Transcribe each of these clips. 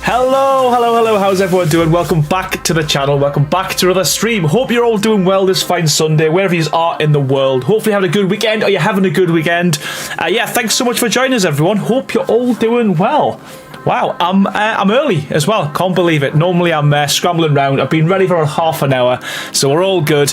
Hello, how's everyone doing? Welcome back to the channel, welcome back to another stream. Hope you're all doing well this fine Sunday, wherever you are in the world. Hopefully having a good weekend, or you're having a good weekend. Yeah, thanks so much for joining us, everyone. Hope you're all doing well. Wow, I'm early as well. Can't believe it. Normally I'm scrambling around. I've been ready for half an hour, so we're all good.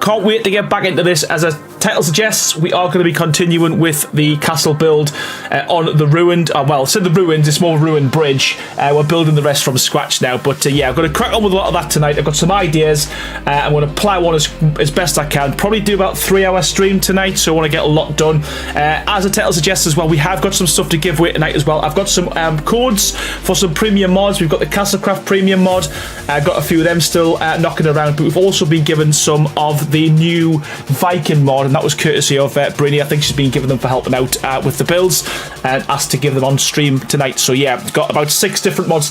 Can't wait to get back into this. As a title suggests, we are going to be continuing with the castle build on the ruined. Well, instead of the ruins, it's more ruined bridge. We're building the rest from scratch now. But yeah, I'm going to crack on with a lot of that tonight. I've got some ideas. I'm going to plow on as best I can. Probably do about 3-hour stream tonight, so I want to get a lot done. As a title suggests as well, we have got some stuff to give away tonight as well. I've got some codes for some premium mods. We've got the Castlecraft premium mod. I've got a few of them still knocking around, but we've also been given some of the new Viking mod, and that was courtesy of Brinny. I think she's been giving them for helping out with the builds and asked to give them on stream tonight. So yeah, we've got about 6 different mods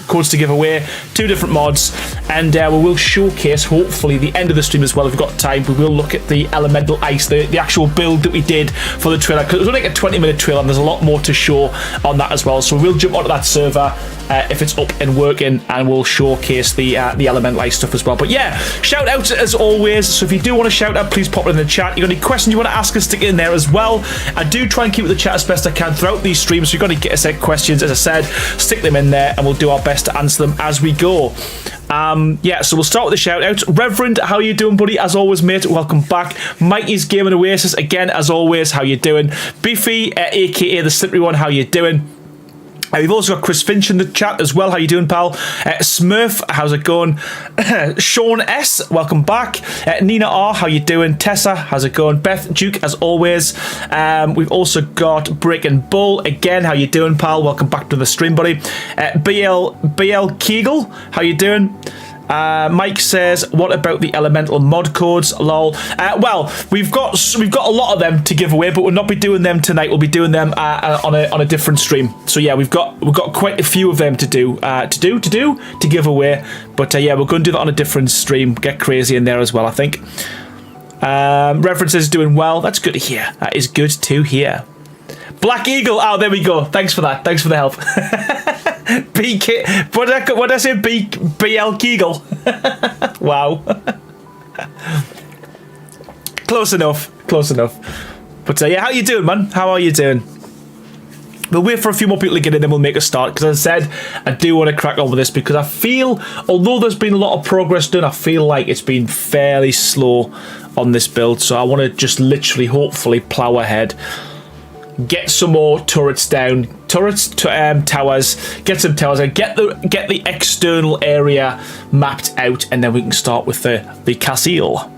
codes to give away, 2 different mods, and we will showcase hopefully the end of the stream as well if we've got time. We will look at the elemental ice, the actual build that we did for the trailer, because it was only like a 20-minute trailer and there's a lot more to show on that as well. So we'll jump onto that server if it's up and working, and we'll showcase the elemental ice stuff as well. But yeah, shout out as always. So if you do want to shout out, please pop it in the chat. You got any questions you want to ask us, stick it in there as well. I do try and keep the chat as best I can throughout these streams, so you've got to get us questions, as I said, stick them in there and we'll do our best to answer them as we go. Yeah, so we'll start with the shout outs. Reverend, how you doing, buddy? As always, mate, welcome back. Mikey's Gaming Oasis, again, as always, how you doing? Beefy, aka the Slippery One, how you doing? We've also got Chris Finch in the chat as well. How you doing, pal? Smurf, how's it going? Sean S, welcome back. Nina R, how you doing? Tessa, how's it going? Beth Duke, as always. We've also got Breaking Bull, again, how you doing, pal? Welcome back to the stream, buddy. BL Kegel, how you doing? Mike says, what about the elemental mod codes? Lol. Well, we've got a lot of them to give away, but we'll not be doing them tonight. We'll be doing them on a different stream. So yeah, we've got quite a few of them to give away. But yeah, we're going to do that on a different stream. Get crazy in there as well, I think. References doing well. That's good to hear. That is good to hear. Black Eagle. Oh, there we go. Thanks for that. Thanks for the help. BK. What did I say? BL Kegel. Wow. Close enough. Close enough. But yeah, how you doing, man? How are you doing? We'll wait for a few more people to get in, then we'll make a start. Because as I said, I do want to crack on with this because I feel, although there's been a lot of progress done, I feel like it's been fairly slow on this build. So I want to just literally, hopefully, plow ahead. Get some more turrets down, towers, get some towers and get the external area mapped out, and then we can start with the castle.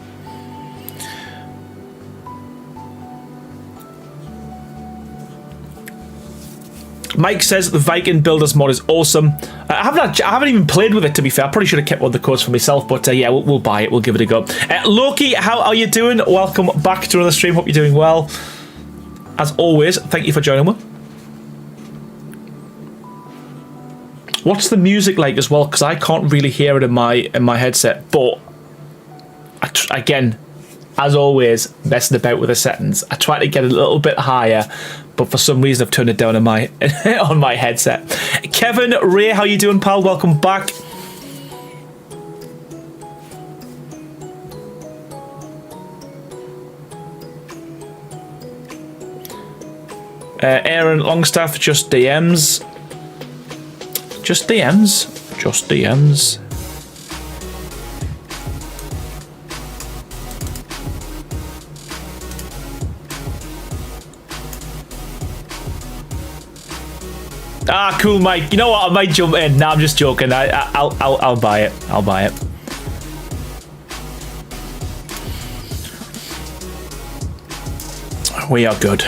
Mike says the Viking Builders mod is awesome. I haven't even played with it, to be fair. I probably should have kept one of the codes for myself, but yeah, we'll buy it. We'll give it a go. Loki, how are you doing? Welcome back to another stream. Hope you're doing well. As always, thank you for joining me. What's the music like as well? Because I can't really hear it in my headset. But again, as always, messing about with the settings. I try to get it a little bit higher, but for some reason I've turned it down on my on my headset. Kevin Ray, how you doing, pal? Welcome back. Aaron Longstaff, just DMs. Just DMs. Just DMs. Ah, cool, Mike. You know what? I might jump in. No, I'm just joking. I'll buy it. I'll buy it. We are good.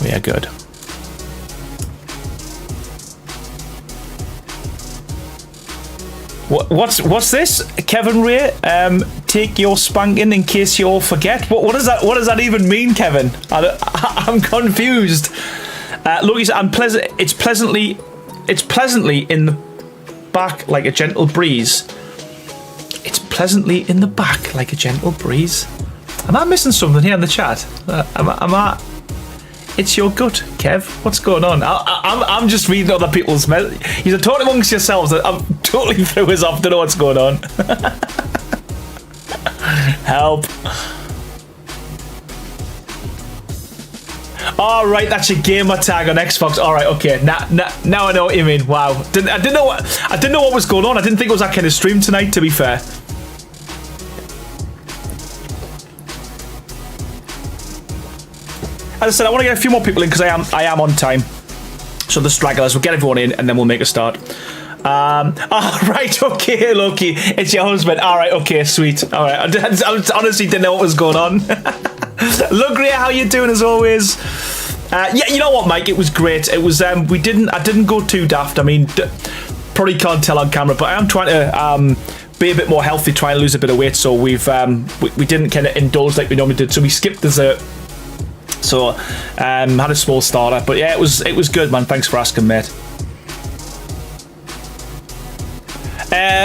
We are good. What's this, Kevin Ray? Take your spanking in case you all forget. What does that even mean, Kevin? I'm confused. Look, it's pleasantly in the back like a gentle breeze. It's pleasantly in the back like a gentle breeze. Am I missing something here in the chat? Am I? It's your gut, Kev. What's going on? I'm just reading other people's messages. You're talking amongst yourselves. I'm totally threw us off. Don't know what's going on. Help. All right, that's your gamer tag on Xbox. All right, okay. Now I know what you mean. Wow. I didn't know what was going on. I didn't think it was that kind of stream tonight, to be fair. As I said, I want to get a few more people in because I am on time. So the stragglers, we'll get everyone in and then we'll make a start. Right, okay, Loki, it's your husband. All right, okay, sweet. All right, I honestly didn't know what was going on. Look, Ria, how you doing as always? Yeah, you know what, Mike? It was great. It was. I didn't go too daft. I mean, probably can't tell on camera, but I am trying to be a bit more healthy, trying to lose a bit of weight. So we didn't kind of indulge like we normally did. So we skipped dessert. So had a small starter, but yeah, it was good, man. Thanks for asking, mate.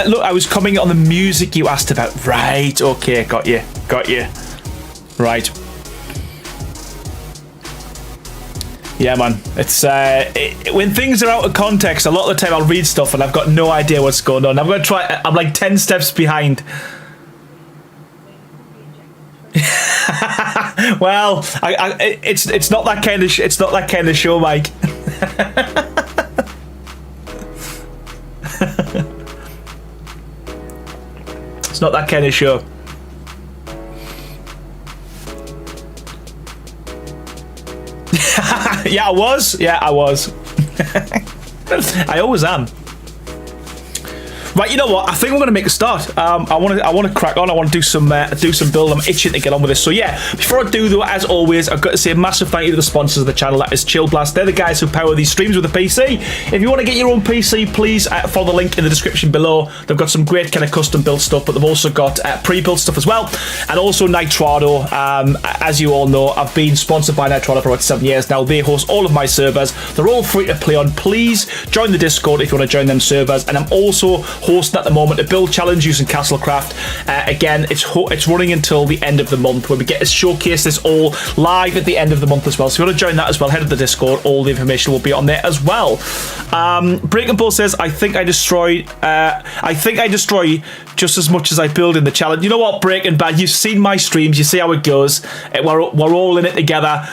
Look, I was commenting on the music you asked about. Right, okay, got you. Right. Yeah, man. It's when things are out of context, a lot of the time I'll read stuff and I've got no idea what's going on. I'm gonna try. I'm like 10 steps behind. Well, it's not that kind of it's not that kind of show, Mike. It's not that kind of show. Yeah, I was. Yeah, I was. I always am. Right, you know what? I think we're going to make a start. I want to crack on. I want to do some build. I'm itching to get on with this. So yeah, before I do though, as always, I've got to say a massive thank you to the sponsors of the channel. That is Chill Blast. They're the guys who power these streams with a PC. If you want to get your own PC, please follow the link in the description below. They've got some great kind of custom built stuff, but they've also got pre-built stuff as well, and also Nitrado. As you all know, I've been sponsored by Nitrado for about 7 years now. They host all of my servers. They're all free to play on. Please join the Discord if you want to join them servers, and I'm also hosting at the moment a build challenge using Castlecraft. Again, it's running until the end of the month, where we get to showcase this all live at the end of the month as well. So if you want to join that as well, head to the Discord. All the information will be on there as well. Breaking Bull says, I think I destroy just as much as I build in the challenge. You know what, Breaking Bad, you've seen my streams, you see how it goes. We're all in it together.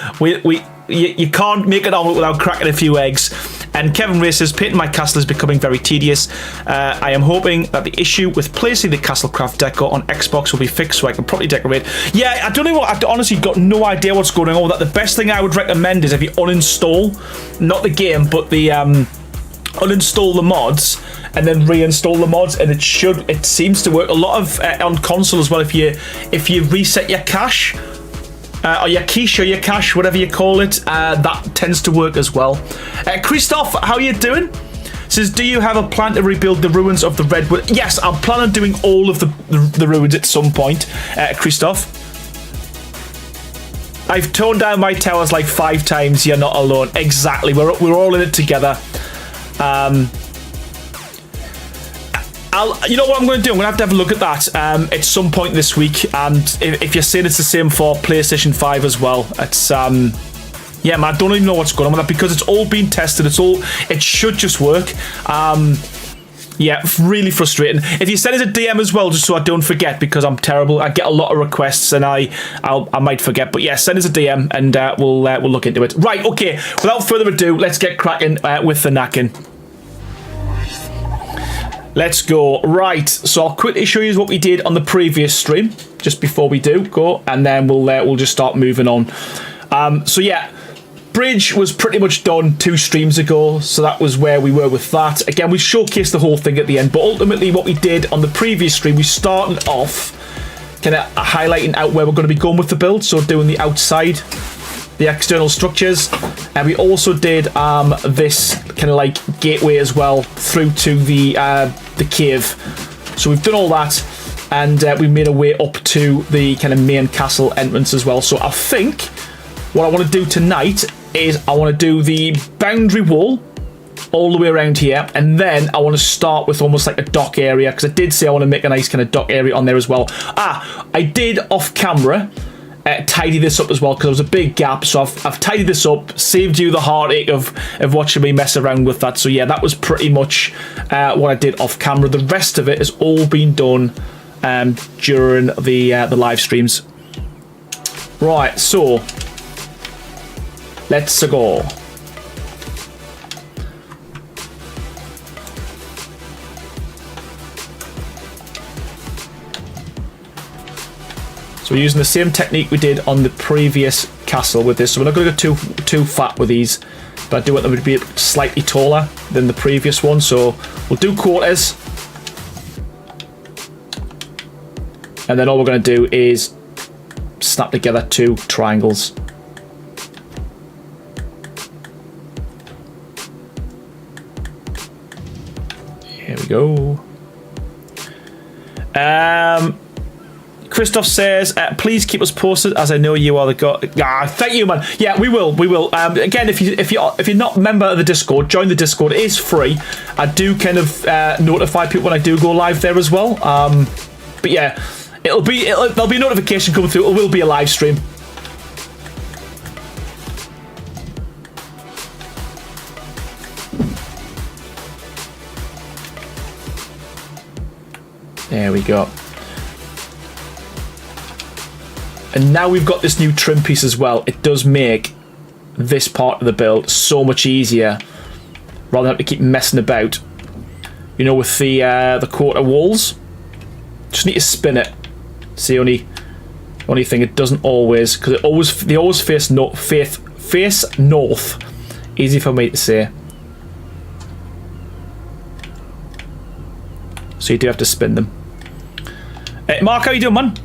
You can't make an omelet without cracking a few eggs. And Kevin Ray says, painting my castle is becoming very tedious. I am hoping that the issue with placing the Castlecraft deco on Xbox will be fixed so I can properly decorate. Yeah, I don't know what, I've honestly got no idea what's going on with that. The best thing I would recommend is if you uninstall, not the game, but the uninstall the mods and then reinstall the mods, and it seems to work a lot of on console as well. If you reset your cache, or your quiche or your cache, whatever you call it, that tends to work as well. Christoph, how are you doing? Says, do you have a plan to rebuild the ruins of the Redwood? Yes, I'm planning on doing all of the ruins at some point, Christoph. I've torn down my towers like 5 times. You're not alone. Exactly. We're all in it together. You know what I'm going to do? I'm going to have a look at that at some point this week. And if you're saying it's the same for PlayStation 5 as well, it's yeah, man, I don't even know what's going on with that because it's all been tested. It should just work. Yeah, really frustrating. If you send us a DM as well, just so I don't forget, because I'm terrible. I get a lot of requests and I might forget. But yeah, send us a DM and we'll look into it. Right, okay. Without further ado, let's get cracking with the knacking. Let's go. Right, so I'll quickly show you what we did on the previous stream, just before we do go, and then we'll just start moving on. So yeah, Bridge was pretty much done 2 streams ago, so that was where we were with that. Again, we showcased the whole thing at the end, but ultimately what we did on the previous stream, we started off kind of highlighting out where we're going to be going with the build, so doing the outside, the external structures, and we also did this kind of like gateway as well through to the cave. So we've done all that, and we made our way up to the kind of main castle entrance as well. So I think what I want to do tonight is I want to do the boundary wall all the way around here, and then I want to start with almost like a dock area, because I did say I want to make a nice kind of dock area on there as well. I did off camera tidy this up as well, because there was a big gap, so I've tidied this up, saved you the heartache of watching me mess around with that. So yeah, that was pretty much what I did off camera. The rest of it has all been done during the live streams. Right, so let's go. So we're using the same technique we did on the previous castle with this. So we're not going to go too fat with these, but I do want them to be slightly taller than the previous one. So we'll do quarters, and then all we're going to do is snap together 2 triangles. Here we go. Christoph says, please keep us posted, as I know you are the god. Thank you, man. Yeah, we will. Again, if you're not a member of the Discord, join the Discord. It is free. I do kind of notify people when I do go live there as well. But yeah, there'll be a notification coming through. It will be a live stream. There we go. And now we've got this new trim piece as well. It does make this part of the build so much easier, rather than have to keep messing about. You know, with the quarter walls, just need to spin it. It's the only thing. It doesn't always, because they always face north. Easy for me to say. So you do have to spin them. Mark, how you doing, man?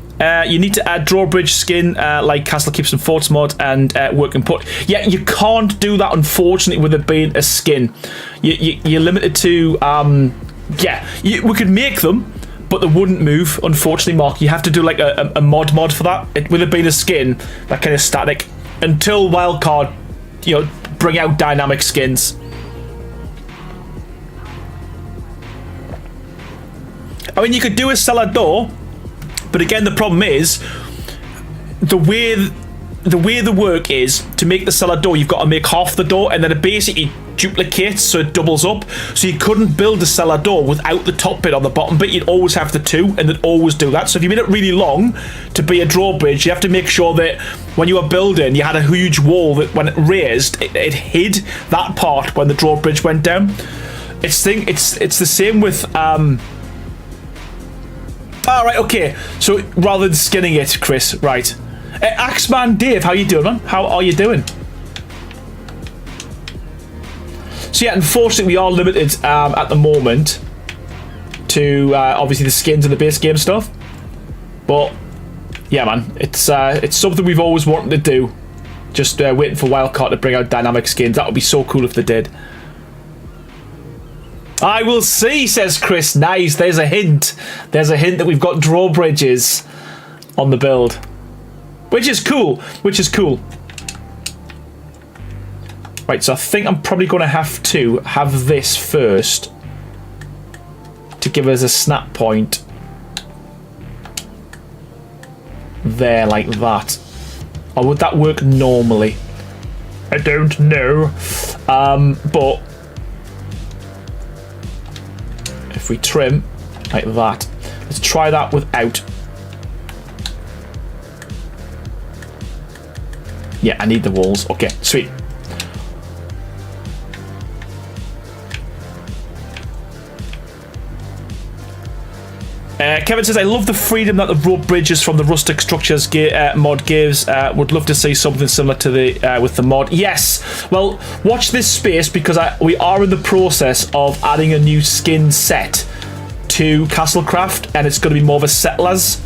You need to add drawbridge skin like Castle Keeps and Forts mod and work and put. Yeah, you can't do that, unfortunately, with it being a skin. You're limited to yeah, we could make them, but they wouldn't move, unfortunately, Mark. You have to do like a mod for that. With it being a skin, that kind of static, until Wildcard, you know, bring out dynamic skins. I mean, you could do a cellar door, but again, the problem is the way the work is to make the cellar door. You've got to make half the door, and then it basically duplicates, so it doubles up. So you couldn't build a cellar door without the top bit on the bottom bit. You'd always have the two, and they'd always do that. So if you made it really long to be a drawbridge, you have to make sure that when you were building, you had a huge wall that when it raised, it hid that part when the drawbridge went down. It's the same with right, okay. So rather than skinning it, Chris, right? Axeman Dave, how you doing, man? How are you doing? So yeah, unfortunately, we are limited at the moment to obviously the skins and the base game stuff. But yeah, man, it's something we've always wanted to do. Just waiting for Wildcard to bring out dynamic skins. That would be so cool if they did. I will see, says Chris. Nice. There's a hint. There's a hint that we've got drawbridges on the build, which is cool. Which is cool. Right, so I think I'm probably going to have this first to give us a snap point there, like that. Or would that work normally? I don't know. But if we trim like that, let's try that without. Yeah, I need the walls. Okay, sweet. Kevin says, I love the freedom that the rope bridges from the rustic structures mod gives. Would love to see something similar to the with the mod. Yes. Well, watch this space, because we are in the process of adding a new skin set to Castlecraft, and it's going to be more of a settlers,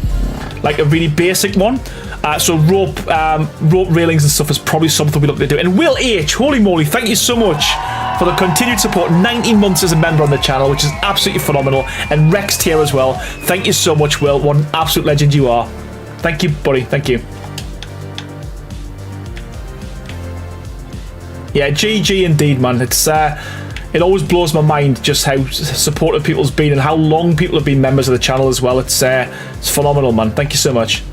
like a really basic one. So rope railings and stuff is probably something we look to do. And Will H, holy moly, thank you so much for the continued support. 19 months as a member on the channel, which is absolutely phenomenal. And Rex here as well. Thank you so much, Will. What an absolute legend you are. Thank you, buddy. Thank you. Yeah, GG indeed, man. It always blows my mind just how supportive people's been and how long people have been members of the channel as well. It's phenomenal, man. Thank you so much.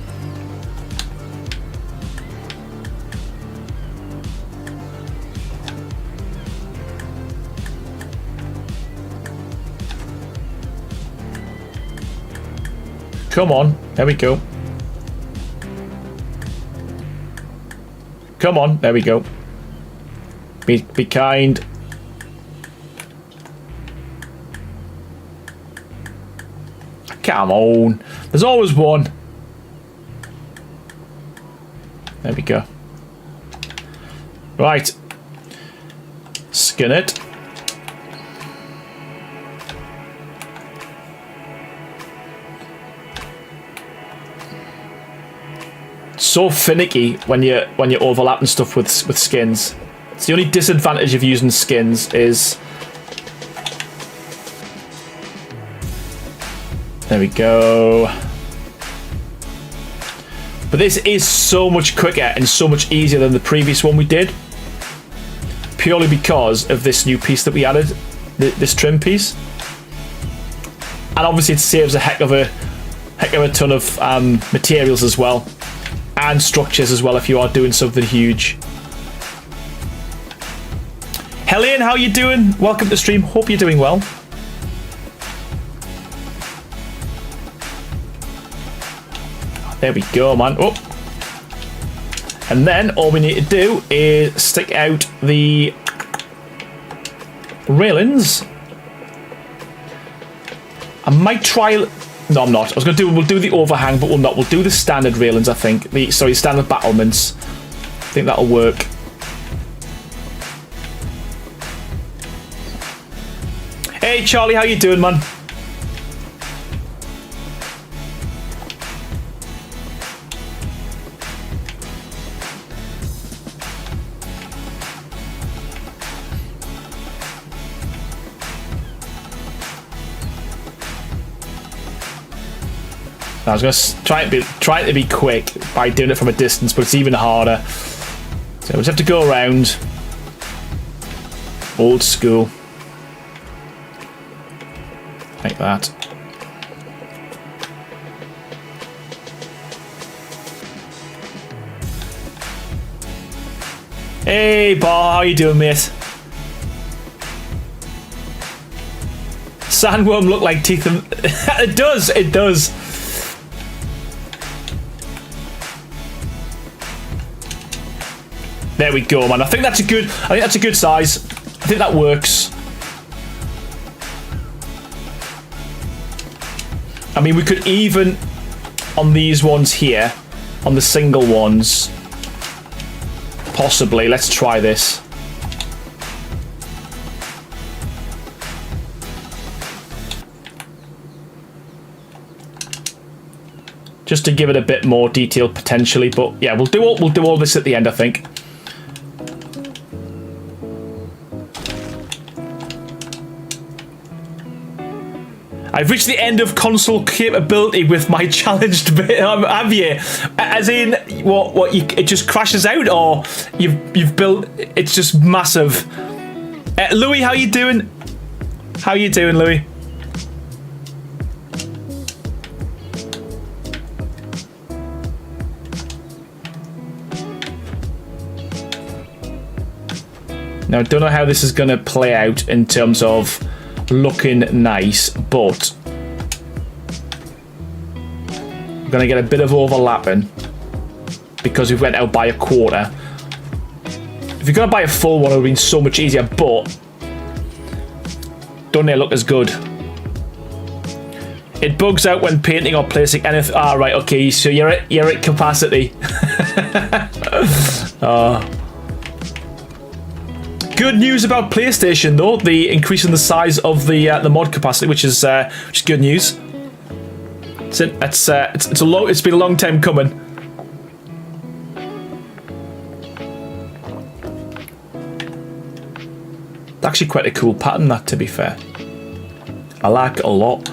Come on, there we go. Come on, there we go. Be kind. Come on. There's always one. There we go. Right. Skin it. So finicky when you overlapping stuff with skins. It's the only disadvantage of using skins is. There we go. But this is so much quicker and so much easier than the previous one we did, purely because of this new piece that we added, this trim piece. And obviously it saves a heck of a ton of materials as well. And structures as well if you are doing something huge. Helene, how you doing? Welcome to the stream. Hope you're doing well. There we go, man. Oh. And then all we need to do is stick out the railings. I might try. No, I'm not. We'll do the overhang, but we'll not. We'll do the standard railings, I think. Standard battlements. I think that'll work. Hey, Charlie, how you doing, man? I was going to try to be quick by doing it from a distance, but it's even harder. So we just have to go around. Old school. Like that. Hey, Bar, how you doing, mate? Sandworm look like teeth. It does. It does. There we go, man. I think that's a good. I think that's a good size. I think that works. I mean, we could even on these ones here, on the single ones, possibly. Let's try this. Just to give it a bit more detail potentially, but yeah, we'll do all this at the end, I think. I've reached the end of console capability with my challenged bit. Have you? As in, what? It just crashes out, or you've built? It's just massive. Louis, how you doing? How you doing, Louis? Now, I don't know how this is going to play out in terms of looking nice, but I'm going to get a bit of overlapping because we went out by a quarter. If you're going to buy a full one, it would have been so much easier, but don't they look as good? It bugs out when painting or placing anything. Ah, right, okay, so you're at capacity. Good news about PlayStation though, the increase in the size of the mod capacity, which is good news. It's been a long time coming. It's actually quite a cool pattern, that, to be fair. I like it a lot.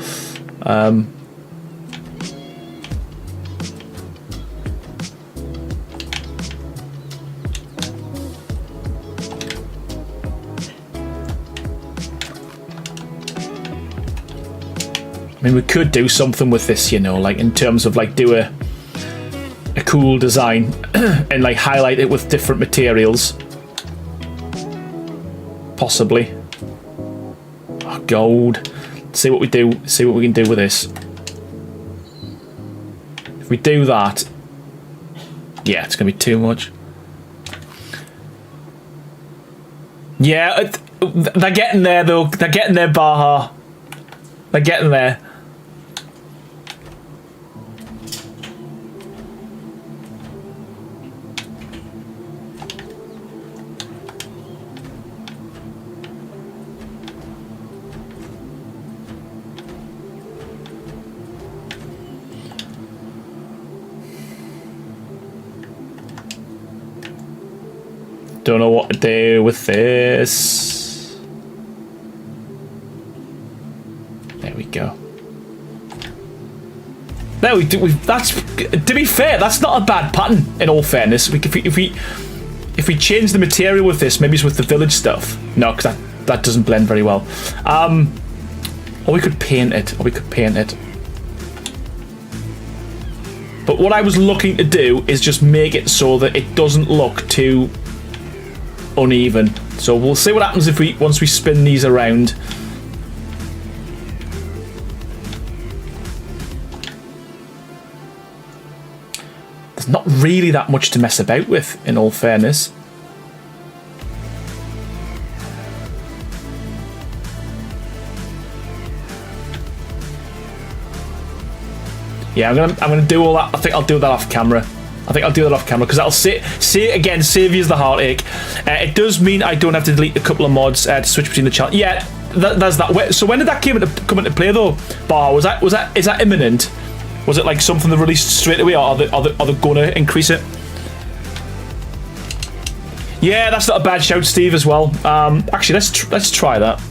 I mean, we could do something with this, you know, like in terms of like do a cool design and like highlight it with different materials. Possibly. Oh, gold. See what we do. See what we can do with this. If we do that, yeah, it's gonna be too much. Yeah, they're getting there though. They're getting there, Baha. They're getting there. Don't know what to do with this. There we go. There we do. That's, to be fair, that's not a bad pattern. In all fairness, if we change the material with this, maybe it's with the village stuff. No, because that doesn't blend very well. Or we could paint it. But what I was looking to do is just make it so that it doesn't look too uneven. So we'll see what happens if once we spin these around. There's not really that much to mess about with, in all fairness. Yeah, I'm gonna do all that. I think I'll do that off camera. Because that'll save you the heartache. It does mean I don't have to delete a couple of mods to switch between the channels. Yeah, there's that. So when did that come into play though? Bar, is that imminent? Was it like something they released straight away, or are they gonna increase it? Yeah, that's not a bad shout, Steve, as well. Actually, let's try that.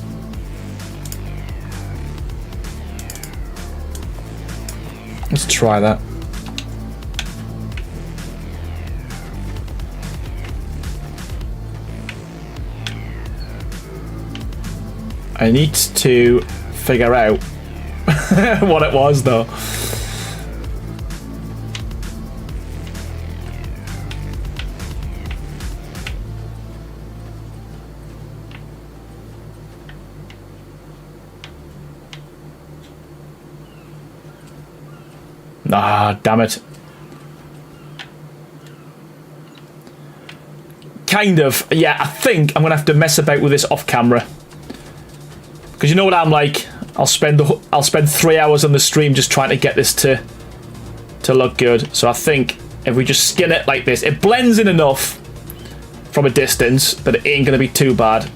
Let's try that. I need to figure out what it was, though. Ah, damn it. Kind of. Yeah, I think I'm going to have to mess about with this off camera. Because you know what I'm like? I'll spend 3 hours on the stream just trying to get this to look good. So I think if we just skin it like this, it blends in enough from a distance that it ain't going to be too bad.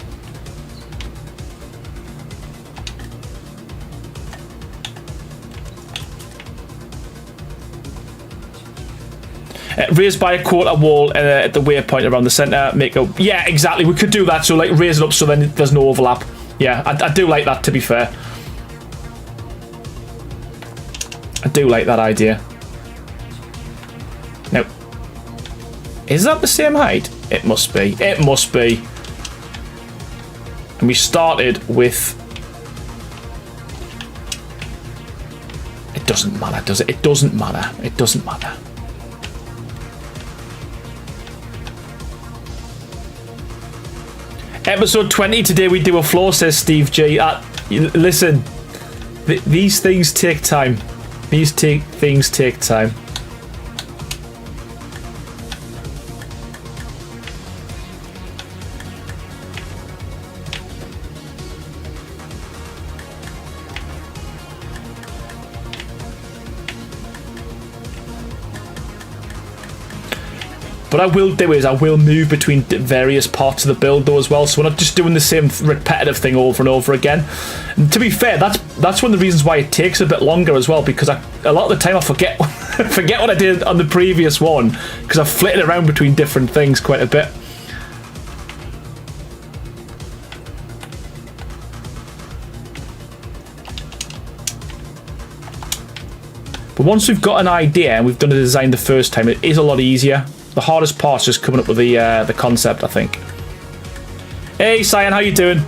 Raised by a quarter wall at the waypoint around the center. Make a... Yeah, exactly. We could do that. So, like, raise it up so then there's no overlap. Yeah, I do like that, to be fair. I do like that idea. Now, is that the same height? It must be. It must be. And we started with... It doesn't matter, does it? It doesn't matter. It doesn't matter. Episode 20, today we do a floor, says Steve G. Listen, these things take time. These things take time. What I will do is I will move between various parts of the build though as well, so we're not just doing the same repetitive thing over and over again. And to be fair, that's one of the reasons why it takes a bit longer as well, because a lot of the time I forget forget what I did on the previous one because I've flitted around between different things quite a bit. But once we've got an idea and we've done a design the first time, it is a lot easier. The hardest part's just coming up with the concept, I think. Hey, Cyan, how you doing?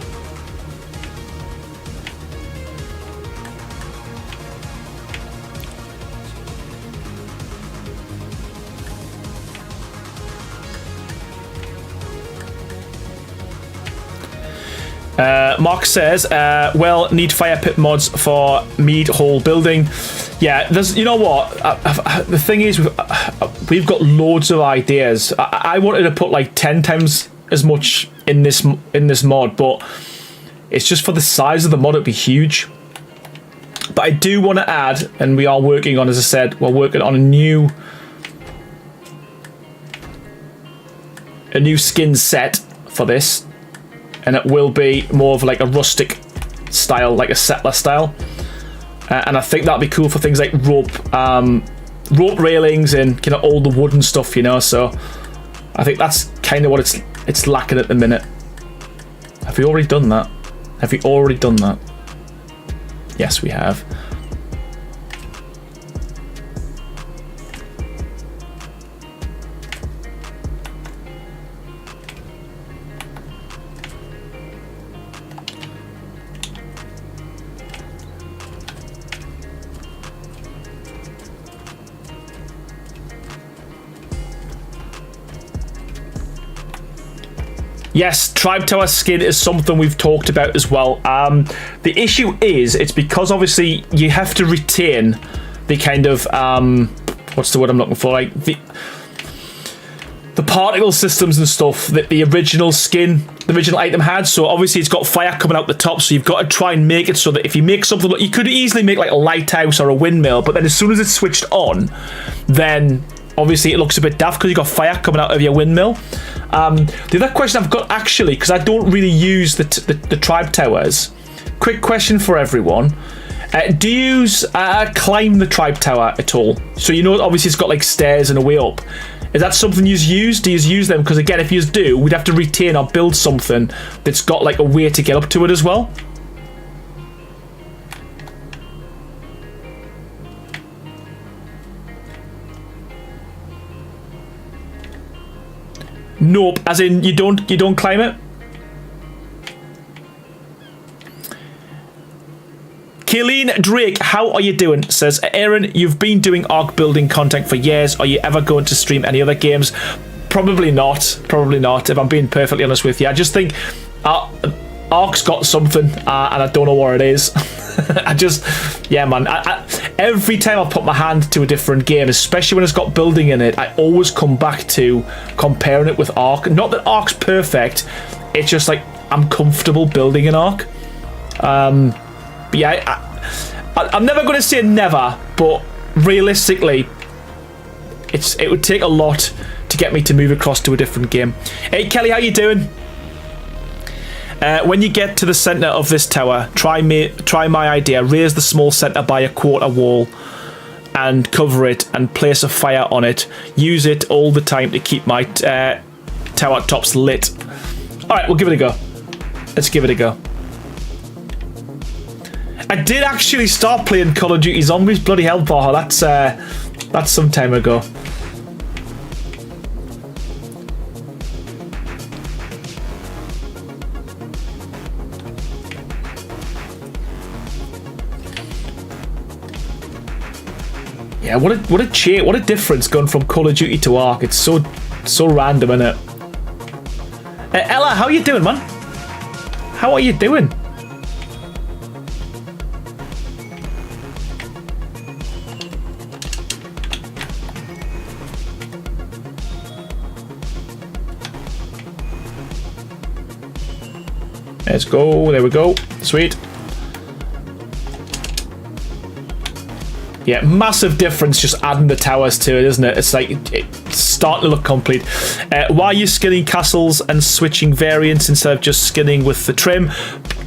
Mark says, well, need fire pit mods for Mead Hall building. Yeah, there's, you know what, the thing is, we've got loads of ideas. I wanted to put like 10 times as much in this mod, but it's just for the size of the mod, it'd be huge. But I do want to add, and we are working on, as I said, we're working on a new skin set for this, and it will be more of like a rustic style, like a settler style. And I think that'd be cool for things like rope railings and kind of all the wooden stuff, you know. So I think that's kind of what it's lacking at the minute. Have we already done that? Have we already done that? Yes, we have. Yes, Tribe Tower skin is something we've talked about as well. The issue is, it's because obviously you have to retain the kind of, what's the word I'm looking for? Like the particle systems and stuff that the original skin, the original item had. So obviously it's got fire coming out the top, so you've got to try and make it so that if you make something, you could easily make like a lighthouse or a windmill, but then as soon as it's switched on, then obviously it looks a bit daft because you've got fire coming out of your windmill. The other question I've got, actually, because I don't really use the Tribe Towers, quick question for everyone. Do you use climb the Tribe Tower at all? So you know, obviously it's got like stairs and a way up. Is that something you use? Do you use them? Because again, if you do, we'd have to retain or build something that's got like a way to get up to it as well. Nope, as in you don't climb it? Kayleen Drake, how are you doing? Says, Aaron, you've been doing ARC building content for years. Are you ever going to stream any other games? Probably not. Probably not, if I'm being perfectly honest with you. I just think Ark's got something, and I don't know what it is. Yeah, man. Every time I put my hand to a different game, especially when it's got building in it, I always come back to comparing it with Ark. Not that Ark's perfect, it's just like I'm comfortable building in Ark. But yeah, I'm never going to say never, but realistically, it would take a lot to get me to move across to a different game. Hey, Kelly, how you doing? When you get to the centre of this tower, try my idea. Raise the small centre by a quarter wall and cover it and place a fire on it. Use it all the time to keep my tower tops lit. Alright, we'll give it a go. Let's give it a go. I did actually start playing Call of Duty Zombies. Bloody hell, Baja. That's some time ago. Yeah, what a difference going from Call of Duty to Ark. It's so random, isn't it? Ella, how you doing, man? How are you doing? Let's go. There we go. Sweet. Yeah, massive difference just adding the towers to it, isn't it? It's like it's starting to look complete. Why are you skinning castles and switching variants instead of just skinning with the trim?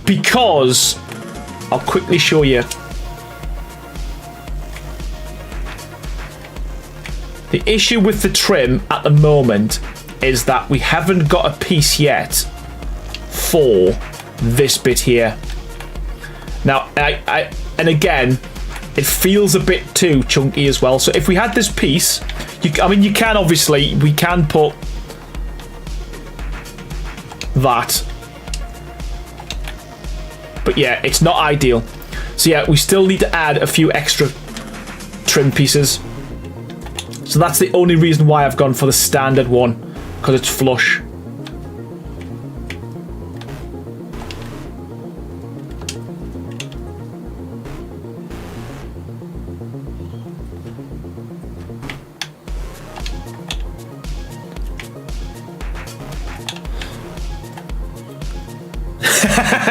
Because I'll quickly show you. The issue with the trim at the moment is that we haven't got a piece yet for this bit here. Now, and again, it feels a bit too chunky as well. So if we had this piece, I mean, you can obviously, we can put that. But yeah, it's not ideal. So yeah, we still need to add a few extra trim pieces. So that's the only reason why I've gone for the standard one, because it's flush.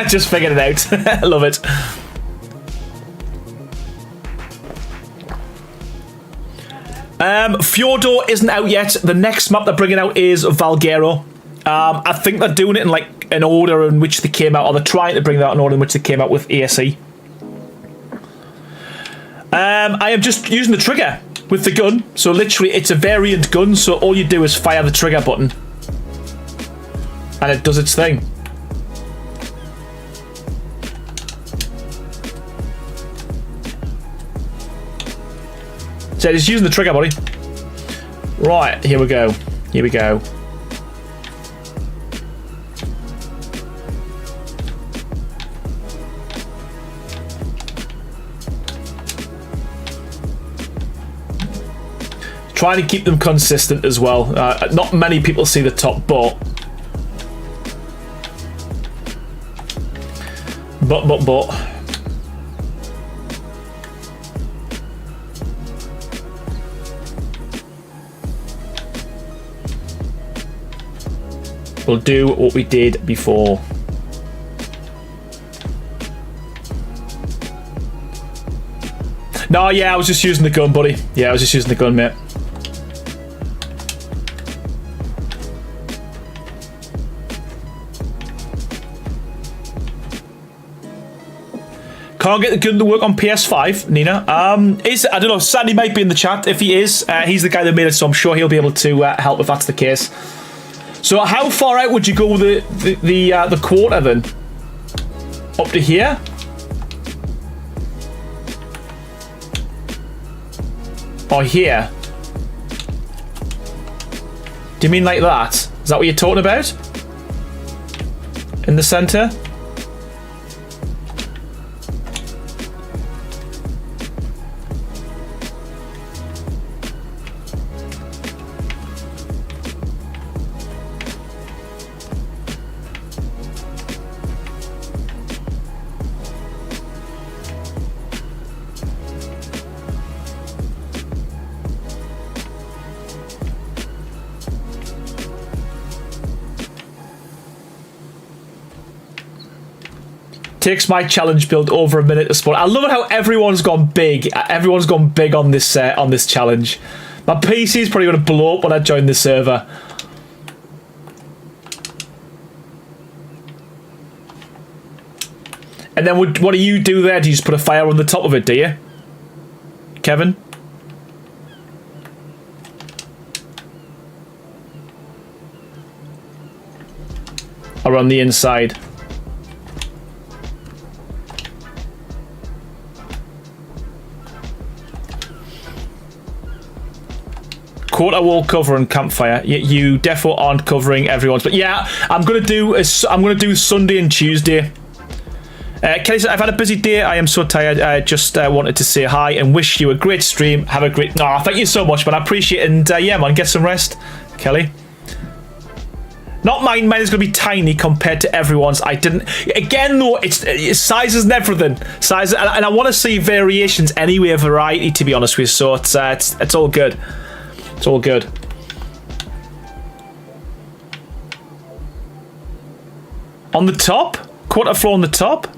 Just figured it out. I love it. Fjordor isn't out yet. The next map they're bringing out is Valguero. I think they're doing it in like an order in which they came out, or they're trying to bring that in order in which they came out with ASE. I am just using the trigger with the gun. So literally it's a variant gun, so all you do is fire the trigger button and it does its thing. So just using the trigger, buddy. Right, here we go. Here we go. Trying to keep them consistent as well. Not many people see the top, but we'll do what we did before. No, yeah, I was just using the gun, buddy. Yeah, I was just using the gun, mate. Can't get the gun to work on PS5, Nina. I don't know, Sandy might be in the chat. If he is, he's the guy that made it, so I'm sure he'll be able to help if that's the case. So how far out would you go with the quarter then? Up to here? Or here? Do you mean like that? Is that what you're talking about? In the center? Takes my challenge build over a minute to spawn. I love it how everyone's gone big. Everyone's gone big on this challenge. My PC is probably going to blow up when I join the server. And then what do you do there? Do you just put a fire on the top of it, do you? Kevin? Or on the inside? Quarter wall cover and campfire. You definitely aren't covering everyone's, but yeah, I'm gonna do Sunday and Tuesday. Kelly said, I've had a busy day. I am so tired. I just wanted to say hi and wish you a great stream. Have a great... Oh, thank you so much, man. I appreciate it. And yeah, man, get some rest, Kelly. Not mine. Mine is going to be tiny compared to everyone's. I didn't... Again, though, it's size is everything. Size... And I want to see variations anyway, variety, to be honest with you. So it's all good. It's all good. On the top? Quarter floor on the top?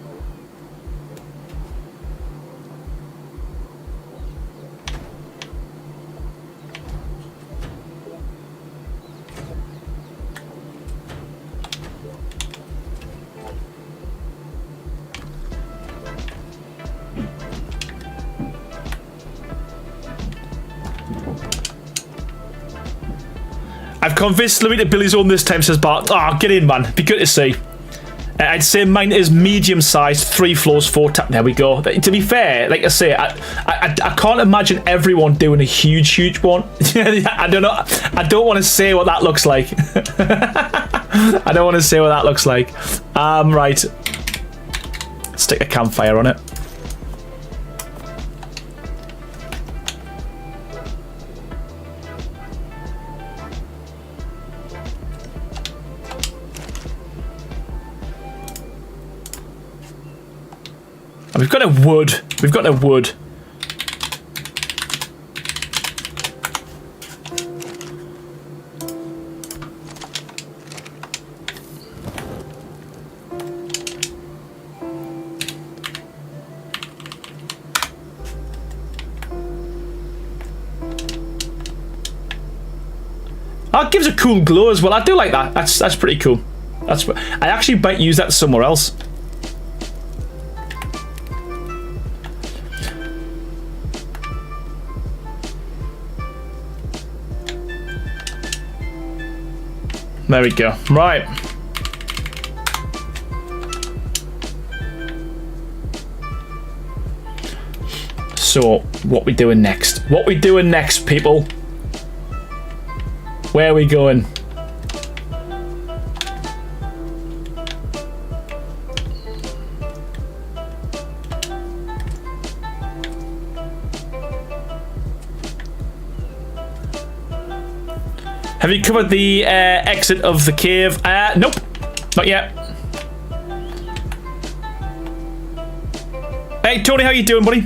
I've convinced Louis to Billy's own this time, says Bart. Oh, get in, man. Be good to see. I'd say mine is medium-sized, 3 floors, 4 tap. There we go. To be fair, like I say, I can't imagine everyone doing a huge one. I don't know. I don't want to say what that looks like. I don't want to say what that looks like. Right. Stick a campfire on it. We've got a wood. We've got a wood. Oh, it gives a cool glow as well. I do like that. That's pretty cool. I actually might use that somewhere else. There we go. Right. So, what we doing next? What we doing next, people? Where are we going? Have you covered the exit of the cave? Nope. Not yet. Hey, Tony, how you doing, buddy?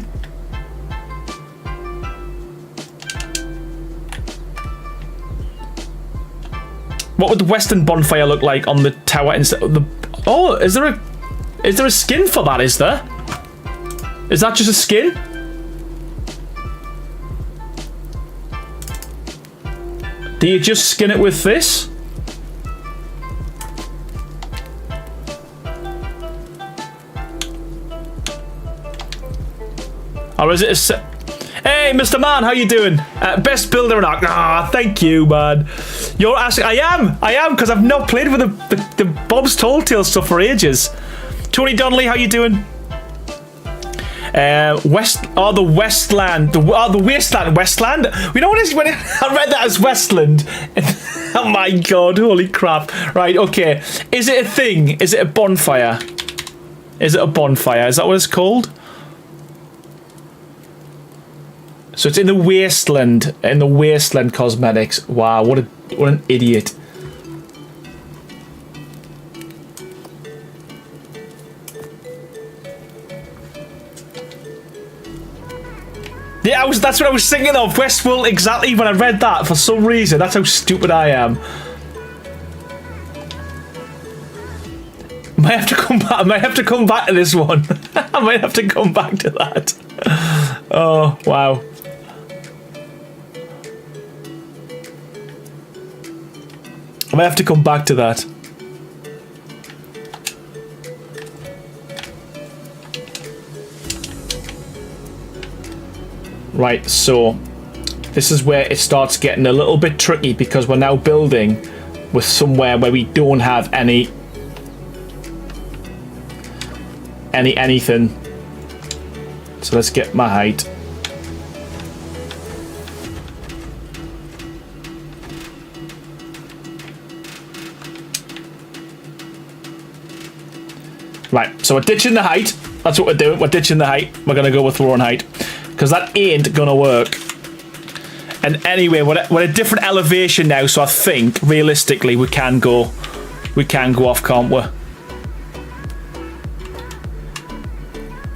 What would the western bonfire look like on the tower instead of the... Oh, is there a skin for that, is there? Is that just a skin? Do you just skin it with this? Or is it a... Hey, Mr. Man, how you doing? Best builder in Ark. Ah, thank you, man. You're asking... I am, because I've not played with the Bob's Tall Tale stuff for ages. Tony Donnelly, how you doing? The Westland. The Wasteland. Westland? We know what it is when I read that as Westland. Oh my god, holy crap. Right, okay. Is it a thing? Is it a bonfire? Is it a bonfire? Is that what it's called? So it's in the Wasteland. In the Wasteland Cosmetics. Wow, what an idiot. Yeah, that's what I was thinking of. Westworld, exactly when I read that for some reason. That's how stupid I am. might have to come back. I might have to come back to this one. I might have to come back to that. Oh wow. I might have to come back to that. Right, so this is where it starts getting a little bit tricky because we're now building with somewhere where we don't have anything. So let's get my height. Right, so we're ditching the height. That's what we're doing. We're ditching the height. We're going to go with throwing height. Because that ain't going to work. And anyway, we're at a different elevation now. So I think, realistically, we can go off, can't we?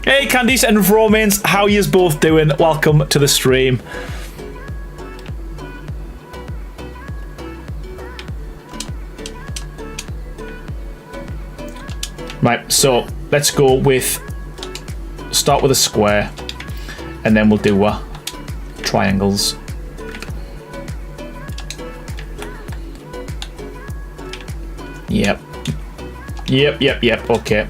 Hey, Candice and Romans. How yous both doing? Welcome to the stream. Right, so let's go with, start with a square, and then we'll do triangles. Yep. Yep, okay.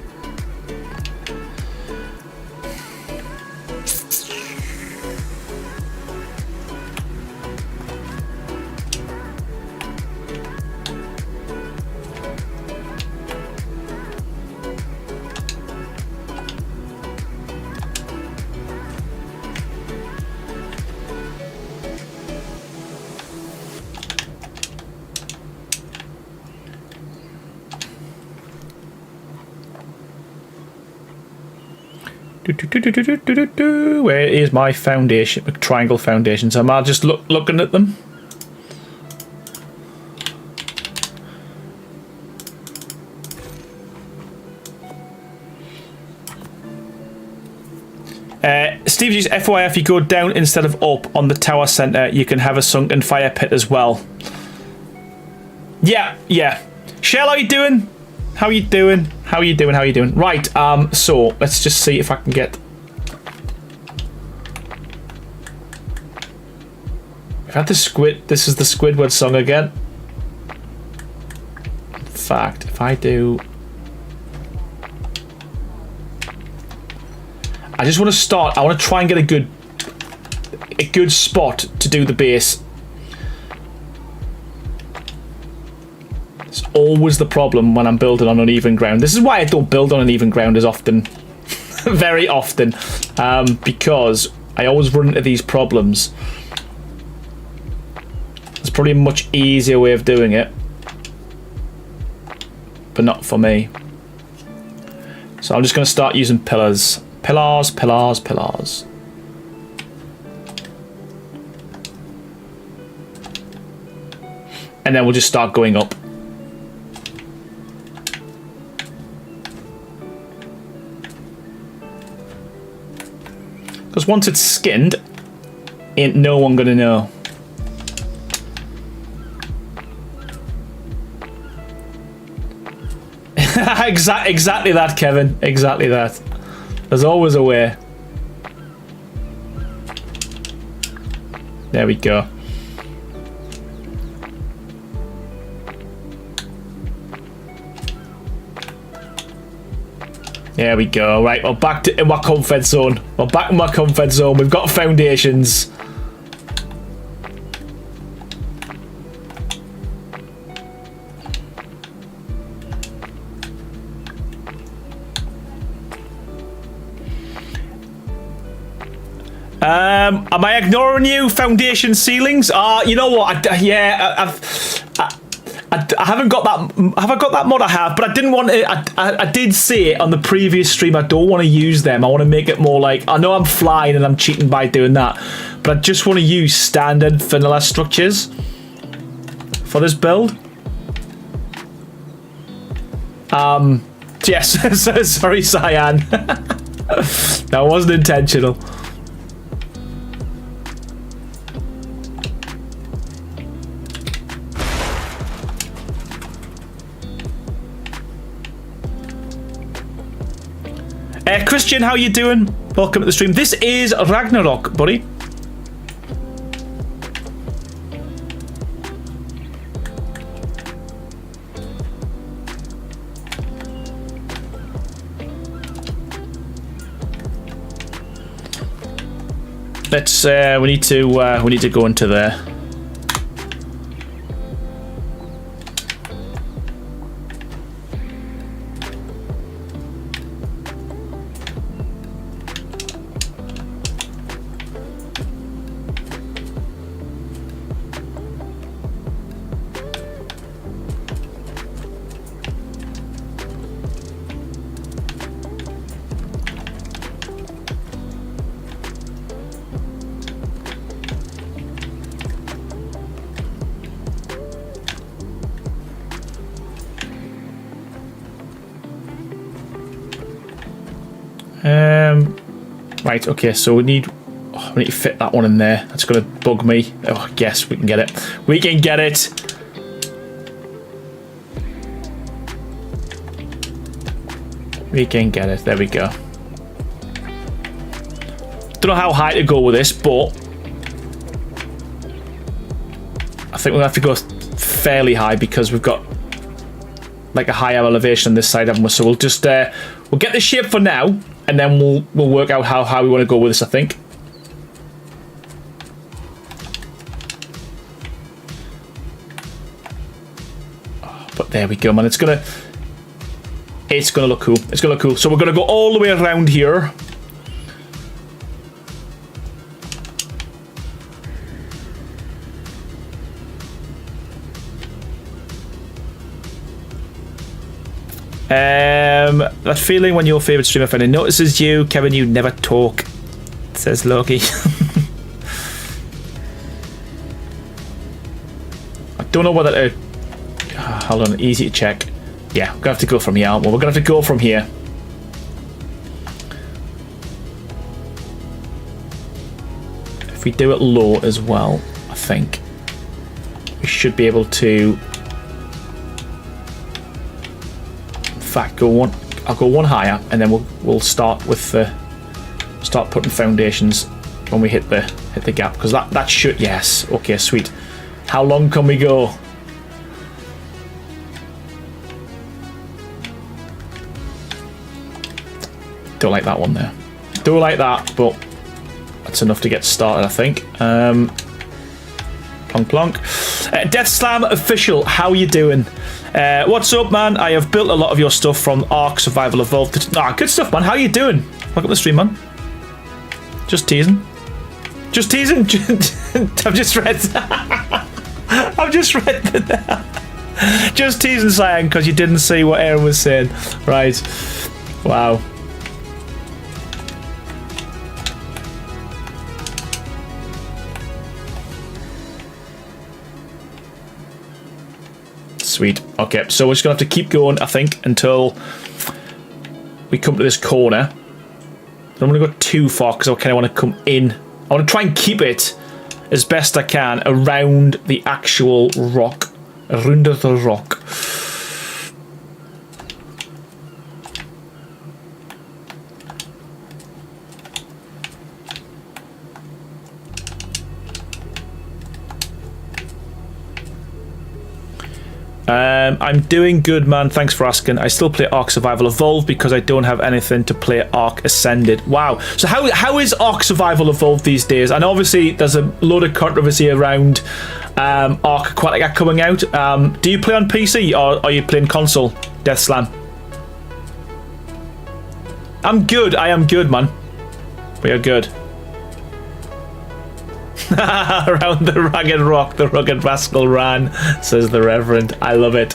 Where is my foundation? Triangle foundations. Am I just looking at them? Steve says, FYI, if you go down instead of up on the tower center, you can have a sunken fire pit as well. Yeah. Shell, how you doing? How you doing? Right, so let's just see if I can get... I've had the squid... This is the Squidward song again. In fact, if I do... I just want to start... I want to try and get a good spot to do the base. It's always the problem when I'm building on uneven ground. This is why I don't build on uneven ground as often. Very often. Because I always run into these problems. It's probably a much easier way of doing it. But not for me. So I'm just going to start using pillars. Pillars. And then we'll just start going up. Because once it's skinned, ain't no one gonna know. Exactly that, Kevin. Exactly that. There's always a way. There we go. There we go. Right, we're back in my comfort zone. We're back in my comfort zone. We've got foundations. Am I ignoring you? Foundation ceilings? You know what? I haven't got that. Have I got that mod? I have, but I didn't want to. I did say on the previous stream I don't want to use them. I want to make it more like, I know I'm flying and I'm cheating by doing that, but I just want to use standard vanilla structures for this build. Yes. Sorry, Cyan. That wasn't intentional. Christian, how you doing? Welcome to the stream. This is Ragnarok, buddy. Let's we need to go into there. Right, okay, so we need to fit that one in there. That's going to bug me. Oh, yes, we can get it. We can get it. We can get it. There we go. Don't know how high to go with this, but I think we'll have to go fairly high because we've got like a higher elevation on this side, haven't we? So we'll just we'll get the shape for now. And then we'll work out how we want to go with this, I think. Oh, but there we go, man. It's gonna look cool. It's gonna look cool. So we're gonna go all the way around here. That feeling when your favourite streamer friend notices you. Kevin, you never talk, says Loki. I don't know whether to... hold on, easy to check. Yeah, we're going to have to go from here, aren't we? We're going to have to go from here. If we do it low as well, I think we should be able to... In fact, I'll go one higher, and then we'll start with start putting foundations when we hit the gap, because that should, yes, okay, sweet. How long can we go? Don't like that one there. Don't like that, but that's enough to get started, I think. Plonk plonk. Death Slam official, how you doing? What's up, man? I have built a lot of your stuff from Ark Survival Evolved. Good stuff, man. How you doing? Welcome to the stream, man. Just teasing. Just teasing. I've just read. I've just read that. Just teasing, Cyan, because you didn't see what Aaron was saying. Right. Wow. Sweet. Okay, so we're just going to have to keep going, I think, until we come to this corner. I don't want to go too far because I kind of want to come in. I want to try and keep it as best I can around the actual rock. Around the rock. I'm doing good, man. Thanks for asking. I still play Ark Survival Evolved because I don't have anything to play Ark Ascended. Wow. So how is Ark Survival Evolved these days? And obviously there's a load of controversy around Ark Aquatica coming out. Do you play on PC or are you playing console, Death Slam? I'm good. I am good, man. We are good. Around the rugged rock, the rugged rascal ran, says the Reverend. I love it.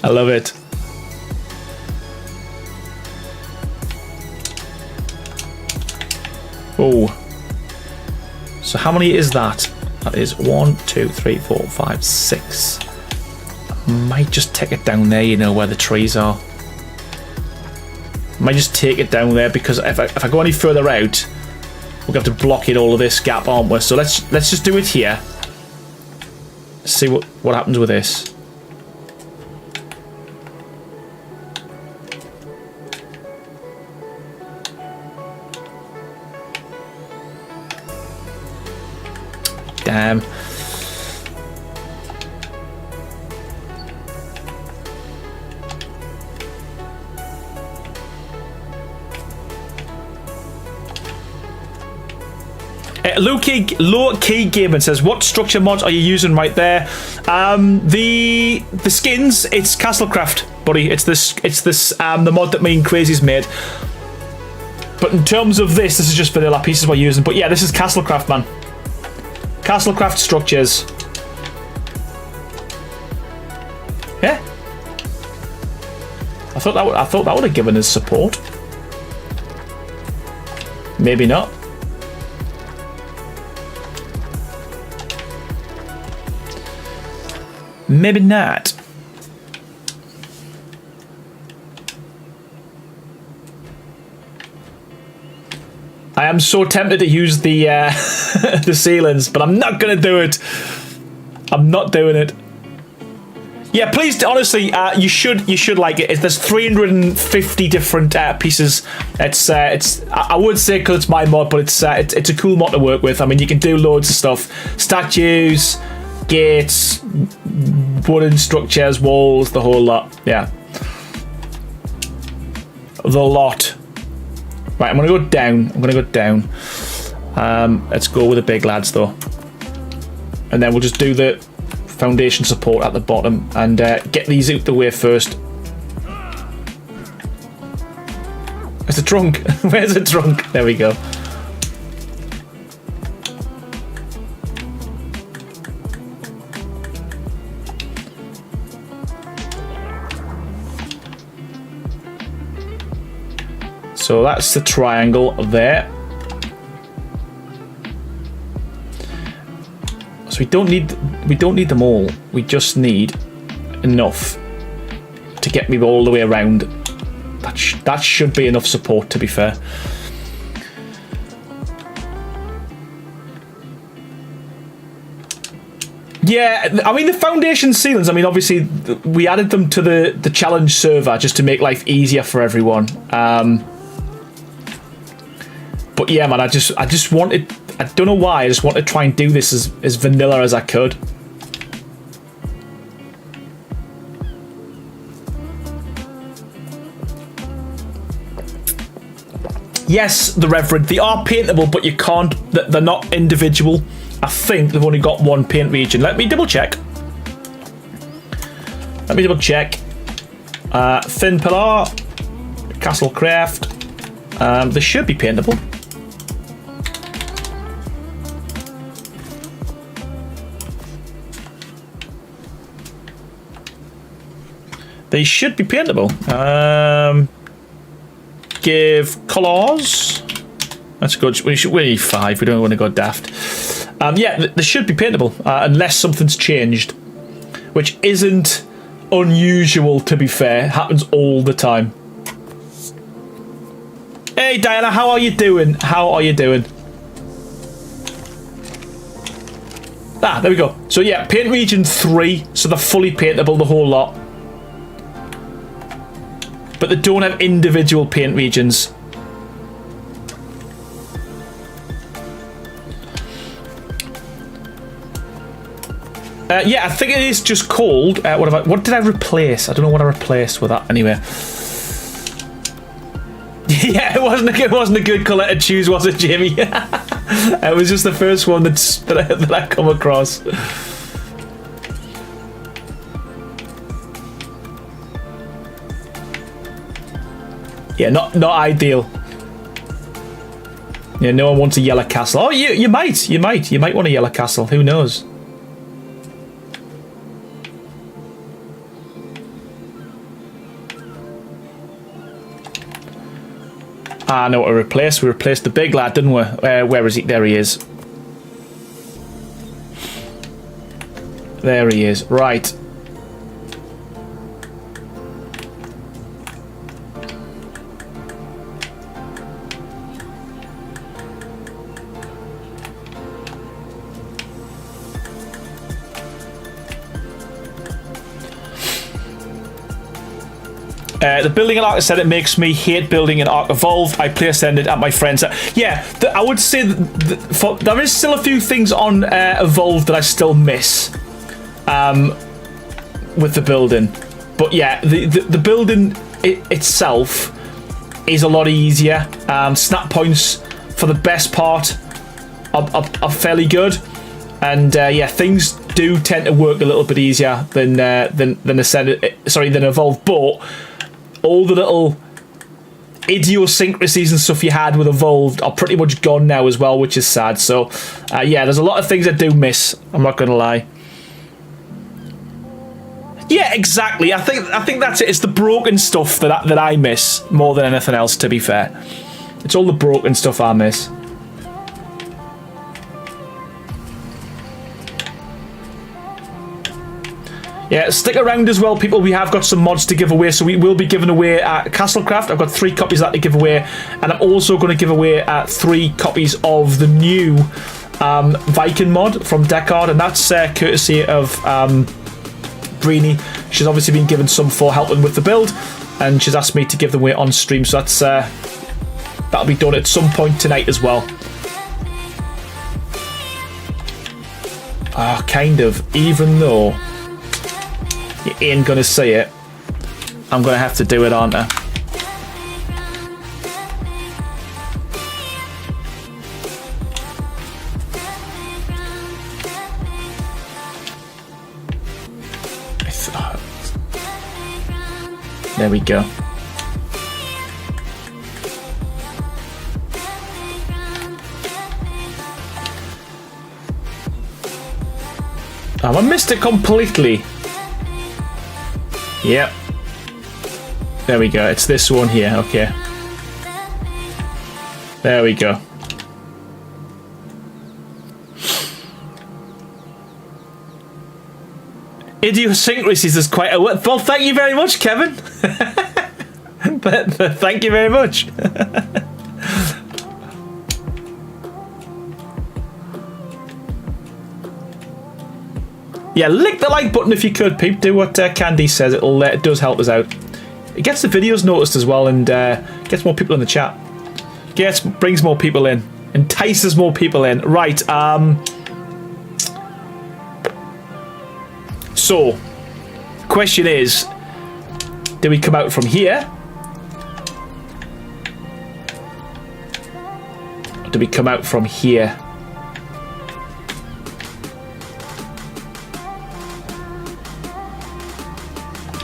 I love it. Oh. So how many is that? That is 1, 2, 3, 4, 5, 6. I might just take it down there, you know, where the trees are. I might just take it down there because if I go any further out, we're going to have to block in all of this gap, aren't we? So let's just do it here. See what happens with this. Damn. Low Key Gamer says, what structure mods are you using right there? The skins, it's Castlecraft, buddy. It's this the mod that me and Crazy's made. But in terms of this is just vanilla pieces we're using. But yeah, this is Castlecraft, man. Castlecraft structures. Yeah. I thought that would have given us support. Maybe not. Maybe not. I am so tempted to use the the ceilings, but I'm not gonna do it. I'm not doing it. Yeah, please, honestly, you should like it. There's 350 different pieces. It's I would say because it's my mod, but it's a cool mod to work with. I mean, you can do loads of stuff, statues, gates, wooden structures, walls, the whole lot. Yeah, the lot. Right, I'm gonna go down. Let's go with the big lads though, and then we'll just do the foundation support at the bottom and get these out the way first. It's a trunk. Where's the trunk? There we go. So that's the triangle there. So we don't need them all. We just need enough to get me all the way around. That should be enough support, to be fair. Yeah, I mean the foundation ceilings. I mean, obviously we added them to the challenge server just to make life easier for everyone. But yeah, man, I just wanted. I don't know why. I just want to try and do this as vanilla as I could. Yes, the Reverend. They are paintable, but you can't. They're not individual. I think they've only got one paint region. Let me double check. Thin Pillar, Castlecraft. They should be paintable. They should be paintable. Give colours. That's good. We need 5. We don't want to go daft. Yeah, they should be paintable unless something's changed, which isn't unusual, to be fair. It happens all the time. Hey Diana, how are you doing? Ah, there we go. So yeah, paint region 3, so they're fully paintable, the whole lot. But they don't have individual paint regions. Yeah, I think it is just called. What did I replace? I don't know what I replaced with that. Anyway, yeah, it wasn't a good colour to choose, was it, Jamie? It was just the first one that I come across. Yeah, not ideal. Yeah, no one wants a yellow castle. Oh, you might want a yellow castle. Who knows? I know what we replaced. We replaced the big lad, didn't we? Where is he? There he is. There he is. Right. The building in Arc Ascendant makes me hate building in Arc Evolved. I play Ascendant at my friends. Yeah, I would say there is still a few things on Evolved that I still miss with the building. But yeah, the building itself is a lot easier. Snap points, for the best part, are fairly good. And yeah, things do tend to work a little bit easier than Evolved. But all the little idiosyncrasies and stuff you had with Evolved are pretty much gone now as well, which is sad. So yeah, there's a lot of things I do miss. I'm not gonna lie. Yeah, exactly. I think that's it. It's the broken stuff that I miss more than anything else. To be fair, it's all the broken stuff I miss. Yeah, stick around as well, people. We have got some mods to give away, so we will be giving away Castlecraft. I've got 3 copies of that to give away, and I'm also going to give away 3 copies of the new Viking mod from Deckard, and that's courtesy of Greenie. She's obviously been given some for helping with the build, and she's asked me to give them away on stream, so that's that'll be done at some point tonight as well. Kind of, even though you ain't gonna see it, I'm gonna have to do it, aren't I? There we go. I missed it completely. Yep. There we go. It's this one here. Okay. There we go. Idiosyncrasies is quite a... Well, thank you very much, Kevin. but thank you very much. Yeah, lick the like button if you could, peep. Do what Candy says. It does help us out. It gets the videos noticed as well, and gets more people in the chat. Brings more people in. Entices more people in. Right, so, question is, do we come out from here? Or do we come out from here?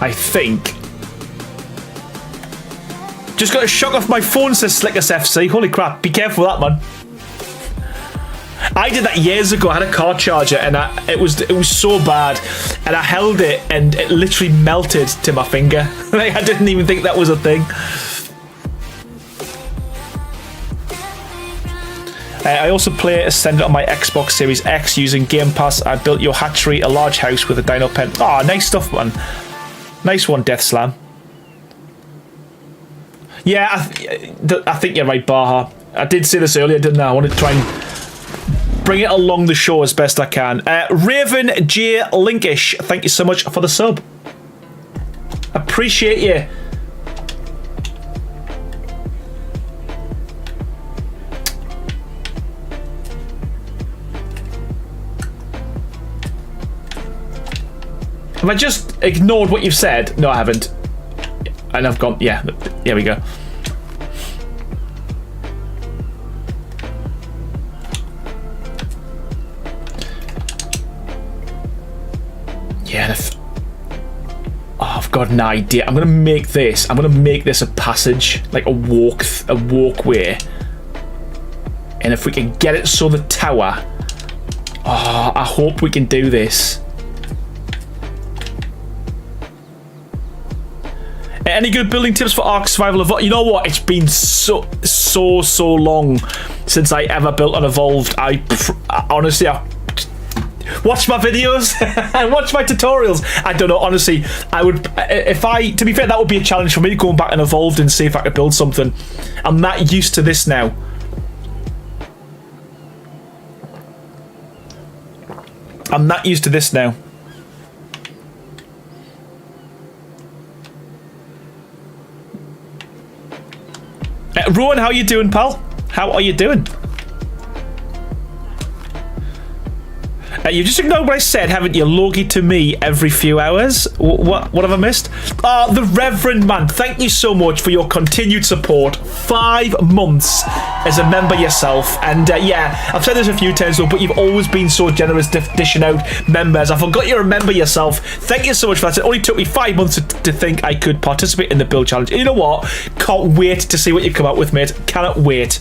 I think. Just got a shock off my phone, says Slickers FC. Holy crap, be careful with that, man. I did that years ago. I had a car charger and it was so bad, and I held it and it literally melted to my finger. Like, I didn't even think that was a thing. I also play Ascendant on my Xbox Series X using Game Pass. I built your hatchery, a large house with a dino pen. Oh, nice stuff, man. Nice one, Death Slam. Yeah, I think you're right, Baha. I did say this earlier, didn't I? I wanted to try and bring it along the show as best I can. Raven J. Linkish, thank you so much for the sub. Appreciate you. Have I just ignored what you've said? No, I haven't. And I've gone, yeah, here we go. Yeah, I've got an idea. I'm gonna make this a passage, like a walkway. And if we can get it so the tower, I hope we can do this. Any good building tips for Ark Survival Evolved? You know what? It's been so long since I ever built an Evolved. I honestly, watch my videos and watch my tutorials. I don't know, honestly. I would, to be fair, that would be a challenge for me, going back and Evolved and see if I could build something. I'm that used to this now. I'm that used to this now. Rowan, how you doing, pal? How are you doing? You just ignored what I said, haven't you? Logie to me every few hours. What have I missed? The Reverend man, thank you so much for your continued support. 5 months as a member yourself. And yeah, I've said this a few times though, but you've always been so generous dishing out members. I forgot you're a member yourself. Thank you so much for that. It only took me 5 months to think I could participate in the build challenge. And you know what? Can't wait to see what you come up with, mate. Cannot wait.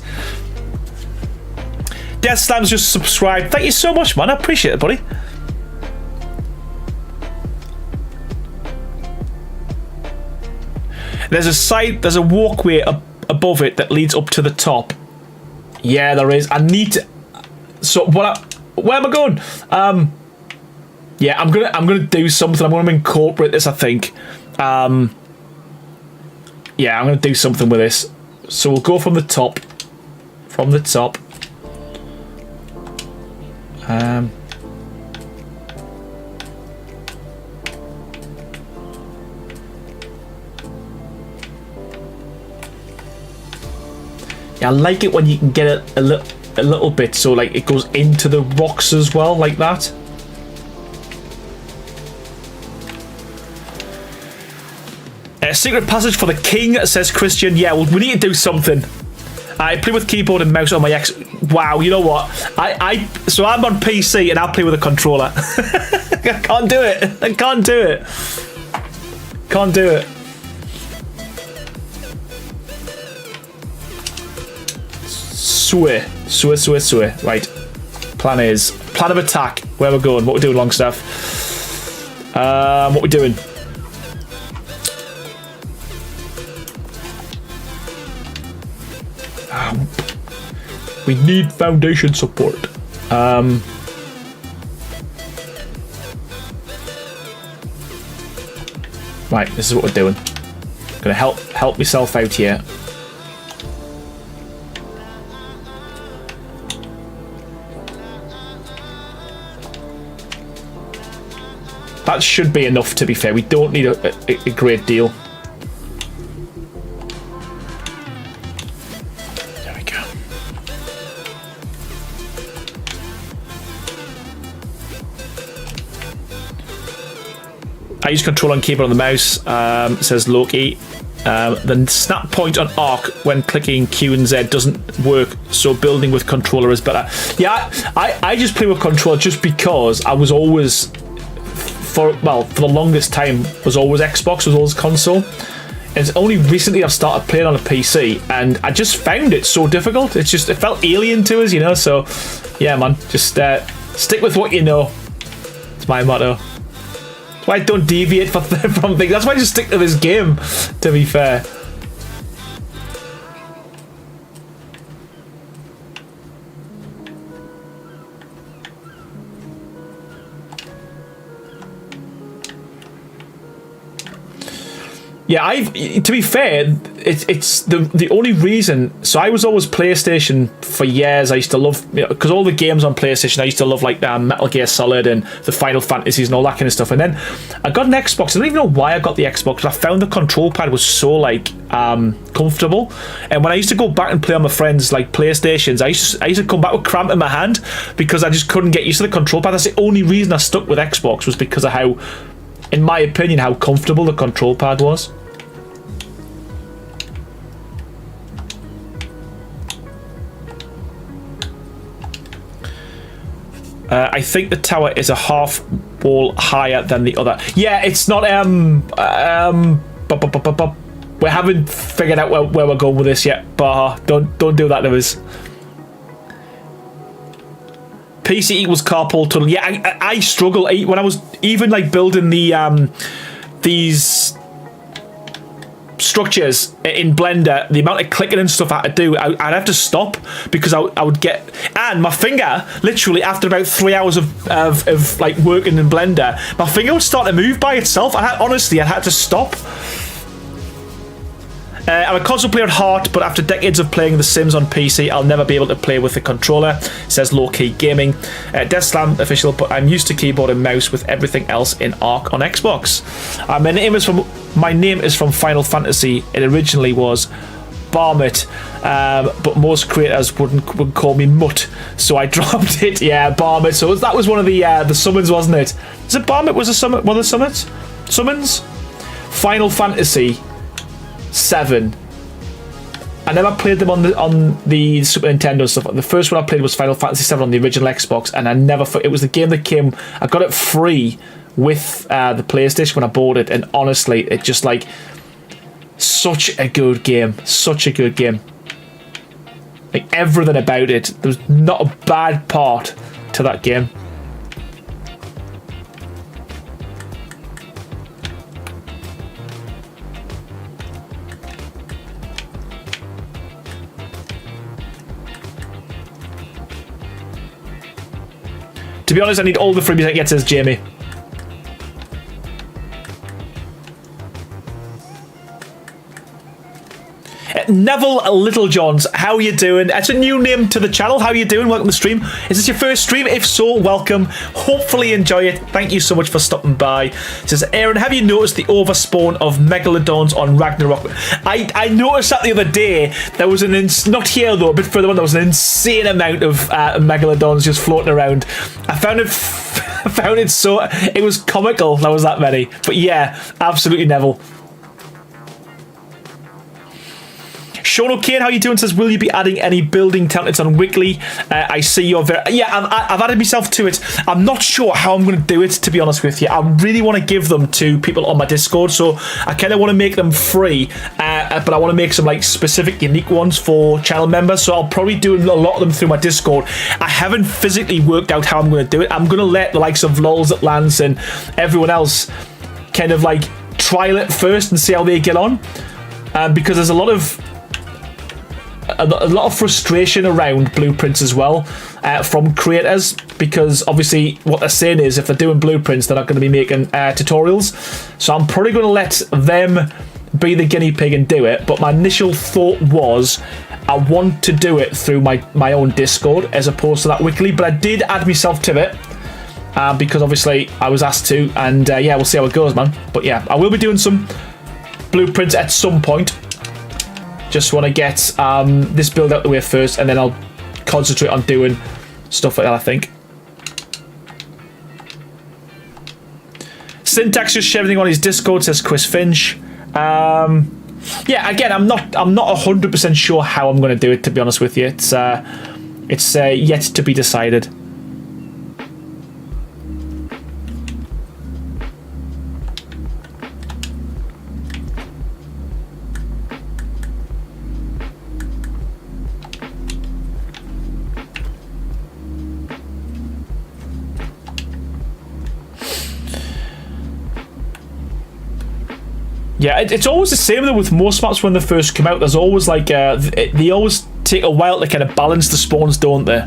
Death Slam's just subscribed. Thank you so much, man. I appreciate it, buddy. There's a walkway above it that leads up to the top. Yeah, there is. I need to. So where am I going? Yeah, I'm gonna do something. I'm gonna incorporate this. I think. Yeah, I'm gonna do something with this. So we'll go from the top. From the top. Yeah, I like it when you can get it a little bit so like it goes into the rocks as well, like that. Secret passage for the king, says Christian. Yeah, well, we need to do something. I play with keyboard and mouse on my X. Wow, you know what? So I'm on PC and I play with a controller. I can't do it. I can't do it. Can't do it. Swear. Right. Plan of attack. Where we're going. What we're doing, Longstaff. What we're doing. We need foundation support. Right, this is what we're doing. Gonna help myself out here. That should be enough, to be fair. We don't need a great deal. I use control on keyboard on the mouse, says Loki. The snap point on arc when clicking Q and Z doesn't work, so building with controller is better. Yeah, I just play with controller just because I was always, for the longest time, was always Xbox, was always console. And it's only recently I've started playing on a PC, and I just found it so difficult. It felt alien to us, you know, so yeah, man, just stick with what you know. It's my motto. That's why I don't deviate from things. That's why I just stick to this game, to be fair. Yeah, to be fair, it's the only reason. So I was always PlayStation for years. I used to love, because all the games on PlayStation, I used to love like Metal Gear Solid and the Final Fantasies and all that kind of stuff. And then I got an Xbox. I don't even know why I got the Xbox, but I found the control pad was so like comfortable. And when I used to go back and play on my friends' like PlayStations, I used to come back with cramp in my hand because I just couldn't get used to the control pad. That's the only reason I stuck with Xbox, was because of how, in my opinion, how comfortable the control pad was. I think the tower is a half wall higher than the other. Yeah, it's not. We haven't figured out where we're going with this yet. But don't do that to us. PC equals carpool tunnel. Yeah, I struggle when I was even like building the these structures in Blender. The amount of clicking and stuff I had to do, I'd have to stop because I would get, and my finger literally after about 3 hours of like working in Blender, my finger would start to move by itself. Honestly, I had to stop. I'm a console player at heart, but after decades of playing The Sims on PC, I'll never be able to play with the controller, says Low Key Gaming. Death Slam official, but I'm used to keyboard and mouse with everything else in Arc on Xbox. My name is from Final Fantasy. It originally was Barmit, but most creators wouldn't call me Mutt, so I dropped it. Yeah, Barmit. So that was one of the summons, wasn't it? Is it Barmit was a summon? One of the summons? Final Fantasy 7. I never played them on the Super Nintendo stuff. The first one I played was Final Fantasy 7 on the original Xbox, and it was the game that came. I got it free with the PlayStation when I bought it, and honestly, it just like such a good game. Such a good game. Like everything about it. There's not a bad part to that game. To be honest, I need all the freebies I get, says Jamie. Neville Littlejohns, how are you doing? It's a new name to the channel. How are you doing? Welcome to the stream. Is this your first stream? If so, welcome. Hopefully enjoy it. Thank you so much for stopping by. It says, Aaron, have you noticed the overspawn of Megalodons on Ragnarok? I noticed that the other day. There was not here though, a bit further on, there was an insane amount of Megalodons just floating around. I found it so, it was comical there was that many. But yeah, absolutely Neville. Sean O'Kane, how you doing? Says, will you be adding any building templates on Weekly? I see you're very... Yeah, I've added myself to it. I'm not sure how I'm going to do it, to be honest with you. I really want to give them to people on my Discord, so I kind of want to make them free, but I want to make some like specific, unique ones for channel members, so I'll probably do a lot of them through my Discord. I haven't physically worked out how I'm going to do it. I'm going to let the likes of Lols at Lance and everyone else kind of like trial it first and see how they get on, because there's a lot of frustration around blueprints as well from creators, because obviously what they're saying is if they're doing blueprints they're not going to be making tutorials, so I'm probably going to let them be the guinea pig and do it. But my initial thought was I want to do it through my own Discord as opposed to that Weekly, but I did add myself to it because obviously I was asked to, and yeah, we'll see how it goes, man. But yeah, I will be doing some blueprints at some point. Just want to get this build out the way first, and then I'll concentrate on doing stuff like that, I think. Syntax just shared everything on his Discord, says Chris Finch. Yeah, again, I'm not 100% sure how I'm going to do it, to be honest with you. It's yet to be decided. Yeah, it's always the same though with most maps when they first come out. There's always like they always take a while to kind of balance the spawns, don't they?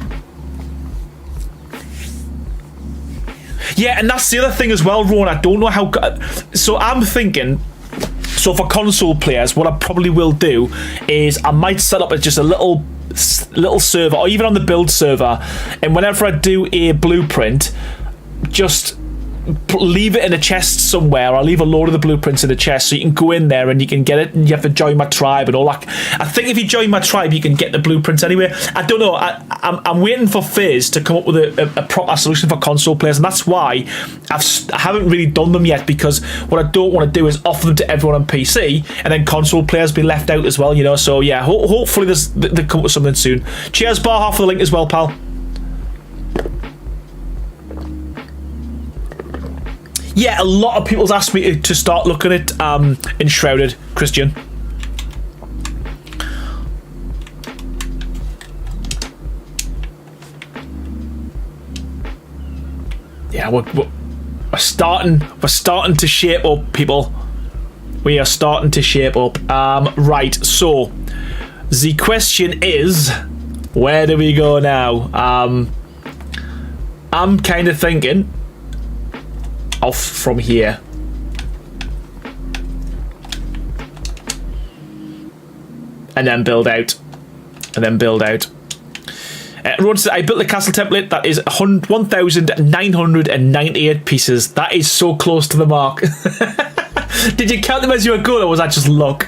Yeah, and that's the other thing as well, Ron. I don't know how. So I'm thinking. So for console players, what I probably will do is I might set up as just a little server, or even on the build server, and whenever I do a blueprint, just leave it in a chest somewhere. I'll leave a load of the blueprints in a chest so you can go in there and you can get it, and you have to join my tribe and all that. I think if you join my tribe you can get the blueprints anyway. I don't know. I'm waiting for Fizz to come up with a proper solution for console players, and that's why I haven't really done them yet, because what I don't want to do is offer them to everyone on PC and then console players be left out as well, you know. So yeah, hopefully they come up with something soon. Cheers Barha for the link as well, pal. Yeah, a lot of people's asked me to start looking at Enshrouded, Christian. Yeah, we're starting to shape up, people. We are starting to shape up. Right, so the question is, where do we go now? I'm kind of thinking off from here. And then build out. And then build out. Rod said, I built the castle template. That is 1,998 pieces. That is so close to the mark. Did you count them as you were going, or was that just luck?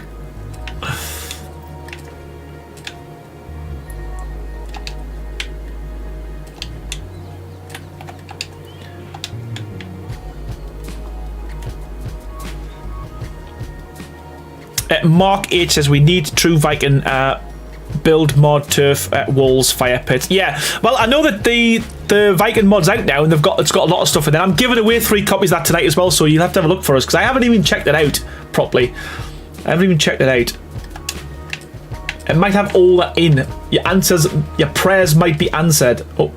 Mark H says we need true Viking build mod, turf, walls, fire pits. Yeah, well, I know that the Viking mod's out now, and it's got a lot of stuff in there. I'm giving away 3 copies of that tonight as well, so you'll have to have a look for us, because I haven't even checked it out properly. I haven't even checked it out. It might have all that in. Your prayers might be answered. Oh.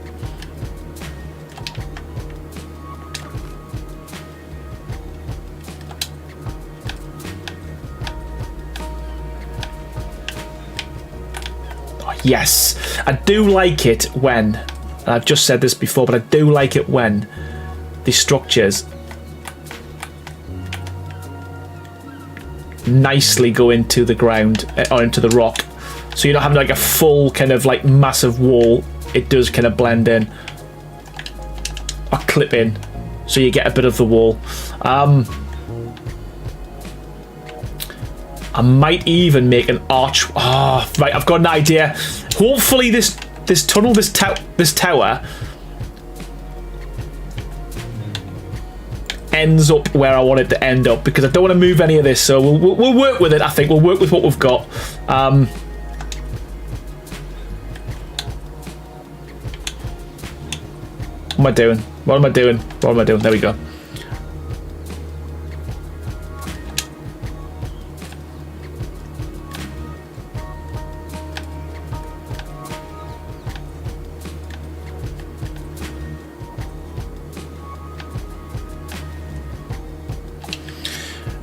Yes, I do like it when, and I've just said this before, but I do like it when the structures nicely go into the ground or into the rock, so you're not having like a full kind of like massive wall. It does kind of blend in or clip in, so you get a bit of the wall. I might even make an arch. Oh, right, I've got an idea. Hopefully this tunnel, this tower ends up where I want it to end up, because I don't want to move any of this, so we'll work with it. I think we'll work with what we've got. What am I doing? What am I doing? What am I doing? There we go.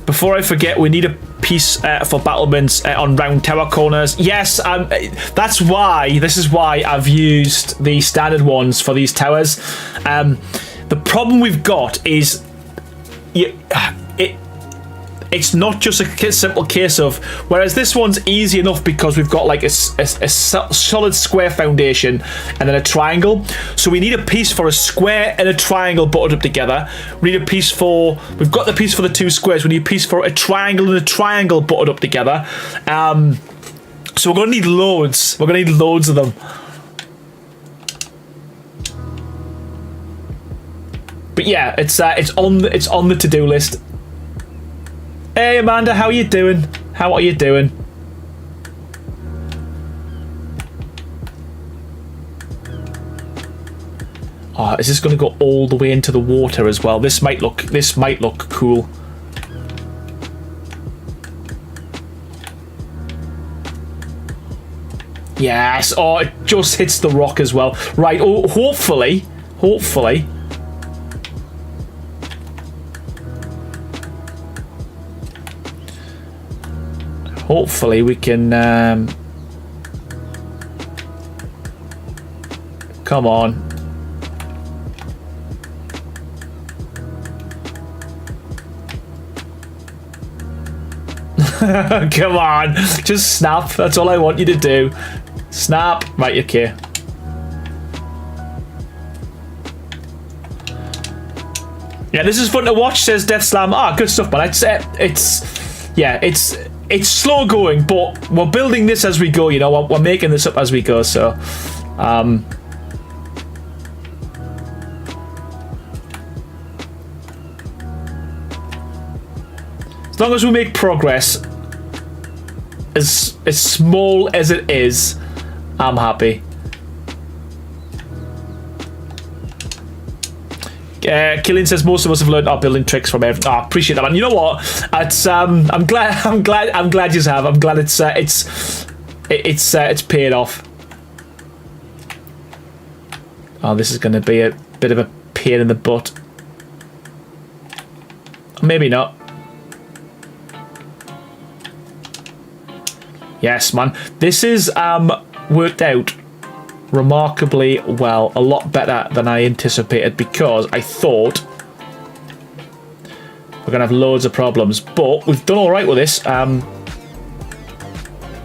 Before I forget, we need a piece for battlements on round tower corners. Yes, that's why. This is why I've used the standard ones for these towers. The problem we've got is it's not just a simple case of, whereas this one's easy enough because we've got like a solid square foundation and then a triangle. So we need a piece for a square and a triangle buttoned up together. We need a piece for, we've got the piece for the 2 squares. We need a piece for a triangle and a triangle buttoned up together. So we're going to need loads. We're going to need loads of them. But yeah, it's on the to-do list. Hey Amanda, how are you doing? How are you doing? Oh, is this going to go all the way into the water as well? This might look cool. Yes. Oh, it just hits the rock as well. Right. Oh, hopefully. Hopefully we can come on. Come on, just snap. That's all I want you to do. Snap. Right, okay. Yeah, this is fun to watch, says Death Slam. Ah, good stuff, man. It's slow going, but we're building this as we go, you know, we're making this up as we go, so as long as we make progress, as small as it is, I'm happy. Killian says most of us have learned our building tricks from everything. I appreciate that, man. You know what? It's I'm glad you have. I'm glad it's paid off. Oh, this is going to be a bit of a pain in the butt. Maybe not. Yes, man. This is worked out remarkably well, a lot better than I anticipated, because I thought we're gonna have loads of problems, but we've done all right with this.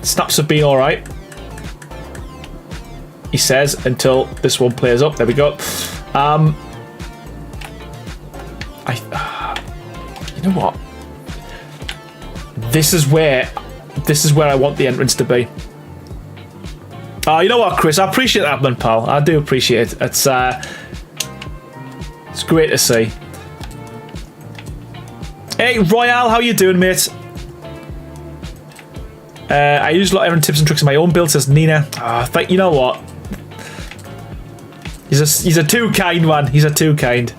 Snaps have been all right, he says, until this one plays up. There we go. You know what? This is where I want the entrance to be. Oh, you know what, Chris? I appreciate that, man, pal. I do appreciate it. It's great to see. Hey, Royale, how you doing, mate? I use a lot of Aaron tips and tricks in my own build, says Nina. But you know what? He's a too kind one. He's a too kind.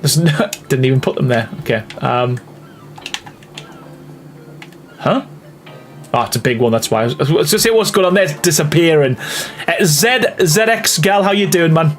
There's no, didn't even put them there. Okay. Huh? Oh, it's a big one. That's why. Let's just see what's going on there. It's disappearing. ZX Gal, how you doing, man?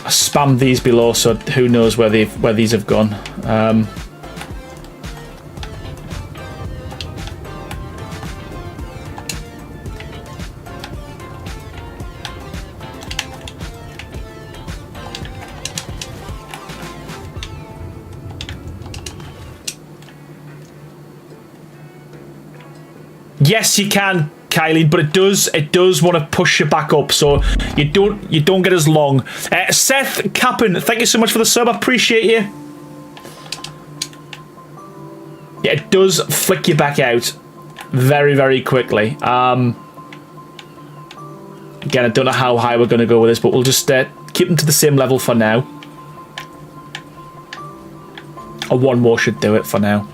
Spam these below, so who knows where these have gone. Yes, you can, Kylie, but it does want to push you back up, so you don't get as long. Seth Kappen, thank you so much for the sub. I appreciate you. Yeah, it does flick you back out very, very quickly. Again, I don't know how high we're going to go with this, but we'll just keep them to the same level for now. Or one more should do it for now.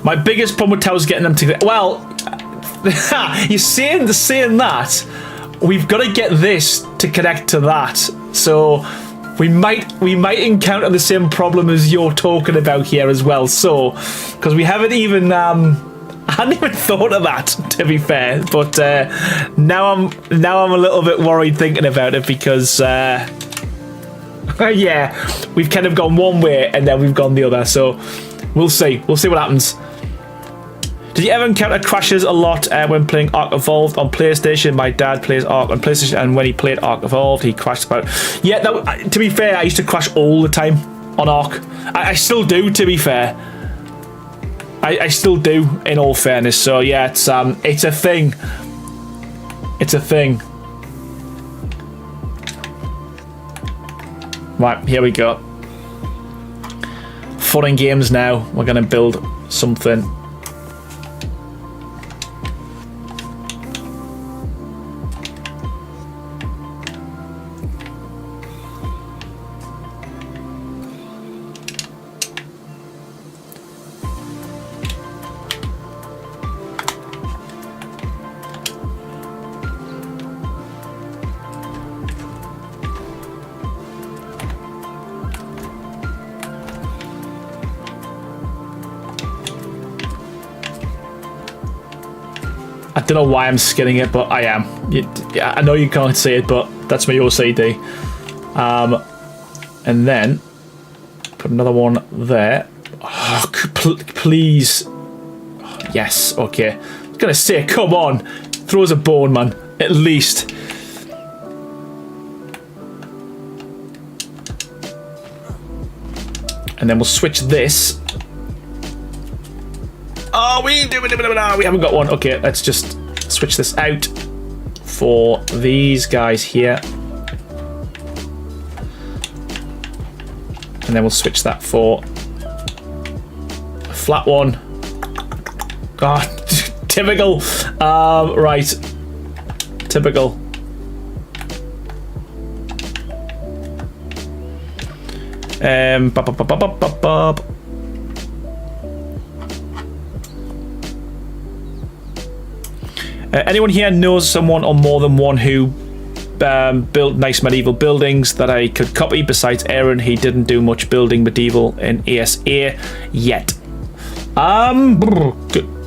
My biggest problem with towers getting them together. Well, you're saying that we've got to get this to connect to that, so we might encounter the same problem as you're talking about here as well. So, because we haven't even I hadn't even thought of that, to be fair. But now I'm a little bit worried thinking about it because yeah, we've kind of gone one way and then we've gone the other. So we'll see what happens. Did you ever encounter crashes a lot when playing Ark Evolved on PlayStation? My dad plays Ark on PlayStation, and when he played Ark Evolved, he crashed about. Yeah, to be fair, I used to crash all the time on Ark. I still do, to be fair. I still do, in all fairness. So yeah, it's a thing. It's a thing. Right, here we go. Fun and games now. We're gonna build something. I don't know why I'm skinning it, but I am. I know you can't see it, but that's my OCD. And then put another one there. Oh, please. Oh, yes, okay. I was gonna say, come on, throw us a bone, man. At least. And then we'll switch this. Oh, we haven't got one. Okay, let's just switch this out for these guys here. And then we'll switch that for a flat one. God, typical. Right. Typical. Anyone here knows someone or more than one who built nice medieval buildings that I could copy? Besides Aaron, he didn't do much building medieval in ASA yet.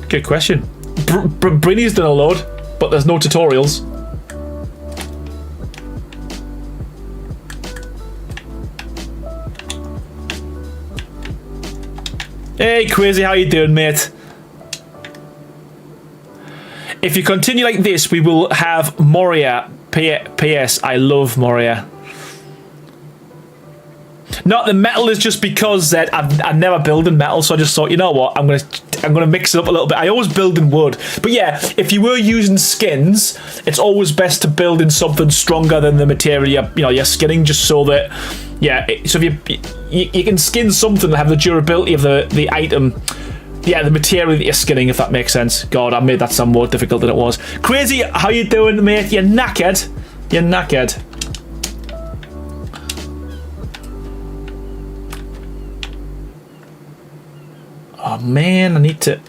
Good question. Brinny's done a load, but there's no tutorials. Hey, Crazy, how you doing, mate? If you continue like this, we will have Moria. P.S. I love Moria. Not the metal is just because that I've never built in metal, so I just thought, you know what, I'm gonna mix it up a little bit. I always build in wood, but yeah, if you were using skins, it's always best to build in something stronger than the material you're skinning, just so that so if you can skin something and have the durability of the item. Yeah, the material that you're skinning, if that makes sense. God, I made that sound more difficult than it was. Crazy, how you doing, mate? You're knackered. You're knackered. Oh man, I need to.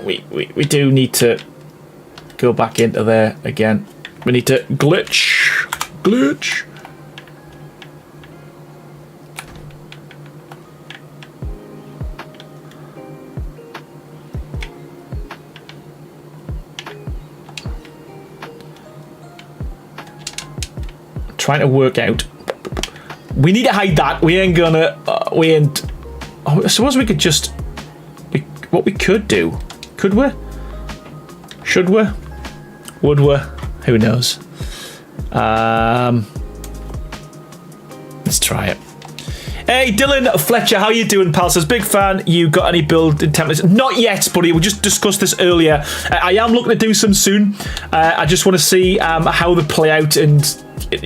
We do need to go back into there again. We need to glitch. Trying to work out. We need to hide that. We ain't gonna. We ain't. Oh, I suppose we could just. What we could do. Could we? Should we? Would we? Who knows? Let's try it. Hey, Dylan Fletcher, how you doing, pal? Says, big fan. You got any build in templates? Not yet, buddy. We just discussed this earlier. I am looking to do some soon. I just want to see how they play out and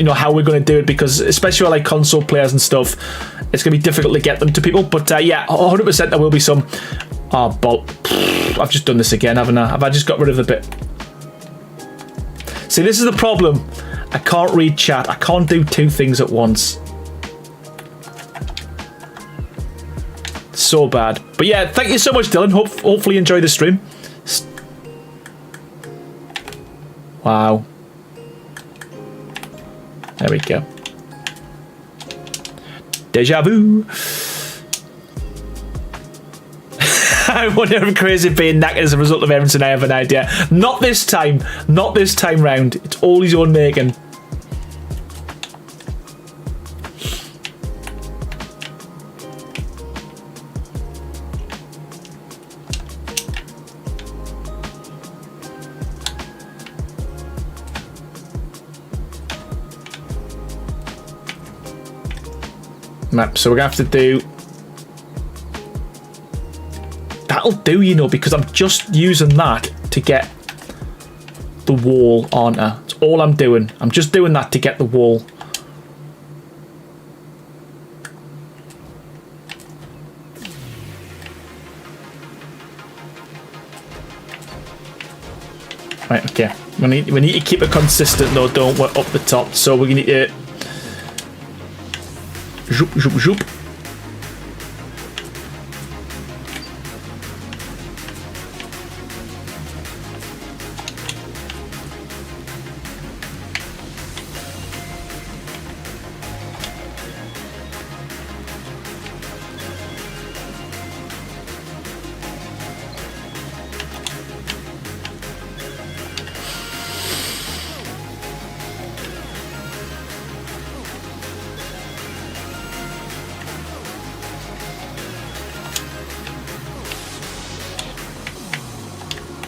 how we're going to do it, because especially with like console players and stuff, it's going to be difficult to get them to people. But yeah, 100% there will be some. Oh, bolt. I've just done this again, haven't I? Have I just got rid of the bit? See, this is the problem. I can't read chat. I can't do two things at once. So bad. But yeah, thank you so much, Dylan. Hopefully you enjoy the stream. Wow. There we go. Deja vu. I wonder if Crazy being knackered as a result of everything. I have an idea. Not this time. Not this time round. It's all his own making. So we're gonna have to do. That'll do, because I'm just using that to get the wall, aren't I? That's all I'm doing. I'm just doing that to get the wall. Right, okay. We need to keep it consistent though, don't we, up the top. So we need to zoop, zoop, zoop.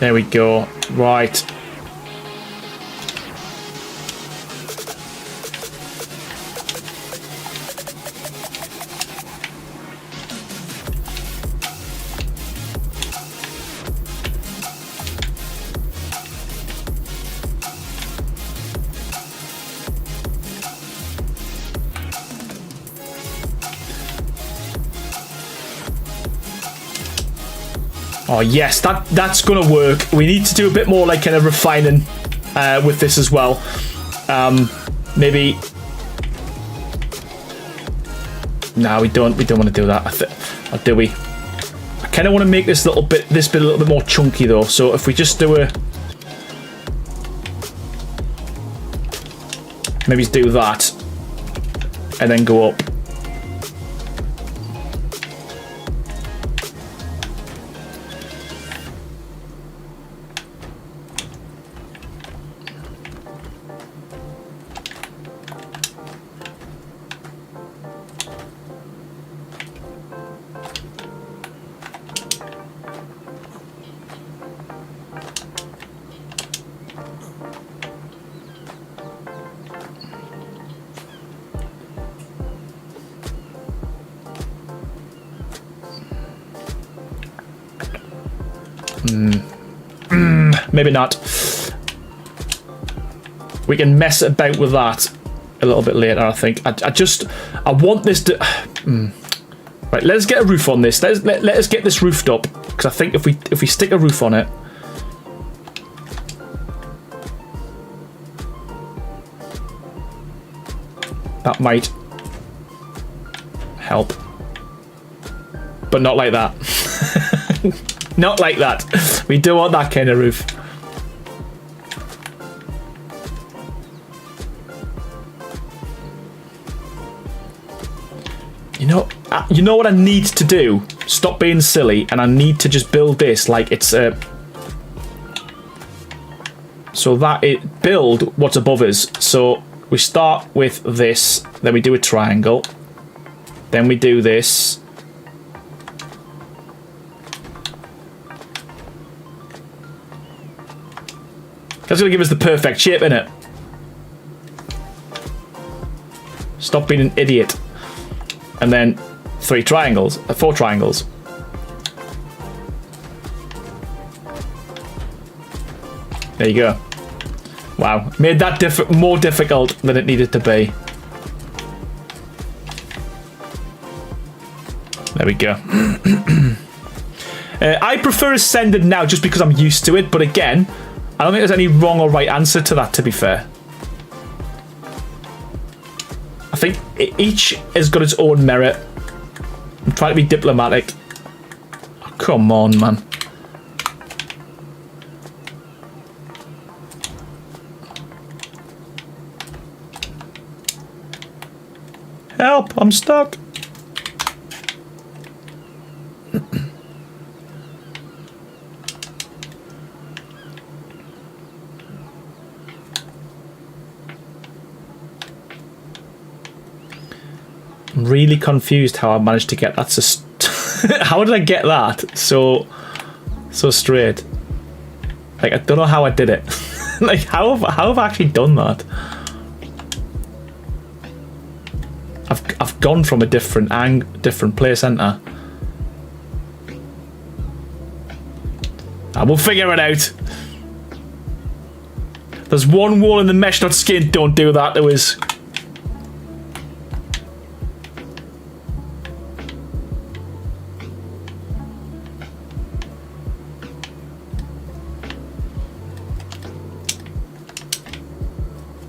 There we go. Right. Oh yes, that's gonna work. We need to do a bit more like kind of refining with this as well. Maybe. No, we don't want to do that. Or do we? I kind of want to make this bit a little bit more chunky though. So if we just do maybe do that, and then go up. Maybe not. We can mess about with that a little bit later, I think. I want this to... Right, let's get a roof on this. Let us get this roofed up, because I think if we stick a roof on it... That might help. But not like that. Not like that. We don't want that kind of roof. You know what I need to do? Stop being silly, and I need to just build this like it's a... So that it build what's above us. So we start with this, then we do a triangle, then we do this. That's gonna give us the perfect shape, innit? Stop being an idiot. And then 4 triangles. There you go. Wow, made that more difficult than it needed to be. There we go. I prefer ascended now just because I'm used to it, but again, I don't think there's any wrong or right answer to that, to be fair. I think each has got its own merit. I'm trying to be diplomatic. Oh, come on, man. Help, I'm stuck. I'm really confused how I managed to get that to how did I get that so straight? Like, I don't know how I did it. Like, how have I actually done that? I've gone from a different place, haven't I? We'll figure it out. There's one wall in the mesh not skinned. Don't do that to us.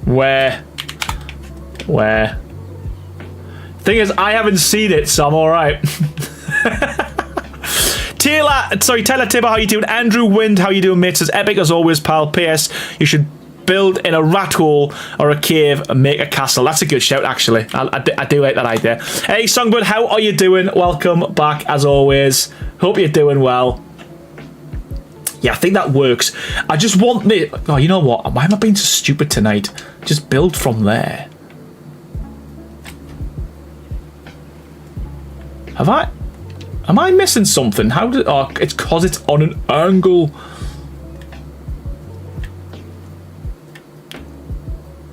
Where? Thing is, I haven't seen it, so I'm alright. Taylor Tibber, how you doing? Andrew Wind, how you doing, mate? Says epic as always, pal. PS, you should build in a rat hole or a cave and make a castle. That's a good shout, actually. I do like that idea. Hey, Songbird, how are you doing? Welcome back, as always. Hope you're doing well. Yeah, I think that works. I just want me... Oh, you know what? Why am I being so stupid tonight? Just build from there. Am I missing something? How did... Oh, it's because it's on an angle.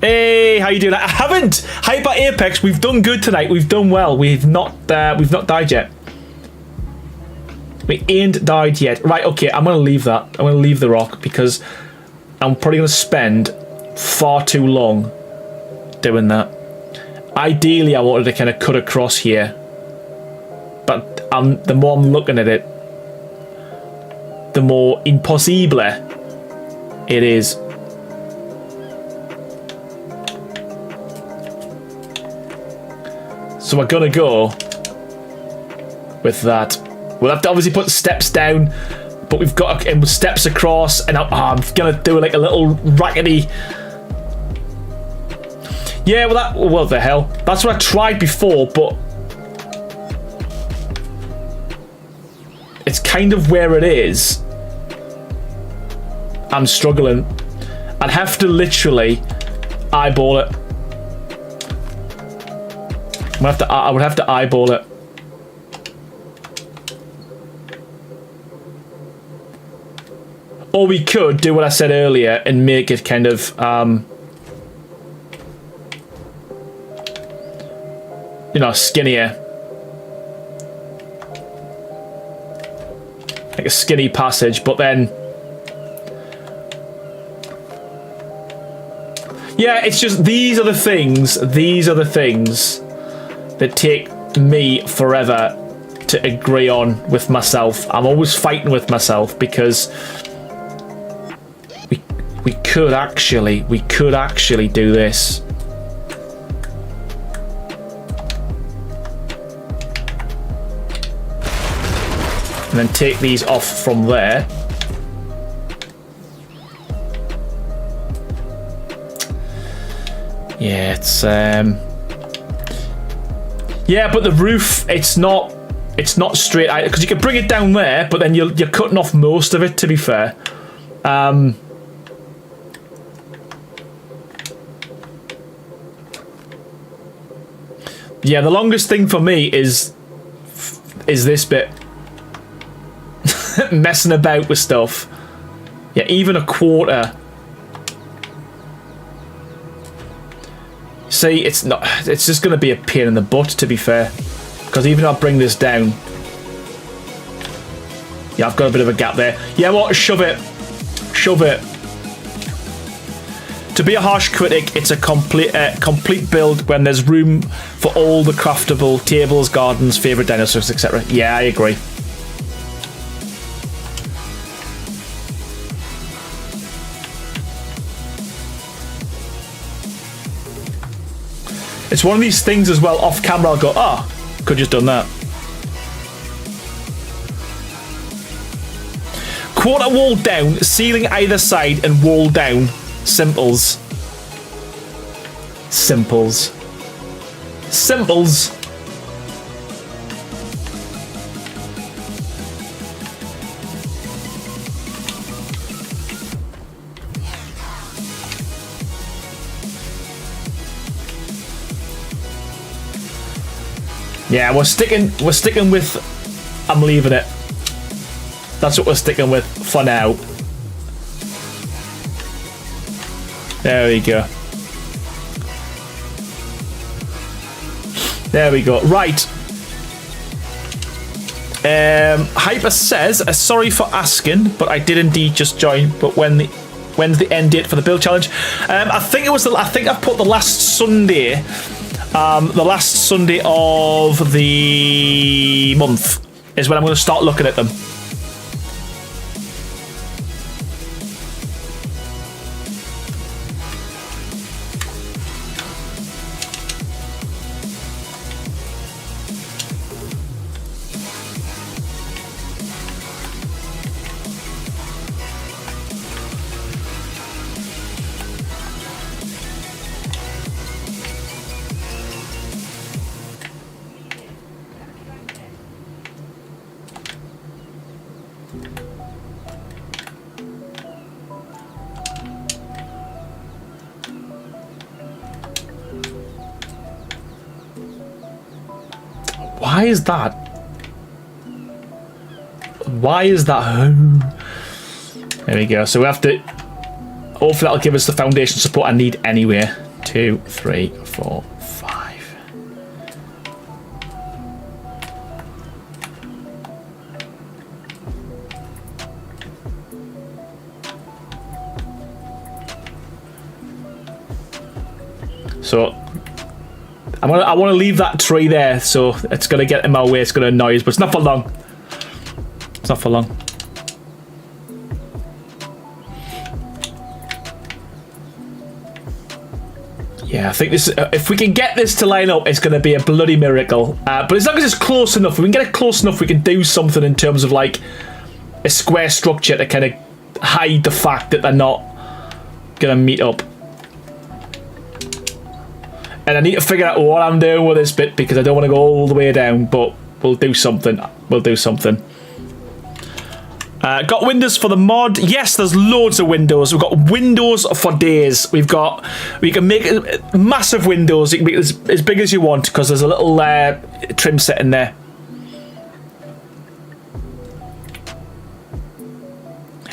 Hey, how you doing? I haven't. Hyper Apex, we've done good tonight. We've done well. We've not died yet. We ain't died yet. Right, okay, I'm going to leave that. I'm going to leave the rock because I'm probably going to spend far too long doing that. Ideally, I wanted to kind of cut across here. But the more I'm looking at it, the more impossible it is. So we're going to go with that. We'll have to obviously put steps down, but we've got steps across, and I'm gonna do like a little rackety. Yeah, well, what the hell? That's what I tried before, but it's kind of where it is. I'm struggling. I'd have to literally eyeball it. I would have to eyeball it. Or we could do what I said earlier and make it kind of, you know, skinnier. like a skinny passage, but then... Yeah, it's just these are the things that take me forever to agree on with myself. I'm always fighting with myself because we could actually do this. And then take these off from there. Yeah, it's yeah, but the roof, it's not straight, because you can bring it down there, but then you're cutting off most of it, to be fair. Yeah, the longest thing for me is this bit. Messing about with stuff. Yeah, even a quarter. See, it's just going to be a pain in the butt, to be fair. Because even if I bring this down... Yeah, I've got a bit of a gap there. Yeah, what? Shove it. Shove it. To be a harsh critic, it's a complete build when there's room for all the craftable tables, gardens, favourite dinosaurs, etc. Yeah, I agree. It's one of these things as well, off camera I'll go, oh, could just done that. Quarter wall down, ceiling either side and wall down. Simples. Simples. Simples. Yeah, we're sticking with I'm leaving it. That's what we're sticking with for now. There we go. There we go. Right. Hyper says, sorry for asking, but I did indeed just join. But when's the end date for the build challenge? I think I put the last Sunday. The last Sunday of the month is when I'm going to start looking at them. Why is that? Why is that? There we go. So we have to... Hopefully that'll give us the foundation support I need anyway. 2, 3, 4, 5. So... I want to leave that tree there, so it's going to get in my way, it's going to annoy us, but it's not for long. It's not for long. Yeah, I think this. If we can get this to line up, it's going to be a bloody miracle. But as long as it's close enough, if we can get it close enough, we can do something in terms of like a square structure to kind of hide the fact that they're not going to meet up. And I need to figure out what I'm doing with this bit because I don't want to go all the way down, but we'll do something. We'll do something. Got windows for the mod. Yes, there's loads of windows. We've got windows for days. We can make massive windows. You can make it as big as you want because there's a little trim set in there.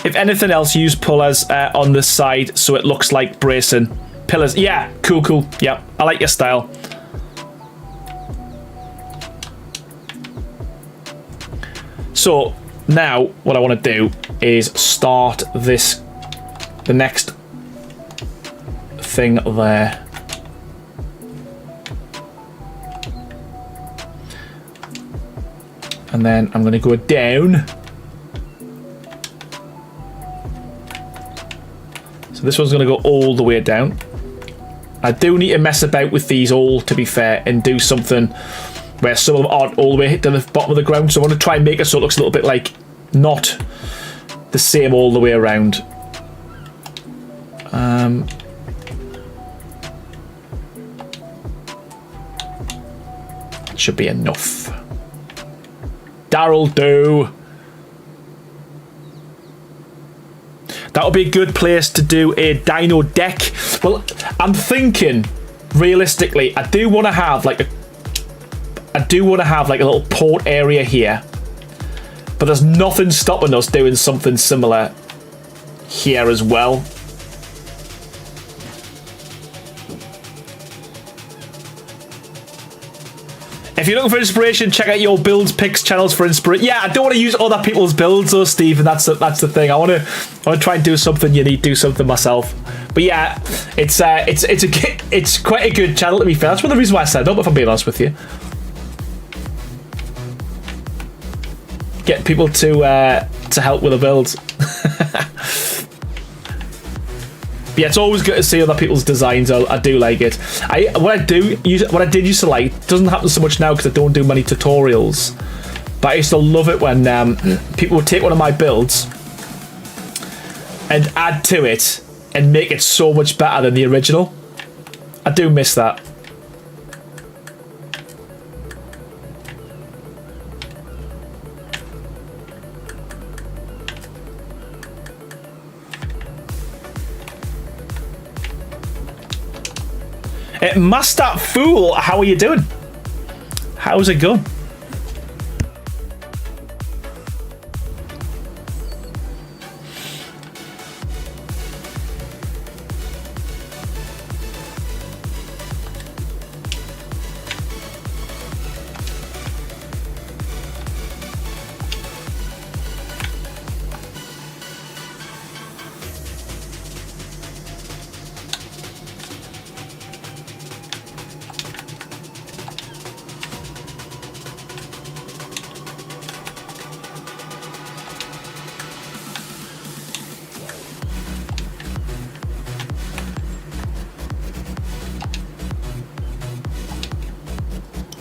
If anything else, use pullers on the side so it looks like bracing. Pillars, yeah, cool, yeah, I like your style. So, now what I want to do is start this, the next thing there. And then I'm going to go down. So this one's going to go all the way down. I do need to mess about with these all, to be fair, and do something where some of them aren't all the way to the bottom of the ground. So I want to try and make it so it looks a little bit like not the same all the way around. Should be enough. That'll do. That'll be a good place to do a dyno deck. Well, I'm thinking realistically, I do want to have like a little port area here, but there's nothing stopping us doing something similar here as well. If you're looking for inspiration, check out your builds picks channels for inspiration. Yeah, I don't want to use other people's builds though, Steve, and that's the thing. I want to try and do something unique, do something myself. But yeah, it's quite a good channel, to be fair. That's one of the reasons why I set it up, if I'm being honest with you. Get people to help with the builds. But yeah, it's always good to see other people's designs. I do like it. What I did used to like, it doesn't happen so much now because I don't do many tutorials, but I used to love it when people would take one of my builds and add to it and make it so much better than the original. I do miss that. Master Fool, how are you doing? How's it going?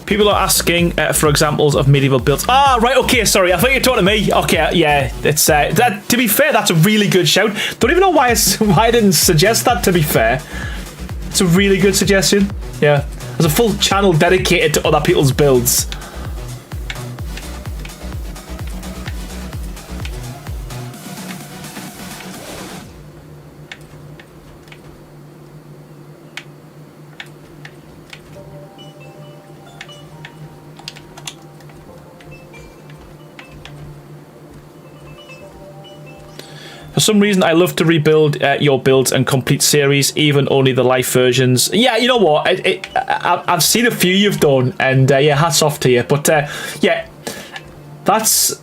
People are asking for examples of medieval builds. Ah, right, okay, sorry. I thought you were talking to me. Okay, yeah, it's that. To be fair, that's a really good shout. Don't even know why I didn't suggest that. To be fair, it's a really good suggestion. Yeah, there's a full channel dedicated to other people's builds. For some reason, I love to rebuild your builds and complete series, even only the life versions. Yeah, you know what? I've seen a few you've done, and yeah, hats off to you. But yeah, that's...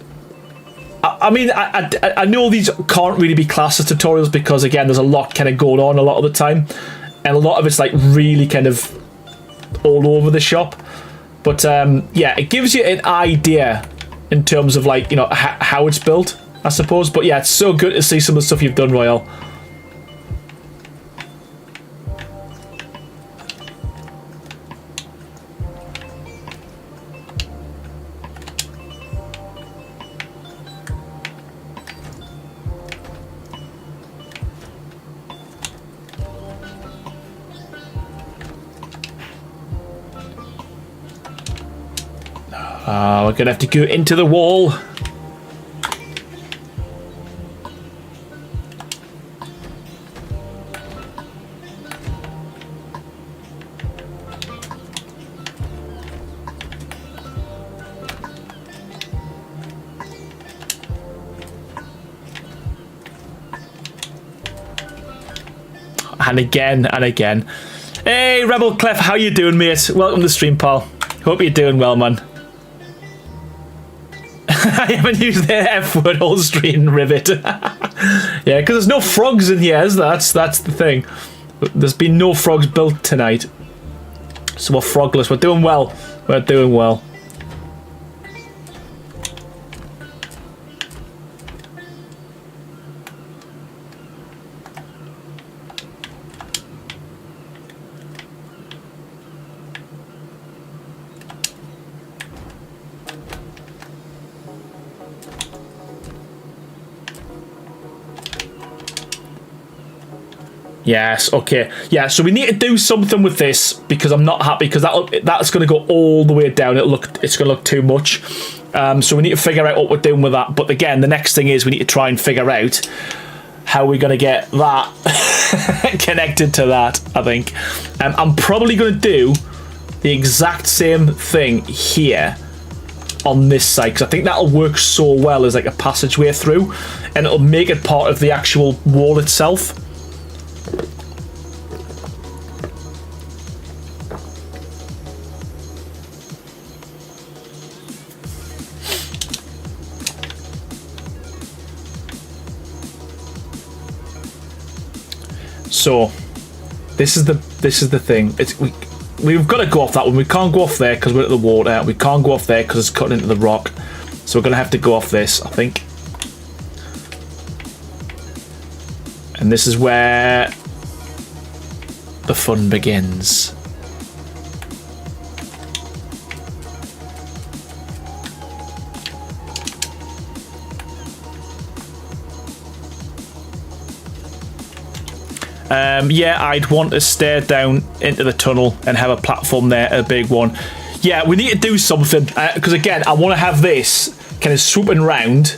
I mean, I know these can't really be classed as tutorials because, again, there's a lot kind of going on a lot of the time. And a lot of it's, like, really kind of all over the shop. But, yeah, it gives you an idea in terms of, like, you know, how it's built, I suppose. But yeah, it's so good to see some of the stuff you've done, Royal. We're gonna have to go into the wall. And again and again. Hey, Rebel Clef, how you doing, mate? Welcome to the stream, pal. Hope you're doing well, man. I haven't used the F word all stream, rivet. Yeah, because there's no frogs in here, is there? That's the thing. There's been no frogs built tonight. So we're frogless. We're doing well. We're doing well. Yes, okay. Yeah, so we need to do something with this because I'm not happy because that's going to go all the way down. It's going to look too much. So we need to figure out what we're doing with that. But again, the next thing is we need to try and figure out how we're going to get that connected to that, I think. I'm probably going to do the exact same thing here on this side because I think that'll work so well as like a passageway through and it'll make it part of the actual wall itself. So, this is the thing. We've got to go off that one. We can't go off there because we're at the water. We can't go off there because it's cutting into the rock. So we're going to have to go off this, I think. And this is where the fun begins. Yeah, I'd want to stare down into the tunnel and have a platform there, a big one. Yeah, we need to do something because again, I want to have this kind of swooping round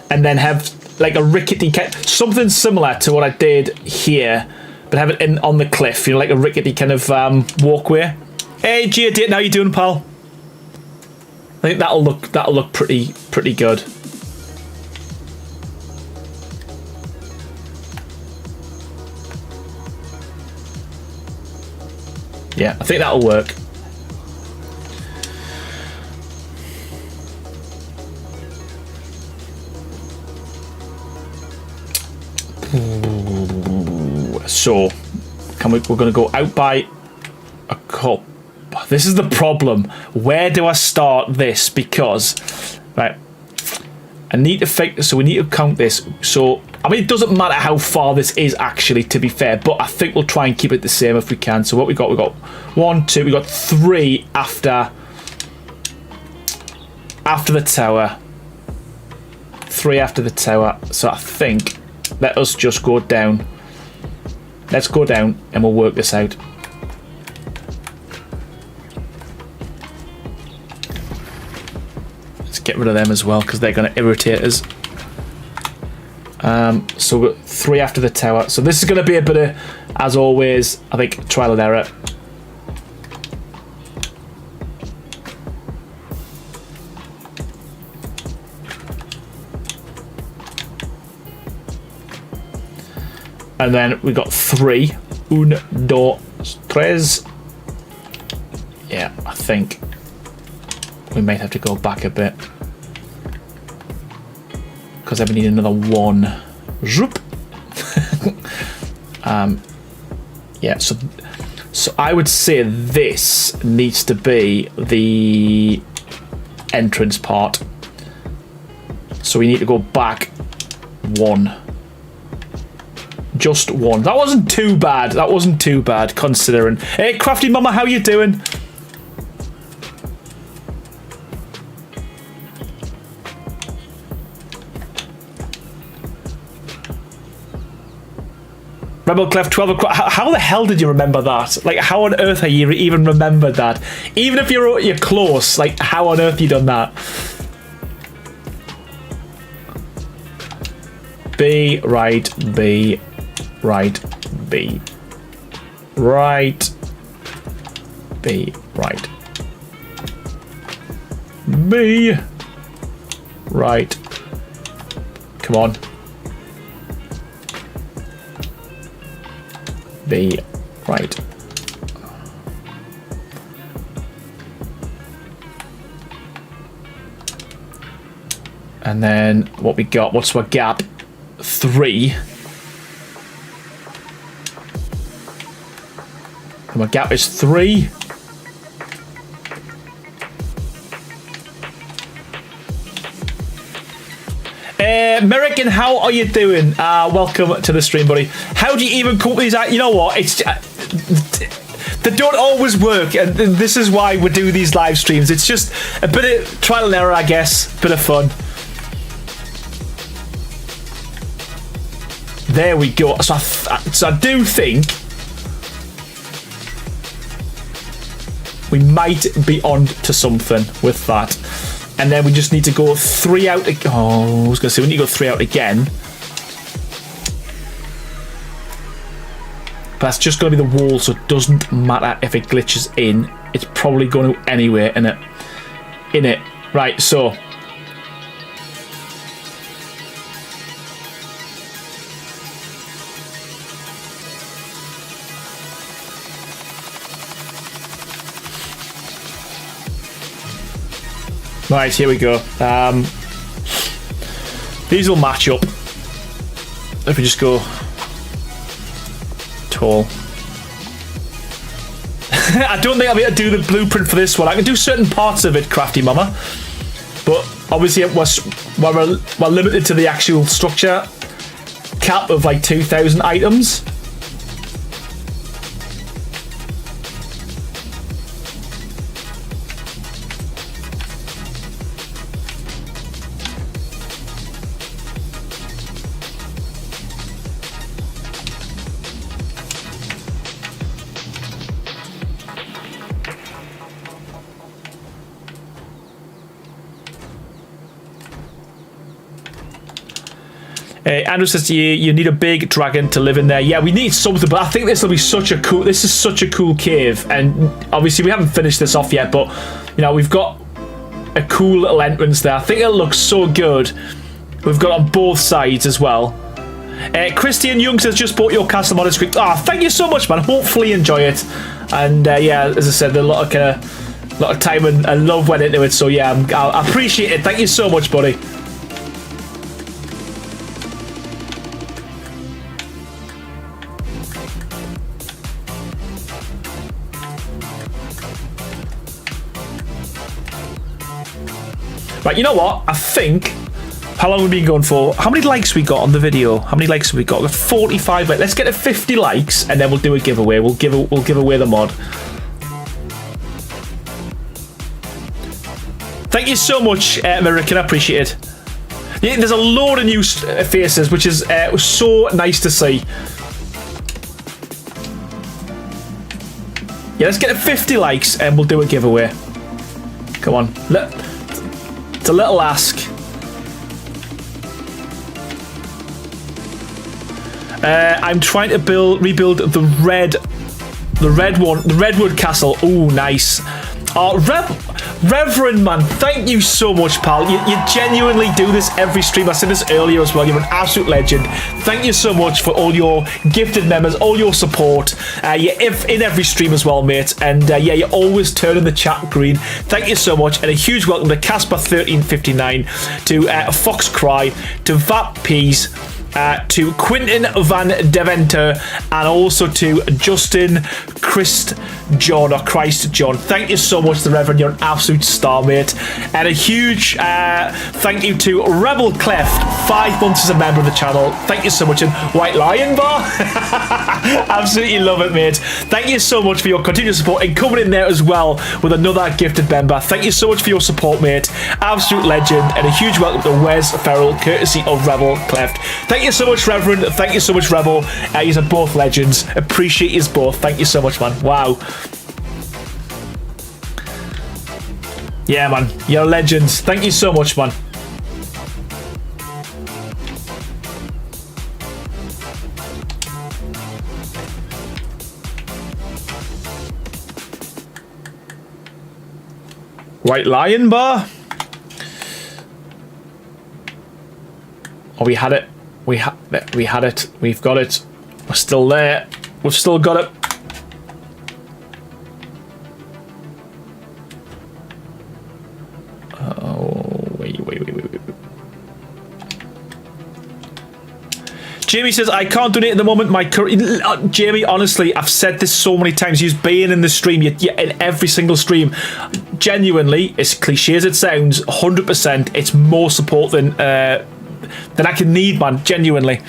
and then have like a rickety something similar to what I did here, but have it on the cliff, you know, like a rickety kind of walkway. Hey, Gia, how you doing, pal? I think that'll look pretty good. Yeah, I think that'll work. So, we're going to go out by a cup. This is the problem. Where do I start this? Because, right, I need to fake. So we need to count this. So, I mean, it doesn't matter how far this is actually, to be fair, but I think we'll try and keep it the same if we can. So what we got 1, 2, we got 3 after the tower. 3 after the tower. So I think let us just go down. Let's go down and we'll work this out. Let's get rid of them as well because they're going to irritate us. So we've got 3 after the tower. So this is going to be a bit of, as always, I think, trial and error. And then we got 3. 1, 2, 3. Yeah, I think we might have to go back a bit. Because I need another 1. Zoop. Yeah, so I would say this needs to be the entrance part. So we need to go back 1. Just 1. That wasn't too bad. That wasn't too bad considering. Hey, Crafty Mama, how you doing? Rebel Clef 12 o'clock. How the hell did you remember that? Like, how on earth have you even remembered that? Even if you're close, like, how on earth you done that? B, right, B, right, B. Right, B, right. B, right. Come on. B, right. And then what we got, what's our gap? 3. And my gap is 3. American, how are you doing? Welcome to the stream, buddy. How do you even come up with these? You know what? It's they don't always work, and this is why we do these live streams. It's just a bit of trial and error, I guess. Bit of fun. There we go. So I do think we might be on to something with that. And then we just need to go 3 out. Oh, I was going to say we need to go 3 out again. But that's just going to be the wall, so it doesn't matter if it glitches in. It's probably going to anyway, in it. Right, so. Right, here we go. These will match up. If we just go tall. I don't think I'll be able to do the blueprint for this one. I can do certain parts of it, Crafty Mama. But obviously we're limited to the actual structure cap of like 2,000 items. Andrew says to you, you need a big dragon to live in there. Yeah, we need something, but I think this will be such a cool. This is such a cool cave, and obviously we haven't finished this off yet, but you know we've got a cool little entrance there. I think it looks so good. We've got on both sides as well. Christian Young says just bought your castle modded script. Ah, thank you so much, man. Hopefully you enjoy it. And yeah, as I said, a lot of time and love went into it. So yeah, I appreciate it. Thank you so much, buddy. Right, you know what? I think. How long have we been going for? How many likes we got on the video? How many likes have we got? We've got 45. Let's get to 50 likes, and then we'll do a giveaway. We'll give away the mod. Thank you so much, American. I appreciate it. Yeah, there's a load of new faces, which is so nice to see. Yeah, let's get to 50 likes, and we'll do a giveaway. Come on. It's a little ask. I'm trying to rebuild the Redwood Castle. Oh, nice. Reverend, man, thank you so much, pal. You genuinely do this every stream. I said this earlier as well. You're an absolute legend. Thank you so much for all your gifted members, all your support. You're in every stream as well, mate. And yeah, you always turn in the chat green. Thank you so much. And a huge welcome to Casper1359, to Fox Cry, to Vap Peas, to Quinton Van Deventer, and also to Justin Christ John. Thank you so much, the Reverend. You're an absolute star, mate. And a huge thank you to Rebel Cleft, 5 months as a member of the channel. Thank you so much. And White Lion Bar, absolutely love it, mate. Thank you so much for your continued support and coming in there as well with another gifted member. Thank you so much for your support, mate. Absolute legend. And a huge welcome to Wes Ferrell, courtesy of Rebel Cleft. Thank you so much, Reverend. Thank you so much, Rebel. These are both legends. Appreciate you both. Thank you so much, man. Wow. Yeah, man. You're legends. Thank you so much, man. White Lion Bar. Oh, we had it. We had it. We've got it. We're still there. We've still got it. Oh, wait. Jamie says, I can't donate at the moment. Jamie, honestly, I've said this so many times. You've been in the stream, in every single stream. Genuinely, as cliche as it sounds, 100%, it's more support than I can need, man. Genuinely.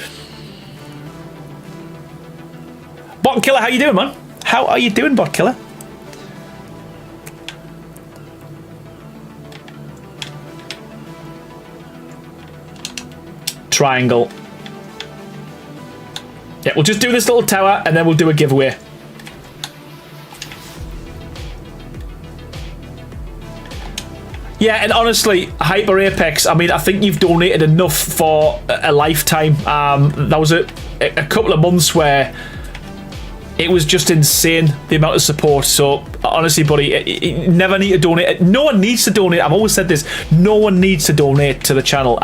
Bot Killer, how you doing, man? How are you doing, Bot Killer? Triangle. Yeah, we'll just do this little tower and then we'll do a giveaway. Yeah, and honestly, Hyper Apex, I mean, I think you've donated enough for a lifetime. That was a couple of months where it was just insane, the amount of support. So, honestly, buddy, you never need to donate. No one needs to donate. I've always said this. No one needs to donate to the channel.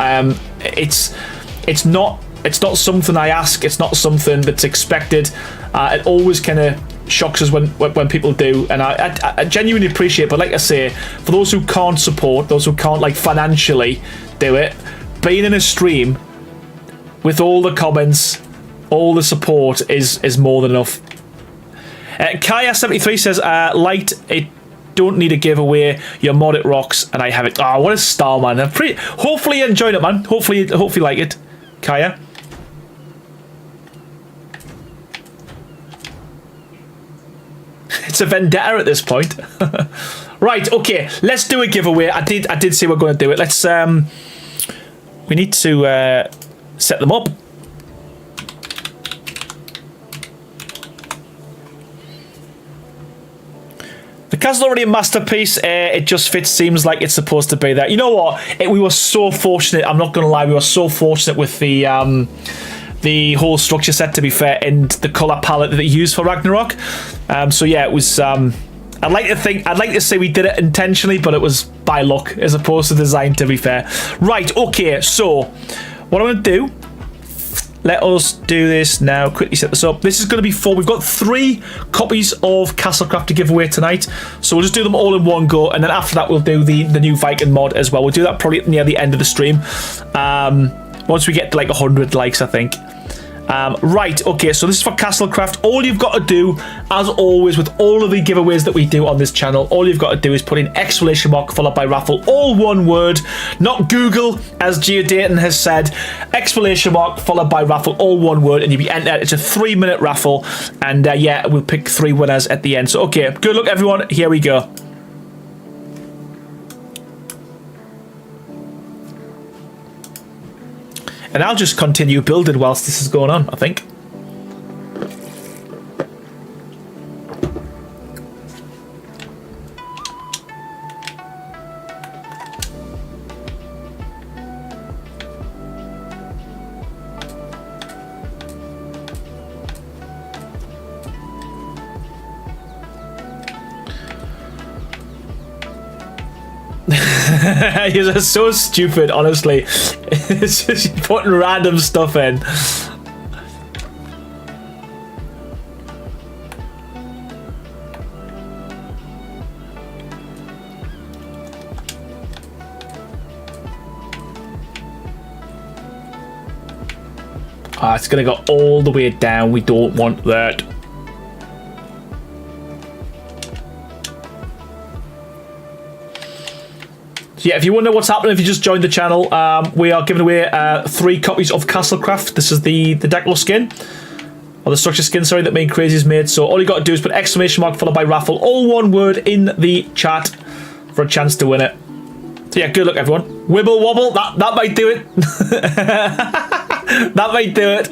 It's not something I ask. It's not something that's expected. It always kind of shocks us when people do, and I genuinely appreciate it. But like I say, for those who can't support, those who can't like financially do it, being in a stream with all the comments, all the support is more than enough. Kaya73 says, light, it don't need a giveaway. Your mod, it rocks, and I have it. Oh, what a star, man. Hopefully you enjoyed it, man. Hopefully you like it, Kaya. It's a vendetta at this point. Right, okay, let's do a giveaway. I did say we're going to do it. Let's we need to set them up. The castle's already a masterpiece. It just fits, seems like it's supposed to be there. You know what? We were so fortunate. I'm not going to lie. We were so fortunate with the whole structure set, to be fair, and the colour palette that they used for Ragnarok. So yeah, it was. I'd like to say we did it intentionally, but it was by luck as opposed to design, to be fair. Right. Okay. So what I'm going to do. Let us do this now. Quickly set this up. This is going to be full. We've got 3 copies of Castlecraft to give away tonight. So we'll just do them all in one go. And then after that, we'll do the new Viking mod as well. We'll do that probably near the end of the stream. Once we get to like 100 likes, I think. Right, okay, so this is for Castlecraft. All you've got to do, as always, with all of the giveaways that we do on this channel, all you've got to do is put in exclamation mark followed by raffle, all one word, not Google, as Geodaton has said. Exclamation mark followed by raffle, all one word, and you'll be entered. It's a 3-minute raffle, and yeah, we'll pick 3 winners at the end. So, okay, good luck, everyone. Here we go. And I'll just continue building whilst this is going on, I think. You're so stupid, honestly. It's just putting random stuff in. It's gonna go all the way down. We don't want that. Yeah, if you wonder what's happening, if you just joined the channel, we are giving away 3 copies of Castlecraft. This is the Declo skin, or the structure skin, sorry, that Main Crazy's made. So all you got to do is put exclamation mark followed by raffle, all one word, in the chat for a chance to win it. So yeah, good luck, everyone. Wibble wobble, that might do it. That might do it.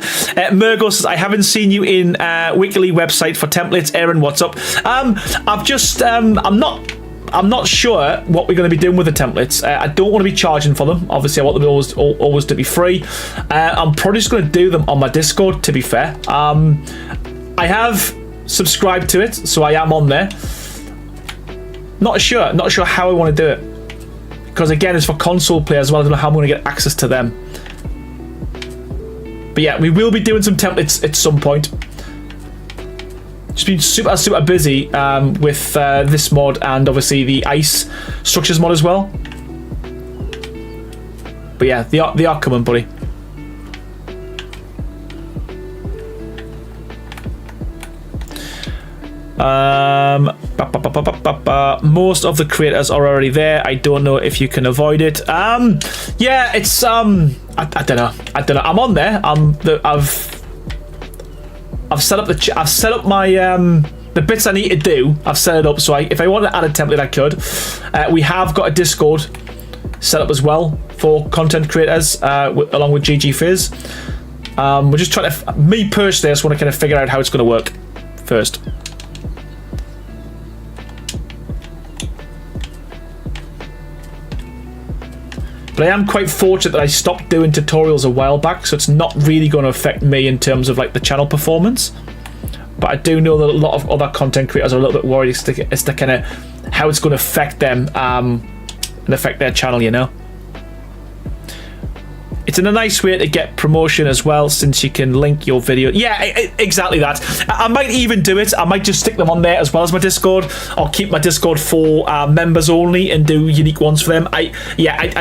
Murgo says, I haven't seen you in Wikily website for templates. Aaron, what's up? I've just, I'm not sure what we're going to be doing with the templates. I don't want to be charging for them. Obviously, I want them always to be free. I'm probably just going to do them on my Discord, to be fair. I have subscribed to it, so I am on there. Not sure how I want to do it. Because, again, it's for console players as well. I don't know how I'm going to get access to them. But, yeah, we will be doing some templates at some point. Just been super busy with this mod and obviously the ice structures mod as well. But yeah, they are coming, buddy. Most of the creators are already there. I don't know if you can avoid it. Yeah, it's I don't know. I'm on there. I've set up I've set up my the bits I need to do. I've set it up, so if I want to add a template, I could. We have got a Discord set up as well for content creators, along with GG Fizz. We're just trying to. Me personally, I just want to kind of figure out how it's going to work first. But I am quite fortunate that I stopped doing tutorials a while back, so it's not really going to affect me in terms of like the channel performance. But I do know that a lot of other content creators are a little bit worried as to kind of how it's going to affect them and affect their channel, you know. It's in a nice way to get promotion as well, since you can link your video. Yeah, exactly that. I might even do it. I might just stick them on there as well as my Discord. I'll keep my Discord for members only and do unique ones for them. I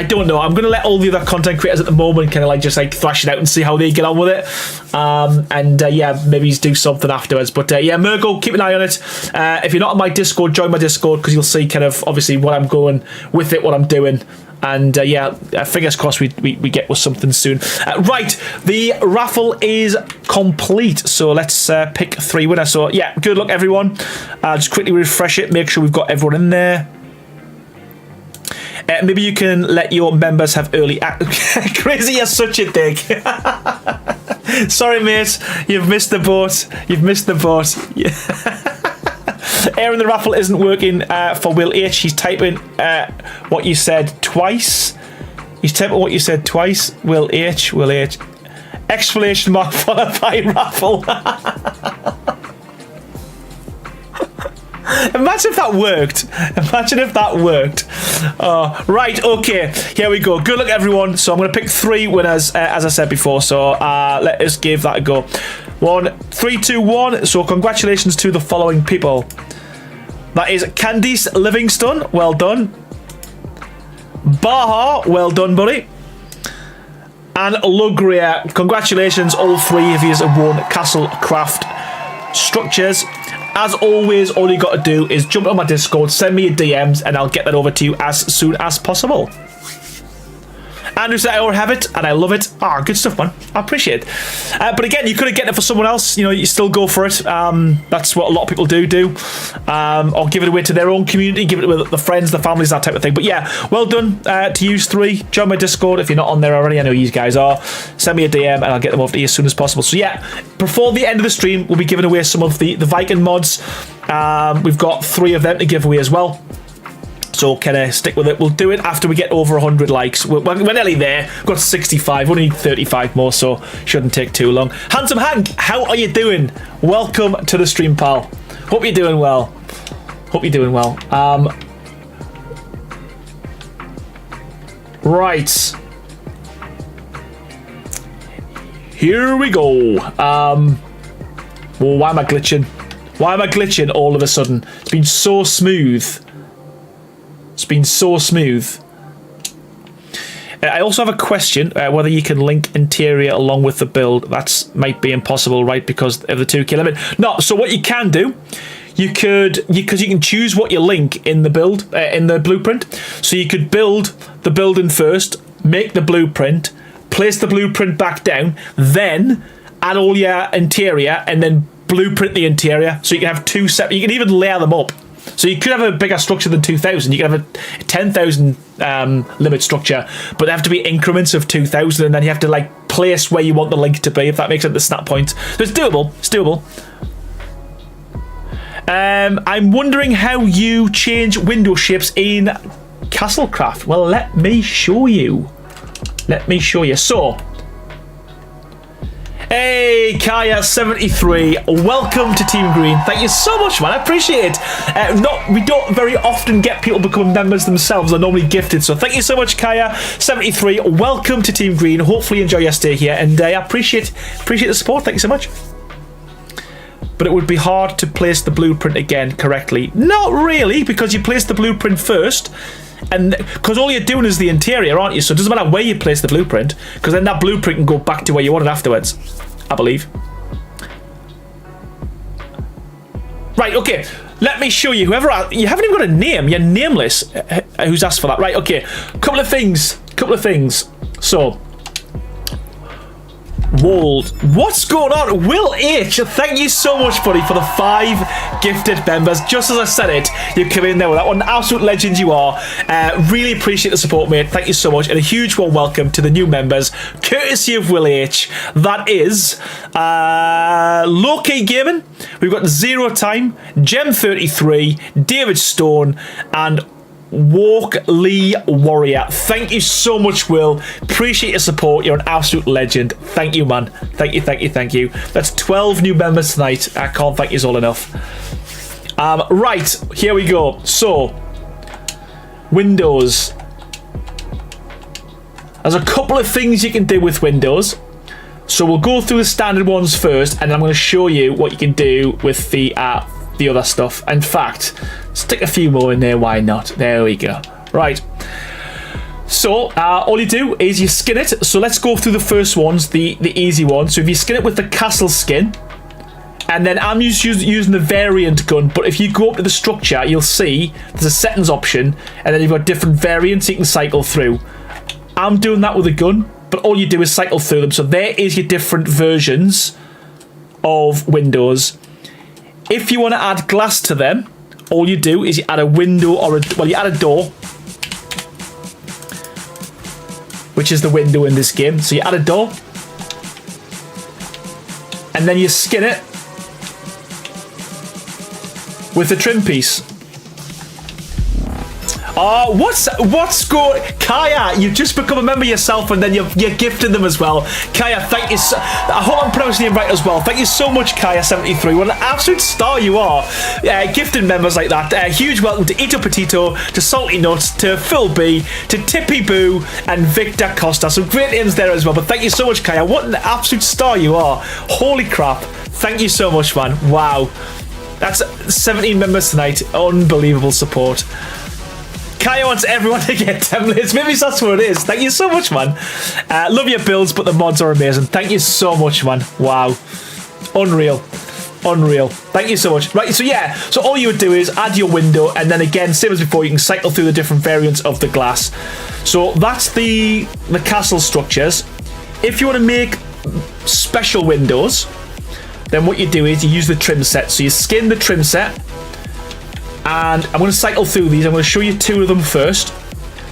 don't know. I'm going to let all the other content creators at the moment kind of like just like thrash it out and see how they get on with it. Yeah, maybe do something afterwards. But yeah, Murgo, keep an eye on it. If you're not on my Discord, join my Discord, because you'll see kind of obviously what I'm going with it, what I'm doing. And yeah, fingers crossed we get with something soon. Right, the raffle is complete, so let's pick 3 winners. So yeah, good luck everyone. Just quickly refresh it, make sure we've got everyone in there. Maybe you can let your members have early access. Crazy, you're such a dick. Sorry mate, you've missed the boat. You've missed the boat. Aaron, the raffle isn't working for Will H. He's typing what you said twice. He's typing what you said twice. Will H. Will H. Exclamation mark followed by raffle. Imagine if that worked. Imagine if that worked. Right, okay. Here we go. Good luck, everyone. So I'm going to pick 3 winners, as I said before. So let us give that a go. 1, 3, 2, 1. So congratulations to the following people. That is Candice Livingston. Well done. Baha. Well done, buddy. And Lugria. Congratulations. All 3 of you have won Castlecraft structures. As always, all you got to do is jump on my Discord, send me your DMs, and I'll get that over to you as soon as possible. Andrew said I already have it, and I love it. Good stuff, man. I appreciate it. But again, you could have gotten it for someone else. You know, you still go for it. That's what a lot of people do. Or give it away to their own community, give it with the friends, the families, that type of thing. But yeah, well done to use 3. Join my Discord if you're not on there already. I know you guys are. Send me a DM, and I'll get them over to you as soon as possible. So yeah, before the end of the stream, we'll be giving away some of the Viking mods. We've got 3 of them to give away as well. So kind of stick with it. We'll do it after we get over 100 likes. We're nearly there. We've got 65. We only need 35 more, so shouldn't take too long. Handsome Hank, how are you doing? Welcome to the stream, pal. Hope you're doing well. Hope you're doing well. Right. Here we go. Well, why am I glitching? Why am I glitching all of a sudden? It's been so smooth. It's been so smooth. I also have a question whether you can link interior along with the build. That might be impossible, right? Because of the 2K limit. No. So what you can do, you can choose what you link in the build in the blueprint. So you could build the building first, make the blueprint, place the blueprint back down, then add all your interior, and then blueprint the interior. So you can have 2 separate. You can even layer them up. So you could have a bigger structure than 2,000. You could have a 10,000 limit structure, but they have to be increments of 2,000, and then you have to like place where you want the link to be, if that makes sense, the snap point. So it's doable. It's doable. I'm wondering how you change window shapes in Castlecraft. Well, let me show you. Let me show you. So, hey, Kaya73, welcome to Team Green. Thank you so much, man. I appreciate it. We don't very often get people becoming members themselves. They're normally gifted. So thank you so much, Kaya73. Welcome to Team Green. Hopefully you enjoy your stay here. And I appreciate the support. Thank you so much. But it would be hard to place the blueprint again correctly. Not really, because you place the blueprint first. And because all you're doing is the interior, aren't you? So it doesn't matter where you place the blueprint, because then that blueprint can go back to where you want it afterwards, I believe. Right, okay. Let me show you. Whoever you haven't even got a name. You're nameless. Who's asked for that? Right, okay. Couple of things. So, Wold. What's going on? Will H, thank you so much, buddy, for the 5 gifted members. Just as I said it, you come in there with that one. Absolute legend you are. Really appreciate the support, mate. Thank you so much. And a huge warm welcome to the new members, courtesy of Will H. That is Low-Key Gaming. We've got Zero Time, Gem33, David Stone, and Walk Lee Warrior. Thank you so much, Will. Appreciate your support. You're an absolute legend. Thank you, man. Thank you. That's 12 new members tonight. I can't thank you all enough. Right, here we go. So, Windows. There's a couple of things you can do with Windows. So we'll go through the standard ones first, and then I'm going to show you what you can do with the other stuff. In fact, stick a few more in there, why not? There we go. Right, so all you do is you skin it. So let's go through the first ones, the easy ones. So if you skin it with the castle skin, and then I'm using the variant gun, but if you go up to the structure, you'll see there's a settings option, and then you've got different variants you can cycle through. I'm doing that with a gun, but all you do is cycle through them. So there is your different versions of Windows. If you want to add glass to them, all you do is you add a window you add a door, which is the window in this game. So you add a door, and then you skin it with the trim piece. Oh, what's going... Kaya, you've just become a member yourself, and then you're gifting them as well. Kaya, thank you so... I hope I'm pronouncing it right as well. Thank you so much, Kaya73. What an absolute star you are. Gifting members like that. Huge welcome to Ito Petito, to Salty Nuts, to Phil B, to Tippy Boo, and Victor Costa. Some great names there as well, but thank you so much, Kaya. What an absolute star you are. Holy crap. Thank you so much, man. Wow. That's 17 members tonight. Unbelievable support. Kaya wants everyone to get templates. Maybe that's what it is. Thank you so much, man. Love your builds, but the mods are amazing. Thank you so much, man. Wow. Unreal. Thank you so much. Right, so yeah. So all you would do is add your window, and then again, same as before, you can cycle through the different variants of the glass. So that's the castle structures. If you want to make special windows, then what you do is you use the trim set. So you skin the trim set, and I'm going to cycle through these. I'm going to show you 2 of them first.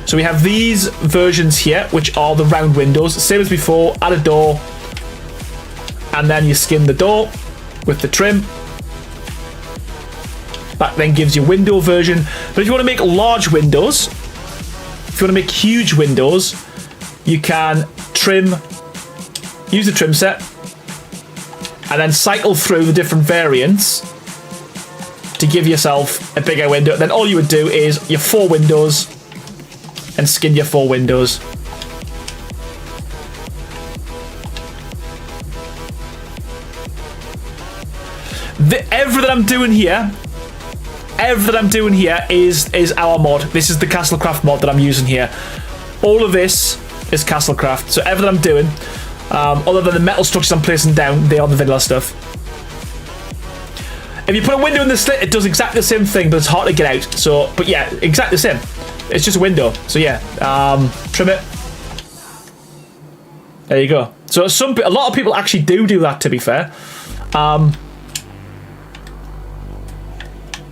So we have these versions here, which are the round windows. Same as before, add a door, and then you skin the door with the trim. That then gives you window version. But if you want to make large windows, if you want to make huge windows, you can use the trim set, and then cycle through the different variants to give yourself a bigger window. Then all you would do is your 4 windows and skin your 4 windows. Everything I'm doing here is our mod. This is the Castlecraft mod that I'm using here. All of this is Castlecraft. So everything I'm doing, other than the metal structures I'm placing down, they are the vanilla stuff. If you put a window in the slit, it does exactly the same thing, but it's hard to get out. So, but yeah, exactly the same. It's just a window. So yeah, trim it. There you go. So a lot of people actually do that, to be fair.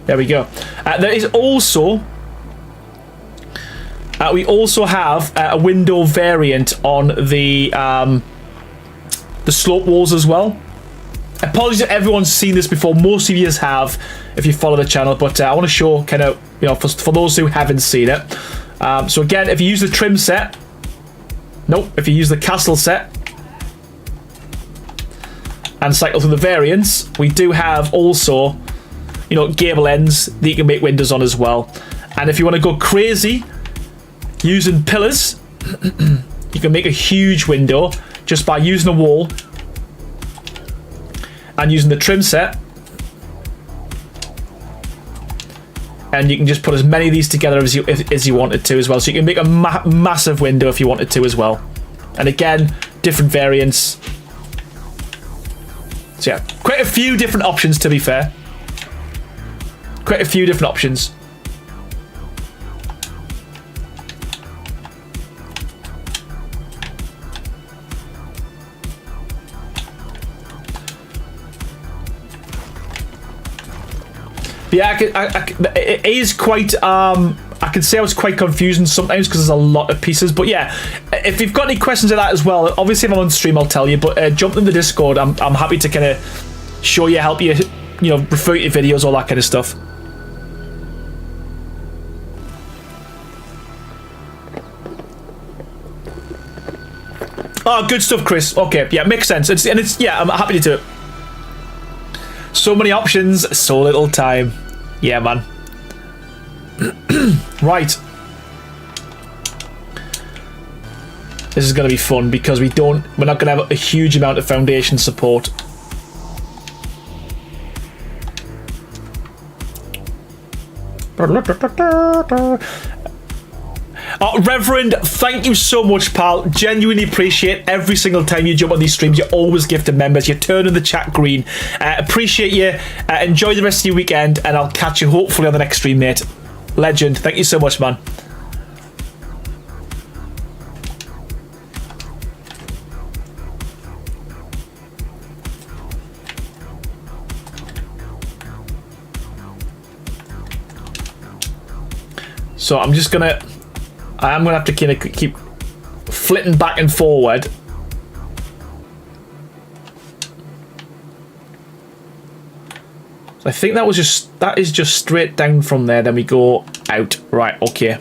There we go. There is also... we also have a window variant on the slope walls as well. Apologies if everyone's seen this before. Most of you have, if you follow the channel, but I want to show kind of, you know, for those who haven't seen it. So again, if you use the trim set, if you use the castle set and cycle through the variants, we do have also, you know, gable ends that you can make windows on as well. And if you want to go crazy using pillars, you can make a huge window just by using a wall and using the trim set, and you can just put as many of these together as you wanted to as well. So you can make a massive window if you wanted to as well. And again, different variants. So yeah, quite a few different options, to be fair. quite a few different options. Yeah, it is quite, I can say I was quite confusing sometimes because there's a lot of pieces. But yeah, if you've got any questions of that as well, obviously if I'm on stream, I'll tell you. But jump in the Discord. I'm happy to kind of show you, help you, you know, refer to your videos, all that kind of stuff. Oh, good stuff, Chris. Okay, yeah, makes sense. Yeah, I'm happy to do it. So many options, so little time. Yeah, man. Right. This is going to be fun because we're not going to have a huge amount of foundation support. Reverend, thank you so much, pal. Genuinely appreciate every single time you jump on these streams. You're always gifted members. You're turning the chat green. Appreciate you. Enjoy the rest of your weekend, and I'll catch you hopefully on the next stream, mate. Legend. Thank you so much, man. So I'm gonna have to kind of keep flitting back and forward. I think that is just straight down from there. Then we go out. Right. Okay.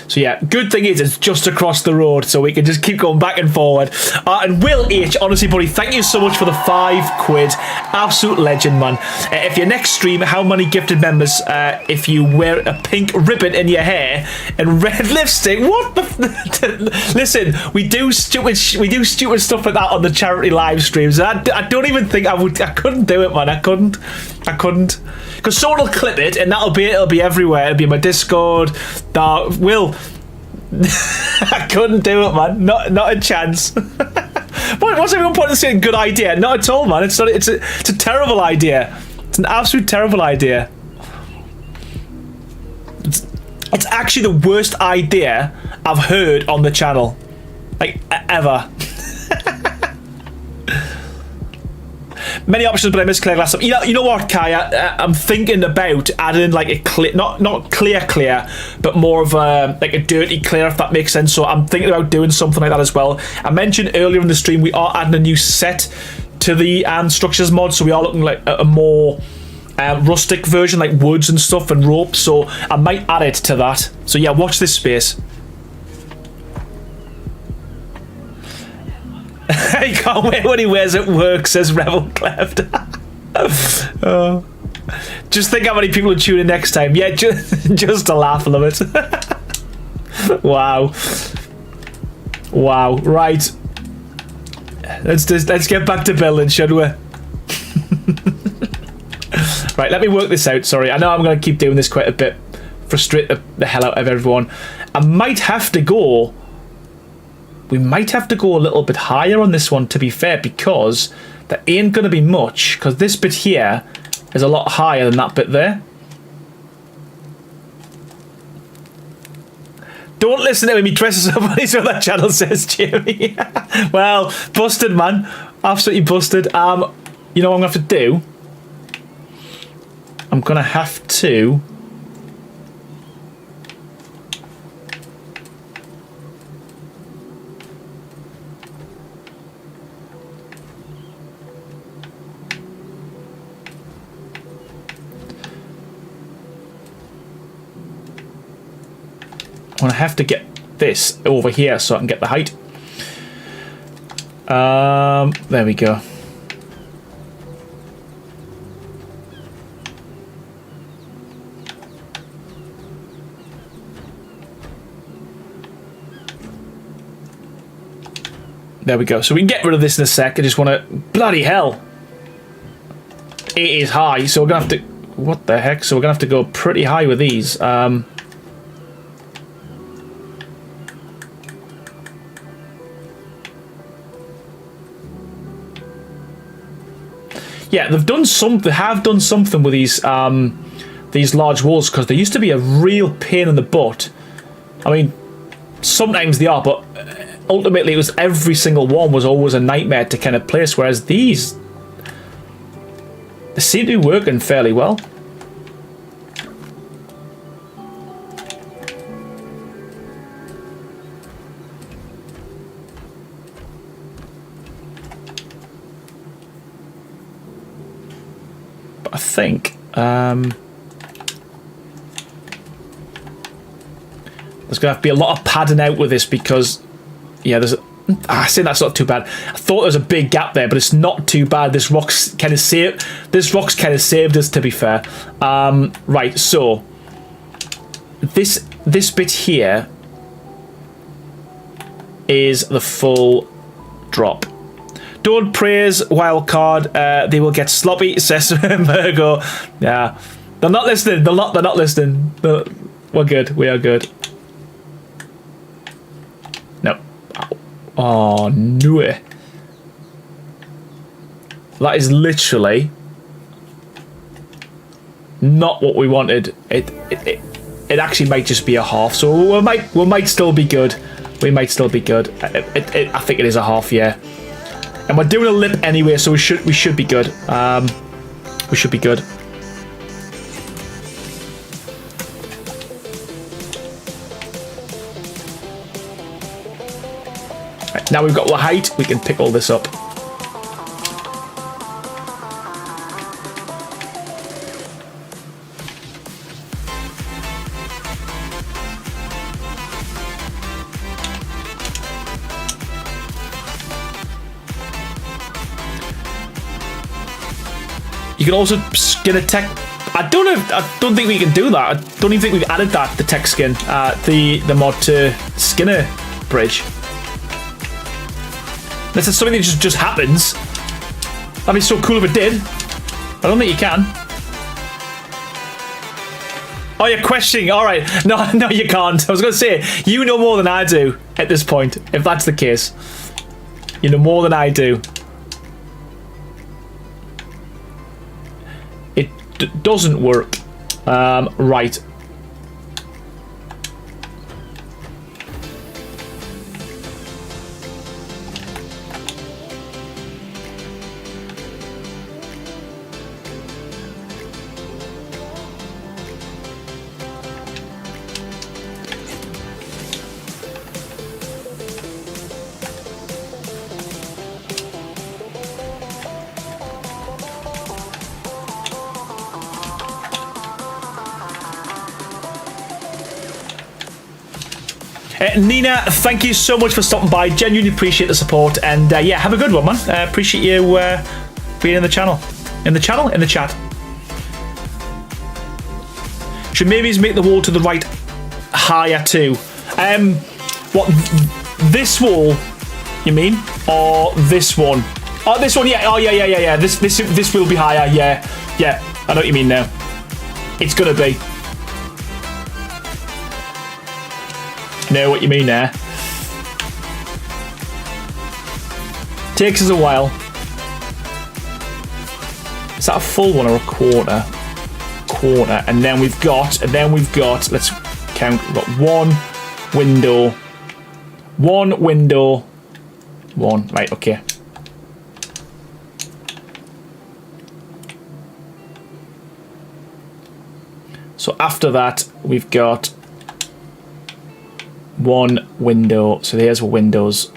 So yeah, good thing is it's just across the road, so we can just keep going back and forward. And Will H, honestly, buddy, thank you so much for the £5. Absolute legend, man. If your next stream, how many gifted members? If you wear a pink ribbon in your hair and red lipstick, what the? Listen, we do stupid stuff like that on the charity live streams. I don't even think I couldn't do it, man. I couldn't. Because someone will clip it, and it'll be everywhere. It'll be in my Discord. Will. I couldn't do it, man. Not a chance. What's everyone pointing saying good idea? Not at all, man. It's a terrible idea. It's an absolute terrible idea. It's actually the worst idea I've heard on the channel, like ever. Many options, but I missed clear glass. You know what, Kai? I'm thinking about adding like a clear, not clear, but more of a like a dirty clear, if that makes sense. So I'm thinking about doing something like that as well. I mentioned earlier in the stream we are adding a new set to the structures mod, so we are looking like a more rustic version, like woods and stuff and rope. So I might add it to that. So yeah, watch this space. I can't wait when he wears it work, says Rebel Cleft. Oh. Just think how many people will tune in next time. Yeah, just to laugh a little bit. Wow. Right. Let's get back to building, should we? Right, let me work this out. Sorry, I know I'm going to keep doing this quite a bit. Frustrate the hell out of everyone. I might have to go... We might have to go a little bit higher on this one, to be fair, because there ain't going to be much, because this bit here is a lot higher than that bit there. Don't listen to him, he dresses up on his other channel, says Jamie. Well, busted, man. Absolutely busted. You know what I'm going to have to do? I'm going to have to... I'm going to have to get this over here so I can get the height. There we go. There we go. So we can get rid of this in a sec. I just want to... Bloody hell. It is high, so we're going to have to... What the heck? So we're going to have to go pretty high with these. Yeah, they have done something with these these large walls, because they used to be a real pain in the butt. I mean, sometimes they are, but ultimately it was every single one was always a nightmare to kind of place, whereas these, they seem to be working fairly well. But I think there's going to have to be a lot of padding out with this, because, yeah, there's I say that's not too bad. I thought there was a big gap there, but it's not too bad. This rock's kind of saved us, to be fair. Right, so this bit here is the full drop. Don't praise wildcard. They will get sloppy, says Virgo. Yeah, they're not listening. They're not listening. We're good. We are good. No. Oh no! That is literally not what we wanted. It actually might just be a half. So we might still be good. We might still be good. I think it is a half. Yeah. And we're doing a lip anyway, so we should be good. We should be good. Right, now we've got the height, we can pick all this up. You can also skin a tech. I don't think we can do that. I don't even think we've added that, the tech skin, the mod to Skinner bridge. This is something that just happens. That'd be so cool if it did. I don't think you can. Oh, you're questioning. All right. No, you can't. I was going to say, you know more than I do at this point, if that's the case. You know more than I do. It doesn't work. Right. Nina, thank you so much for stopping by. Genuinely appreciate the support, and yeah, have a good one, man. Appreciate you being in the channel. In the chat. Should maybe make the wall to the right higher too. What, this wall, you mean? Or this one? Oh, this one, yeah. Oh, yeah. This will be higher, yeah. Yeah, I know what you mean now. It's gonna be. Know what you mean there. Takes us a while. Is that a full one or a quarter? Quarter. And then we've got, let's count, we've got one window. Right, okay. So after that, we've got one window. So there's windows.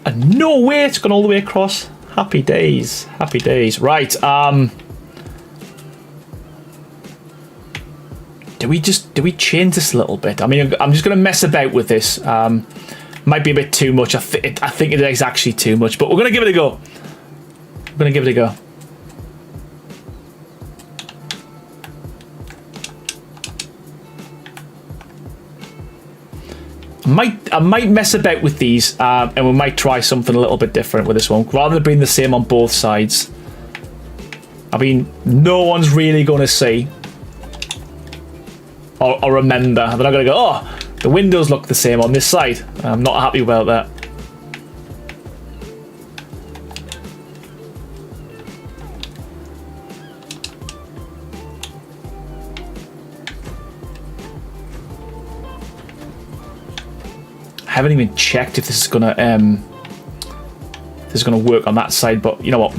And no way it's gone all the way across. Happy days. Happy days. Right. Do we change this a little bit? I mean, I'm just going to mess about with this. Might be a bit too much. I think it is actually too much, but we're going to give it a go. I might mess about with these, and we might try something a little bit different with this one, rather than being the same on both sides. I mean, no one's really going to see or remember. They're not going to go, oh, the windows look the same on this side. I'm not happy about that. haven't even checked if this is gonna work on that side, but you know what?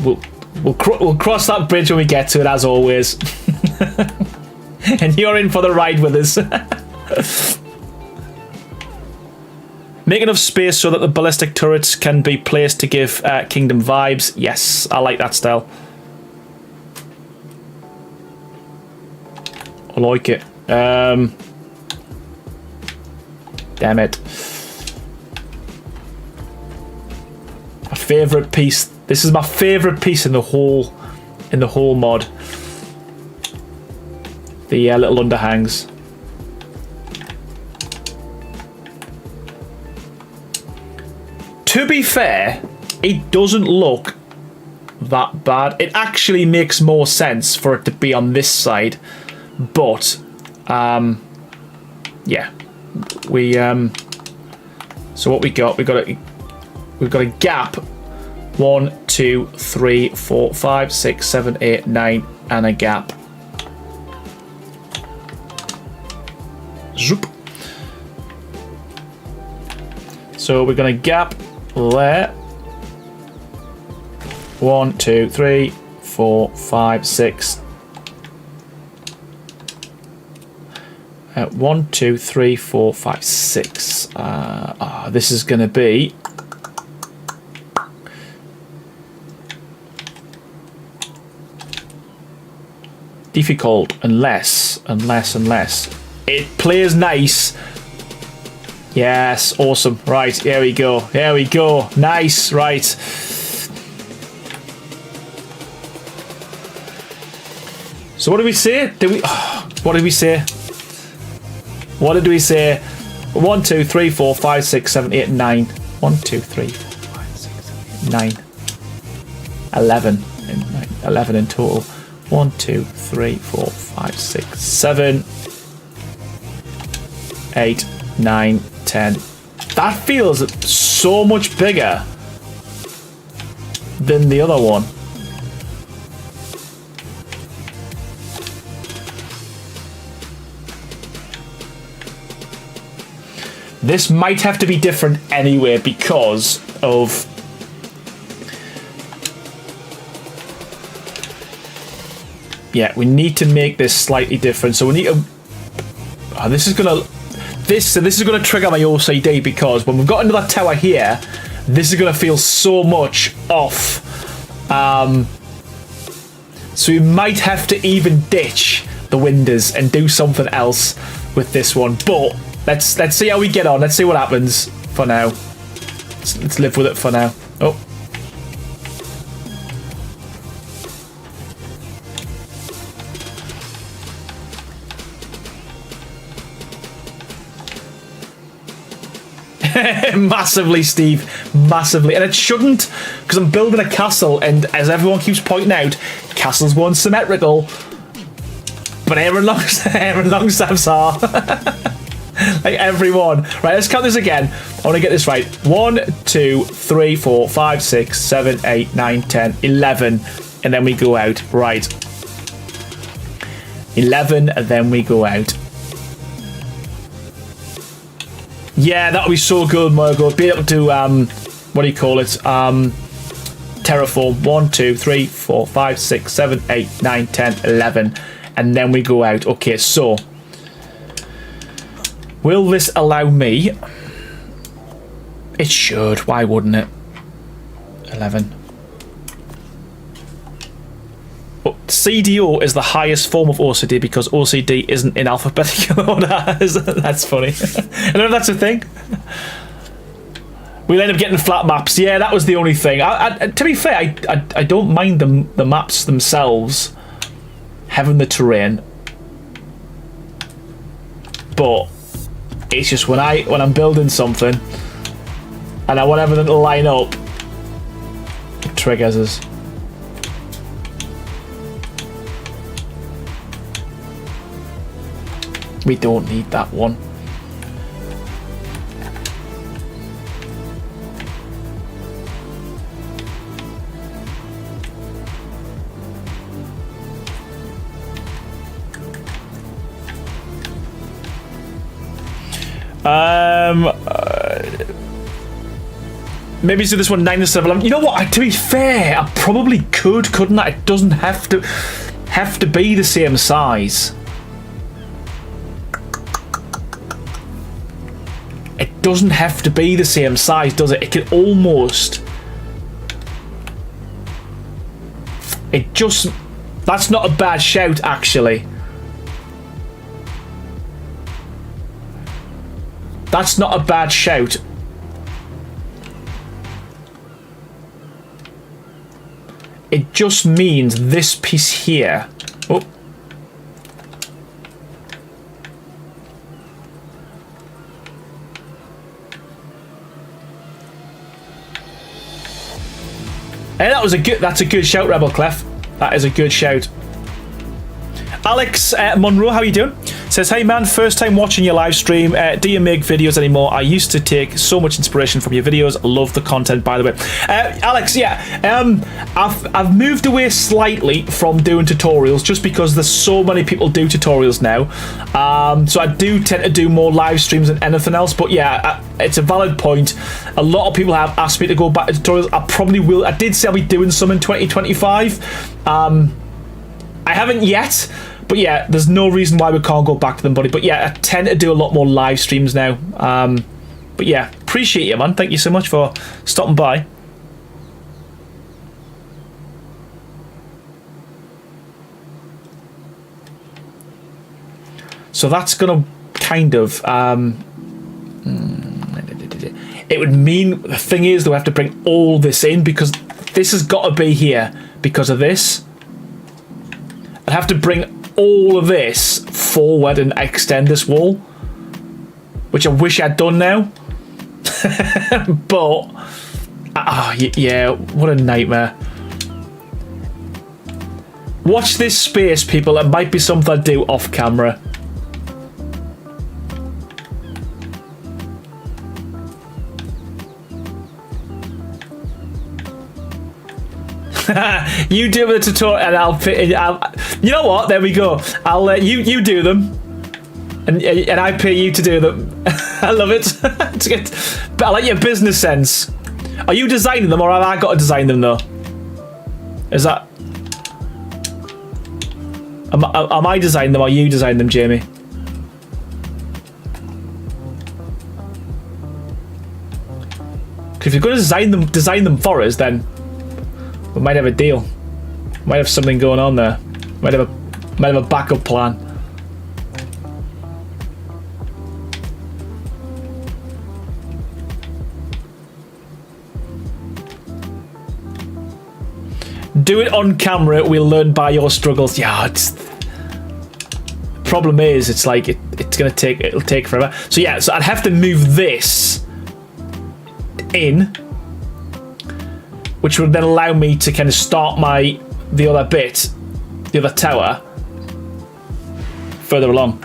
We'll cross that bridge when we get to it, as always. And you're in for the ride with us. Make enough space so that the ballistic turrets can be placed to give Kingdom vibes. Yes, I like that style. I like it. Damn it. My favourite piece. This is my favourite piece in the whole mod. The little underhangs. To be fair, it doesn't look that bad. It actually makes more sense for it to be on this side, but yeah, we so what we got? We've got a gap. 1, 2, 3, 4, 5, 6, 7, 8, 9, and a gap. Zoop. So we're gonna gap there. 1, 2, 3, 4, 5, 6. 1, 2, 3, 4, 5, 6. This is gonna be difficult unless it plays nice. Yes, awesome. Right, here we go. Here we go. Nice, right. So what did we say? What did we say? What did we say? 1, 2, 3, 4, 5, 6, 7, 8, 9. 1, 2, 3, 4, 5, 6, 7, 8, 9. 11. 11 in total. 1, 2, 3, 4, 5, 6, 7, 8, 9, 10. That feels so much bigger than the other one. This might have to be different anyway because of we need to make this slightly different. So we need to this is gonna trigger my OCD because when we've got into that tower here, this is gonna feel so much off. So we might have to even ditch the windows and do something else with this one. But let's see how we get on. Let's see what happens for now. Let's live with it for now. Oh. Massively, Steve, massively. And it shouldn't, because I'm building a castle, and as everyone keeps pointing out, castles weren't symmetrical, but Aaron Longstaffs are. Like everyone. Right, let's count this again. I want to get this right. 1, 2, 3, 4, 5, 6, 7, 8, 9, 10, 11, and then we go out. Right. 11, and then we go out. Yeah, that would be so good, Margot. Be able to, what do you call it? Terraform. 1, 2, 3, 4, 5, 6, 7, 8, 9, 10, 11. And then we go out. Okay, so. Will this allow me? It should. Why wouldn't it? 11. But CDO is the highest form of OCD because OCD isn't in alphabetical order. That's funny. I don't know if that's a thing. We'll end up getting flat maps. Yeah, that was the only thing. To be fair, I don't mind the maps themselves having the terrain, but it's just when I'm building something and I want everything to line up, it triggers us. We don't need that one. Maybe do this one 9 instead of 11. You know what? To be fair, I probably couldn't I? It doesn't have to be the same size. It doesn't have to be the same size, does it? It can almost... It just... That's not a bad shout, actually. That's not a bad shout. It just means this piece here... Oh. Hey, that's a good shout, Rebel Clef. That is a good shout. Alex Monroe, how are you doing? Says, hey man, first time watching your live stream. Do you make videos anymore? I used to take so much inspiration from your videos. Love the content, by the way. Alex, yeah, I've moved away slightly from doing tutorials just because there's so many people do tutorials now. So I do tend to do more live streams than anything else. But yeah, it's a valid point. A lot of people have asked me to go back to tutorials. I probably will. I did say I'll be doing some in 2025. I haven't yet. But yeah, there's no reason why we can't go back to them, buddy. But yeah, I tend to do a lot more live streams now. But yeah, appreciate you, man. Thank you so much for stopping by. So that's going to kind of... it would mean... The thing is, though, I have to bring all this in because this has got to be here because of this. I'd have to bring all of this forward and extend this wall, which I wish I'd done now. But yeah, what a nightmare. Watch this space, people. It might be something I do off camera. You do the tutorial and I'll you know what, there we go. I'll let you do them and I pay you to do them. I love it. But I like your business sense. Are you designing them or have I got to design them though? Is that am I designing them or you design them, Jamie? Because if you're going to design them for us, then we might have a deal. Might have something going on there. Might have a backup plan. Do it on camera. We'll learn by your struggles. Yeah, problem is, it's like it'll take forever. So yeah, so I'd have to move this in, which would then allow me to kind of start the other bit, the other tower, further along.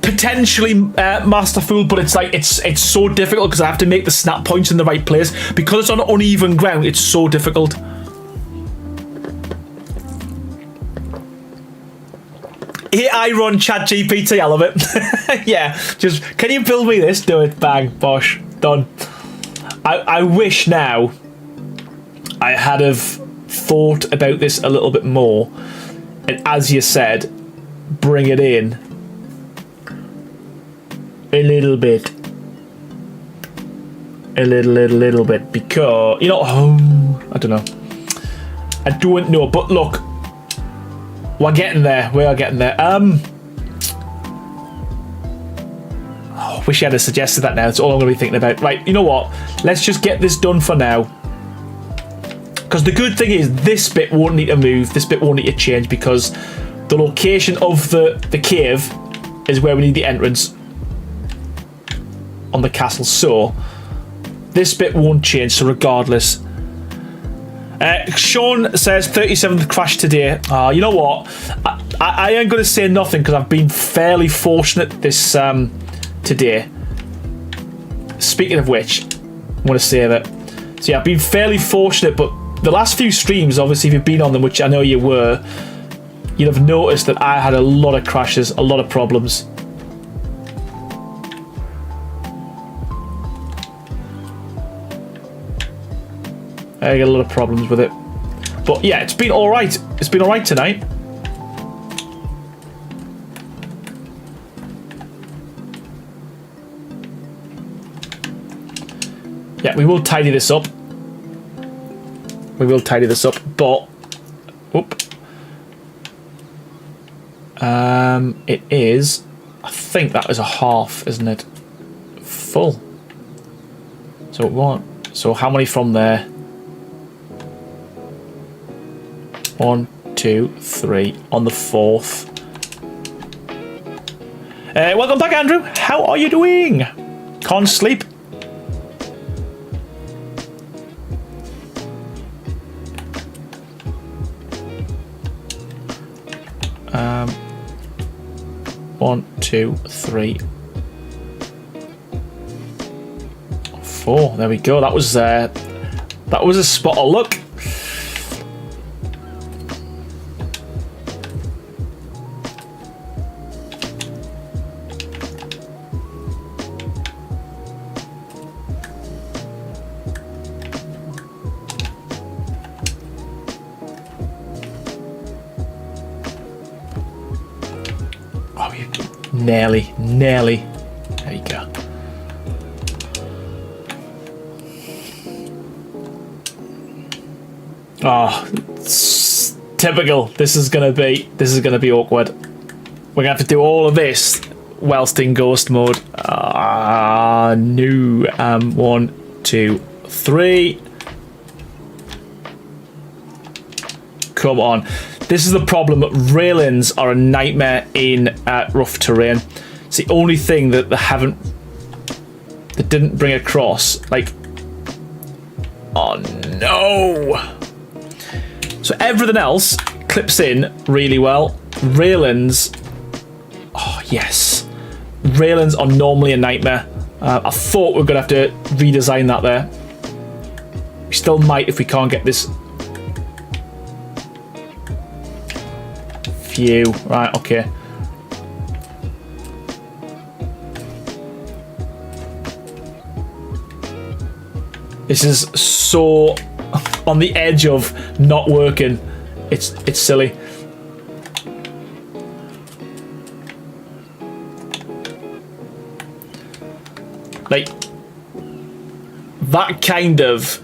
Potentially Master Fool, but it's like it's so difficult because I have to make the snap points in the right place because it's on uneven ground. It's so difficult. Here I run ChatGPT. I love it. Yeah, just can you build me this? Do it. Bang. Bosh. Done. I wish now I had have thought about this a little bit more, and as you said, bring it in a little bit, because I don't know, but look, we're getting there. We are getting there. Wish I had suggested that now. That's all I'm going to be thinking about. Right, you know what? Let's just get this done for now. Because the good thing is this bit won't need to move. This bit won't need to change because the location of the cave is where we need the entrance on the castle. So this bit won't change. So regardless. Sean says 37th crash today. You know what? I ain't going to say nothing because I've been fairly fortunate this... today. Speaking of which, I want to save it. So yeah, I've been fairly fortunate, but the last few streams, obviously, if you've been on them, which I know you were, you'll have noticed that I had a lot of crashes, a lot of problems. I get a lot of problems with it. But yeah, it's been all right. It's been all right tonight. Yeah, we will tidy this up. We will tidy this up, but whoop. It is. I think that is a half, isn't it? Full. So what? So how many from there? 1, 2, 3 on the 4th. Welcome back, Andrew. How are you doing? Can't sleep. One, 2, 3, 4. There we go. That was a spot of luck. Nearly. There you go. Oh, it's typical. This is gonna be awkward. We're gonna have to do all of this whilst in ghost mode. No. 1, 2, 3. Come on. This is the problem. Railings are a nightmare in rough terrain. It's the only thing that they didn't bring across. Like, oh no! So everything else clips in really well. Railings, oh yes, railings are normally a nightmare. I thought we were gonna have to redesign that there. We still might if we can't get this. Right, okay. This is so on the edge of not working. It's silly. Like that kind of.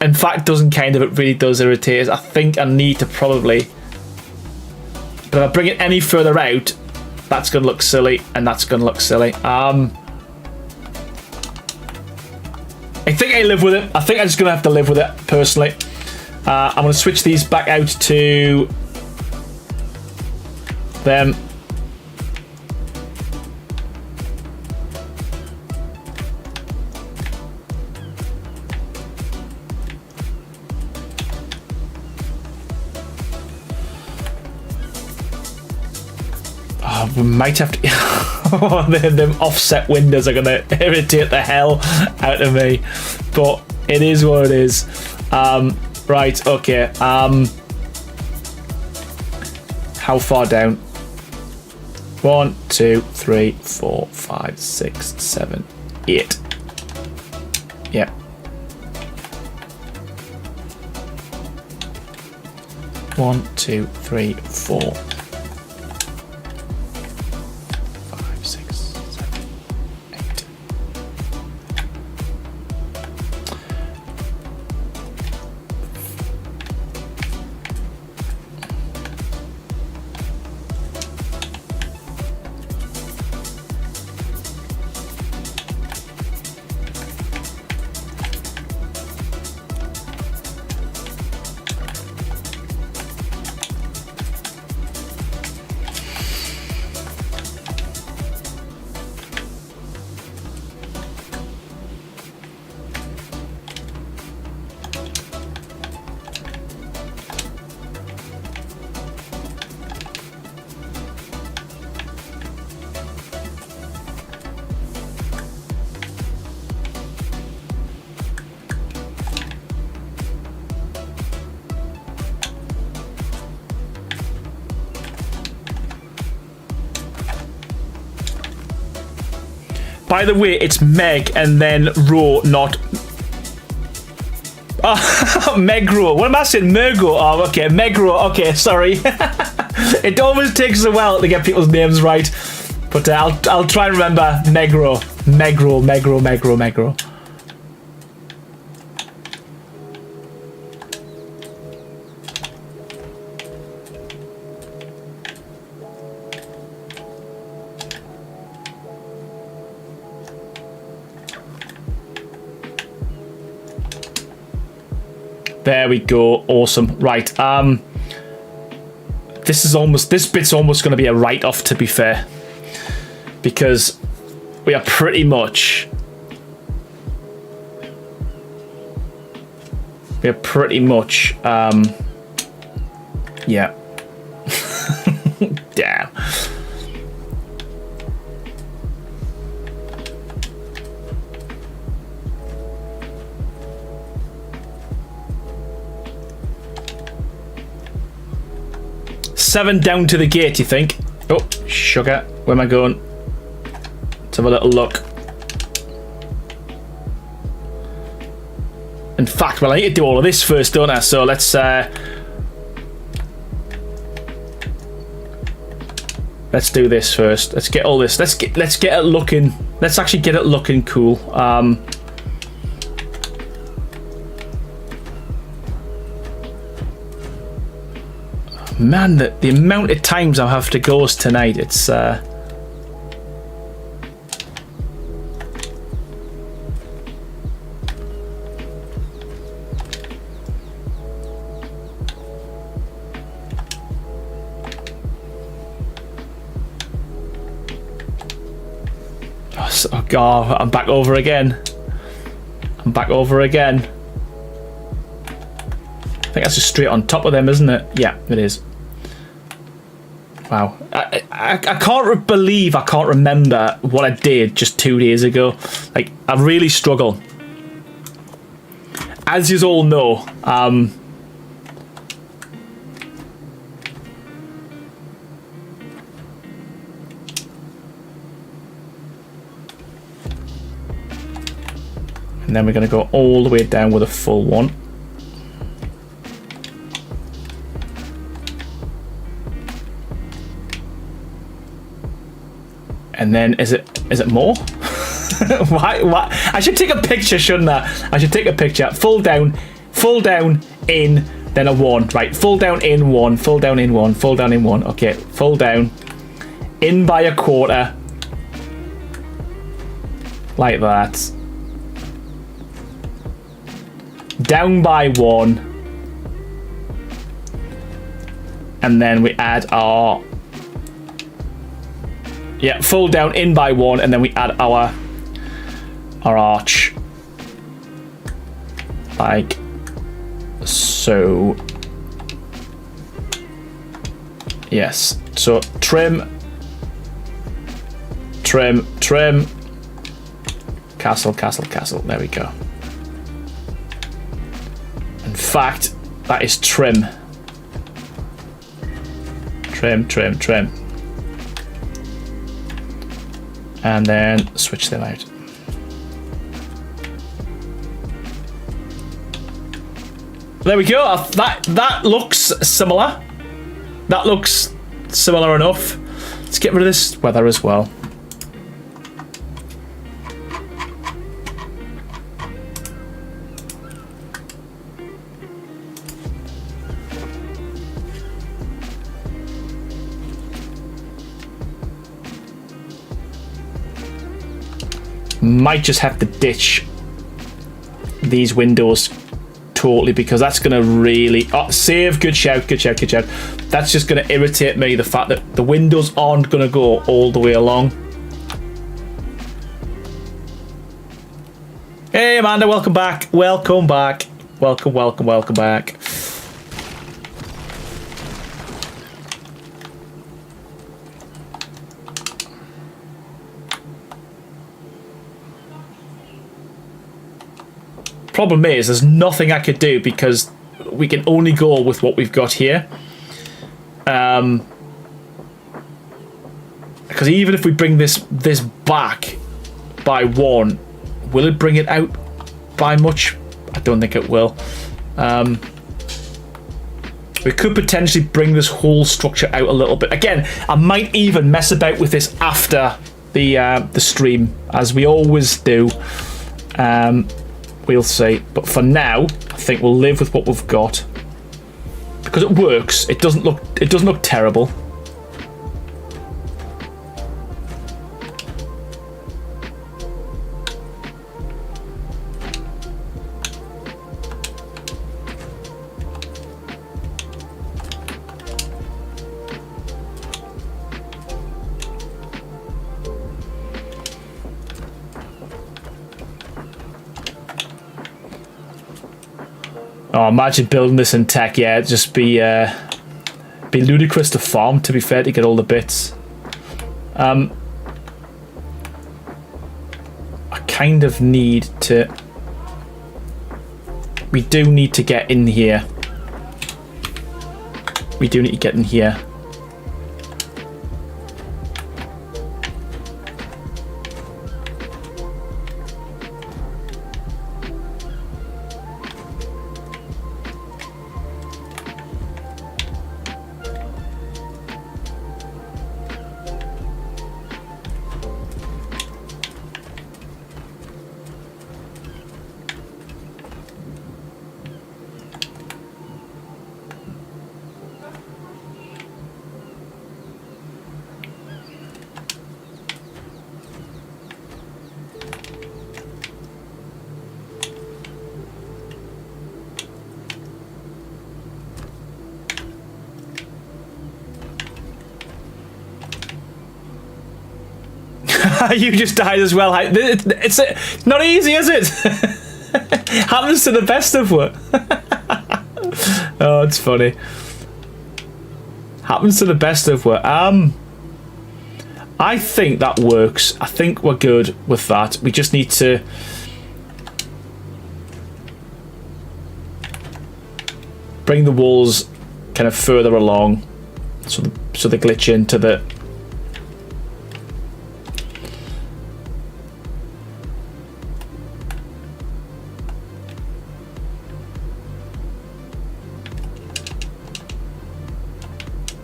In fact, doesn't kind of, it really does irritate us. I think I need to probably, but if I bring it any further out, that's going to look silly, and that's going to look silly. I think I live with it. I think I'm just going to have to live with it, personally. I'm going to switch these back out to them. We might have to. Them offset windows are going to irritate the hell out of me, but it is what it is. Right, okay. How far down? 1, 2, 3, 4, 5, 6, 7, 8. Yeah. 1, 2, 3, 4. 6, 7, 8. By the way, it's Meg and then Ro, not... Oh, Megro. What am I saying? Mergo. Oh, okay. Megro. Okay, sorry. It always takes a while to get people's names right. But I'll try and remember Megro. Megro. There we go. Awesome. Right. This bit's almost going to be a write-off, to be fair, because we are pretty much yeah. Damn. Seven down to the gate, you think? Oh, sugar. Where am I going? Let's have a little look. In fact, well, I need to do all of this first, don't I? So let's do this first. Let's get all this. Let's get it looking. Let's actually get it looking cool. Man, the amount of times I have to go tonight, it's oh god, I'm back over again. I think that's just straight on top of them, isn't it? Yeah, it is. Wow. I can't believe I can't remember what I did just 2 days ago. Like, I really struggle. As you all know, and then we're going to go all the way down with a full one. And then is it more? Why? I should take a picture, shouldn't I? I should take a picture. Full down, in, then a one. Right, full down in one, full down in one, full down in one. Okay, full down, in by a quarter, like that. Down by one, and then we add our. Yeah, full down, in by one, and then we add our arch, like so. Yes, so trim, castle. There we go. In fact, that is trim. And then switch them out. There we go. That looks similar. That looks similar enough. Let's get rid of this weather as well. Might just have to ditch these windows totally, because that's going to really save. Good shout. That's just going to irritate me, the fact that the windows aren't going to go all the way along. Hey Amanda, welcome back. Welcome back. Problem is, there's nothing I could do because we can only go with what we've got here. Because even if we bring this back, by 1. Will it bring it out by much? I don't think it will. We could potentially bring this whole structure out a little bit. Again, I might even mess about with this after the stream, as we always do. We'll see. But for now, I think we'll live with what we've got because it works. It doesn't look terrible. Oh, imagine building this in tech. Yeah, it'd just be ludicrous to farm, to be fair, to get all the bits. I kind of need to... We do need to get in here. We do need to get in here. You just died as well. It's not easy, is it? Happens to the best of us. Oh, it's funny. Happens to the best of us. I think that works. I think we're good with that. We just need to bring the walls kind of further along, so they glitch into the.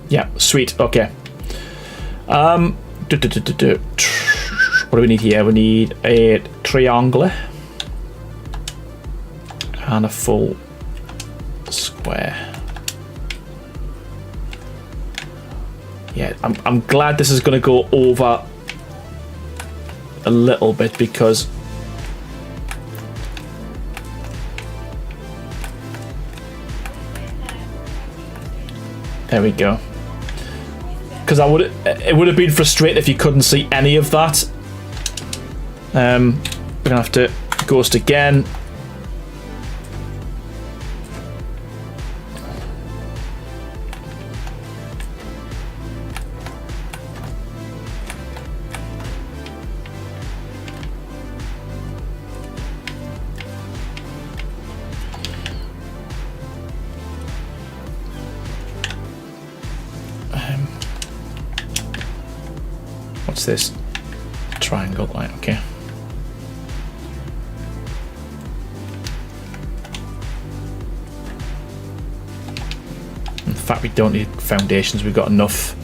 Yeah, sweet. Okay. What do we need here? We need a triangle and a full square. Yeah, I'm glad this is going to go over a little bit because there we go. Because it would have been frustrating if you couldn't see any of that. We're gonna have to ghost again. What's this? Triangle, right, okay. In fact, we don't need foundations, we've got enough.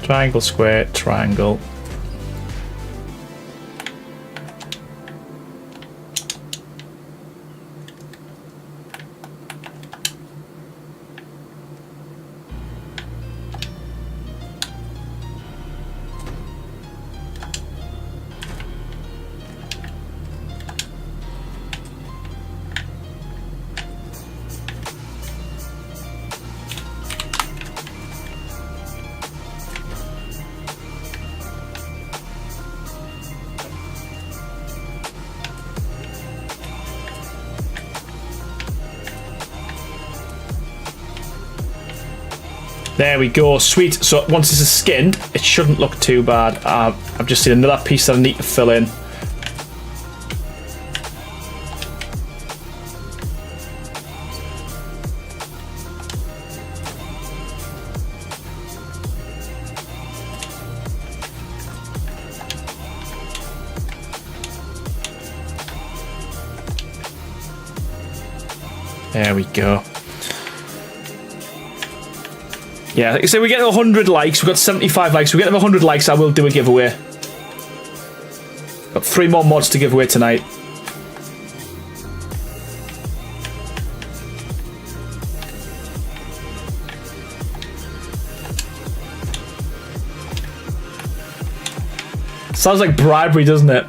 Triangle, square, triangle. There we go, sweet. So once this is skinned, it shouldn't look too bad. I've just seen another piece that I need to fill in. There we go. Yeah, like I say, we get 100 likes. We've got 75 likes. We get 100 likes, I will do a giveaway. Got 3 more mods to give away tonight. Sounds like bribery, doesn't it?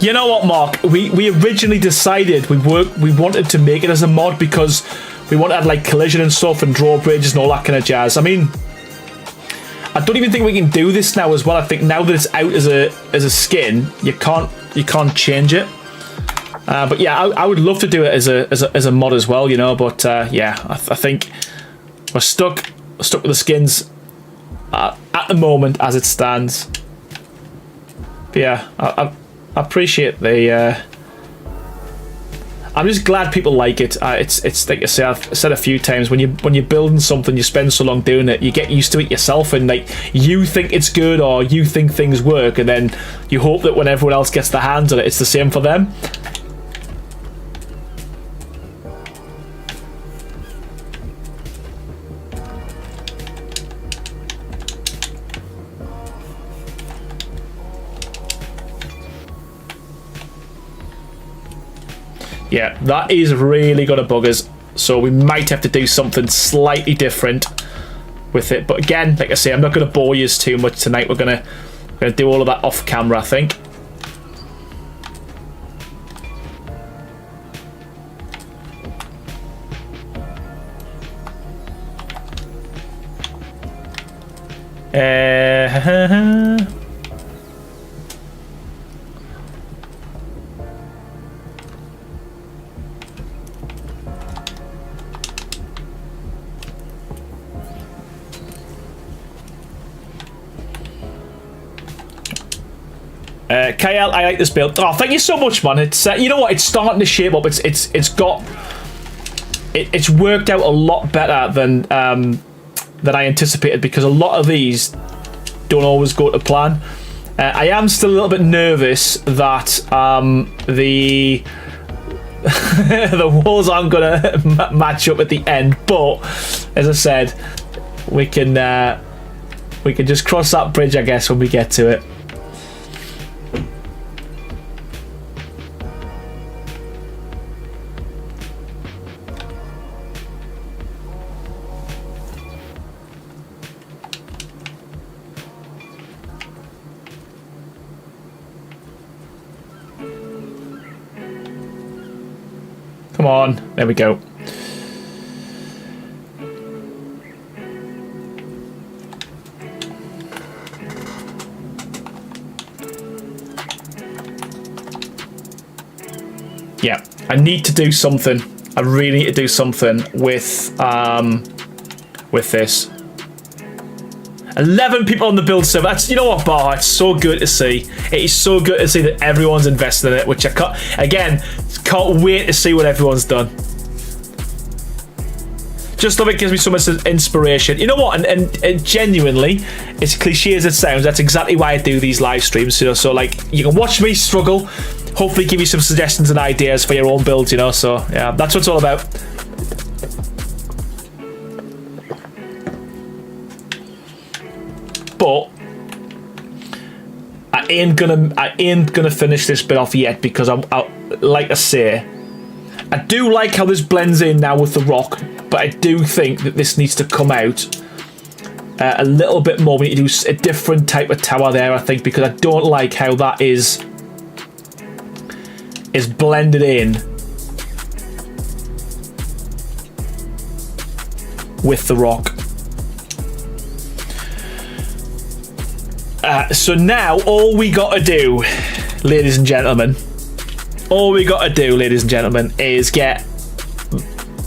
You know what, Mark? We originally decided we wanted to make it as a mod because we wanted to add like collision and stuff and drawbridges and all that kind of jazz. I mean, I don't even think we can do this now as well. I think now that it's out as a skin, you can't change it. But yeah, I would love to do it as a mod as well, you know. But yeah, I think we're stuck with the skins at the moment as it stands. But yeah, I appreciate the. I'm just glad people like it. It's like I say, I've said a few times, when you're building something, you spend so long doing it, you get used to it yourself, and like you think it's good or you think things work, and then you hope that when everyone else gets their hands on it, it's the same for them. Yeah, that is really gonna bug us, so we might have to do something slightly different with it. But again, like I say, I'm not gonna bore you too much tonight. We're gonna do all of that off camera, I think. Kyle, I like this build. Oh, thank you so much, man. It's you know what? It's starting to shape up. It's worked out a lot better than I anticipated, because a lot of these don't always go to plan. I am still a little bit nervous that the the walls aren't gonna match up at the end, but as I said, we can just cross that bridge, I guess, when we get to it. Come on, there we go. Yeah, I need to do something. I really need to do something with this. 11 people on the build server. That's, you know what, Bar? It's so good to see. It is so good to see that everyone's invested in it, which I can't wait to see what everyone's done. Just love it. Gives me so much inspiration. You know what? And genuinely, as cliche as it sounds, that's exactly why I do these live streams. You know, so like you can watch me struggle. Hopefully, give you some suggestions and ideas for your own builds. You know, so yeah, that's what it's all about. But I ain't gonna finish this bit off yet, because I like I say, I do like how this blends in now with the rock, but I do think that this needs to come out a little bit more. We need to do a different type of tower there, I think, because I don't like how that is blended in with the rock. So now all we got to do, ladies and gentlemen, is get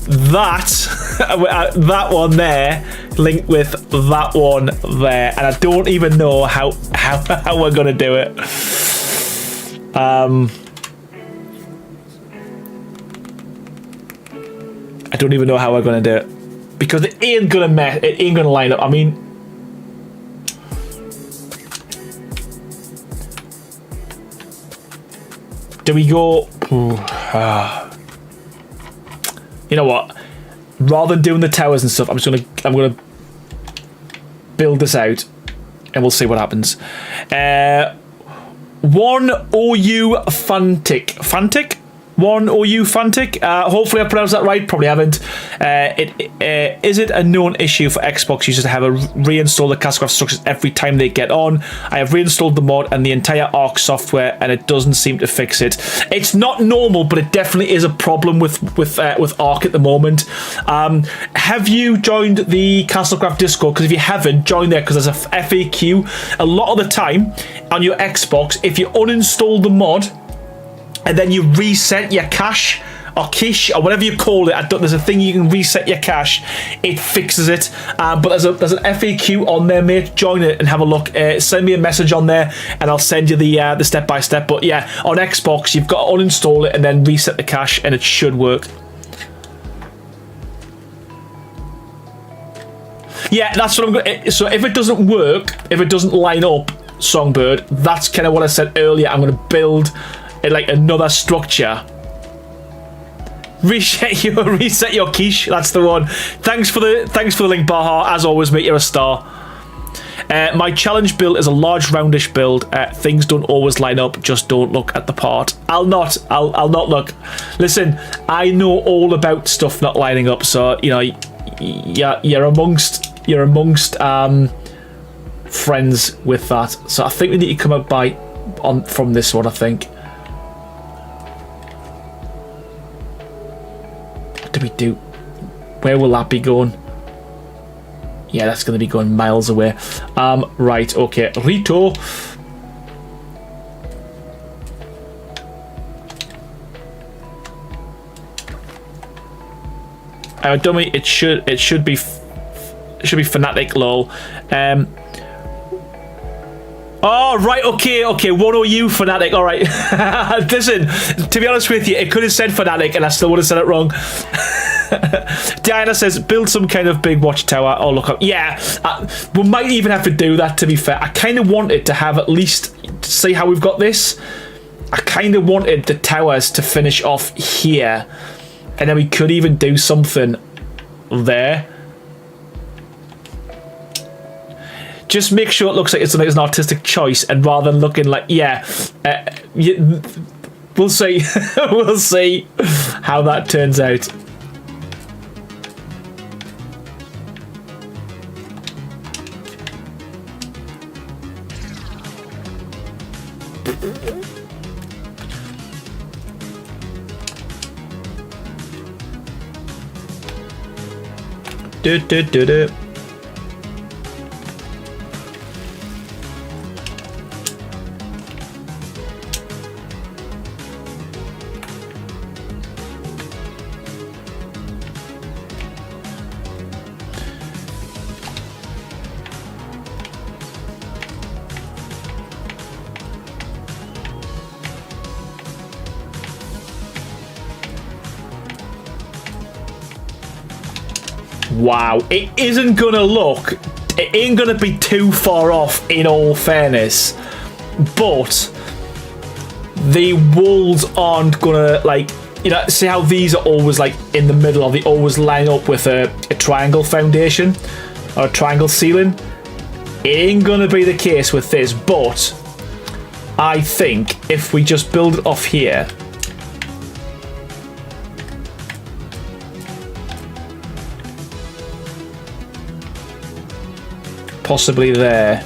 that one there linked with that one there, and I don't even know how we're gonna do it. I don't even know how we're gonna do it, because it ain't gonna line up. I mean, do we go? You know what? Rather than doing the towers and stuff, I'm gonna build this out, and we'll see what happens. One OU Fantic. One OU Fantic. Hopefully I pronounced that right. Probably haven't. Is it a known issue for Xbox users to have a reinstall the Castlecraft structures every time they get on? I have reinstalled the mod and the entire Arc software, and it doesn't seem to fix it. It's not normal, but it definitely is a problem with Arc at the moment. Have you joined the Castlecraft Discord? Because if you haven't, join there, because there's a FAQ. A lot of the time on your Xbox, if you uninstall the mod and then you reset your cache or quiche or whatever you call it, there's a thing you can reset your cache, it fixes it. But there's an FAQ on there, mate. Join it and have a look. Send me a message on there and I'll send you the step by step. But yeah, on Xbox you've got to uninstall it and then reset the cache, and it should work. Yeah, that's what I'm going. So if it doesn't work, if it doesn't line up, Songbird, that's kind of what I said earlier. I'm going to build like another structure. Reset your quiche. That's the one. Thanks for the link, Baha. As always, mate, you're a star. My challenge build is a large roundish build. Things don't always line up. Just don't look at the part. I'll not look. Listen, I know all about stuff not lining up. So you know, you're amongst friends with that. So I think we need to come out from this one. I think. What do we do? Where will that be going? Yeah, that's going to be going miles away. Right, okay. Rito. Dummy, it should be Fnatic lol. Oh, right, okay, 1OU Fnatic, alright. Listen, to be honest with you, it could have said Fnatic and I still would have said it wrong. Diana says, build some kind of big watchtower. Oh, look up. Yeah, we might even have to do that, to be fair. I kind of wanted to have at least, see how we've got this? I kind of wanted the towers to finish off here. And then we could even do something there. Just make sure it looks like it's an artistic choice, and rather than looking like, yeah, we'll see. We'll see how that turns out. Do. Wow, it isn't gonna look, it ain't gonna be too far off in all fairness, but the walls aren't gonna, like, you know, see how these are always like in the middle, or they always line up with a triangle foundation or a triangle ceiling? It ain't gonna be the case with this, but I think if we just build it off here, Possibly there.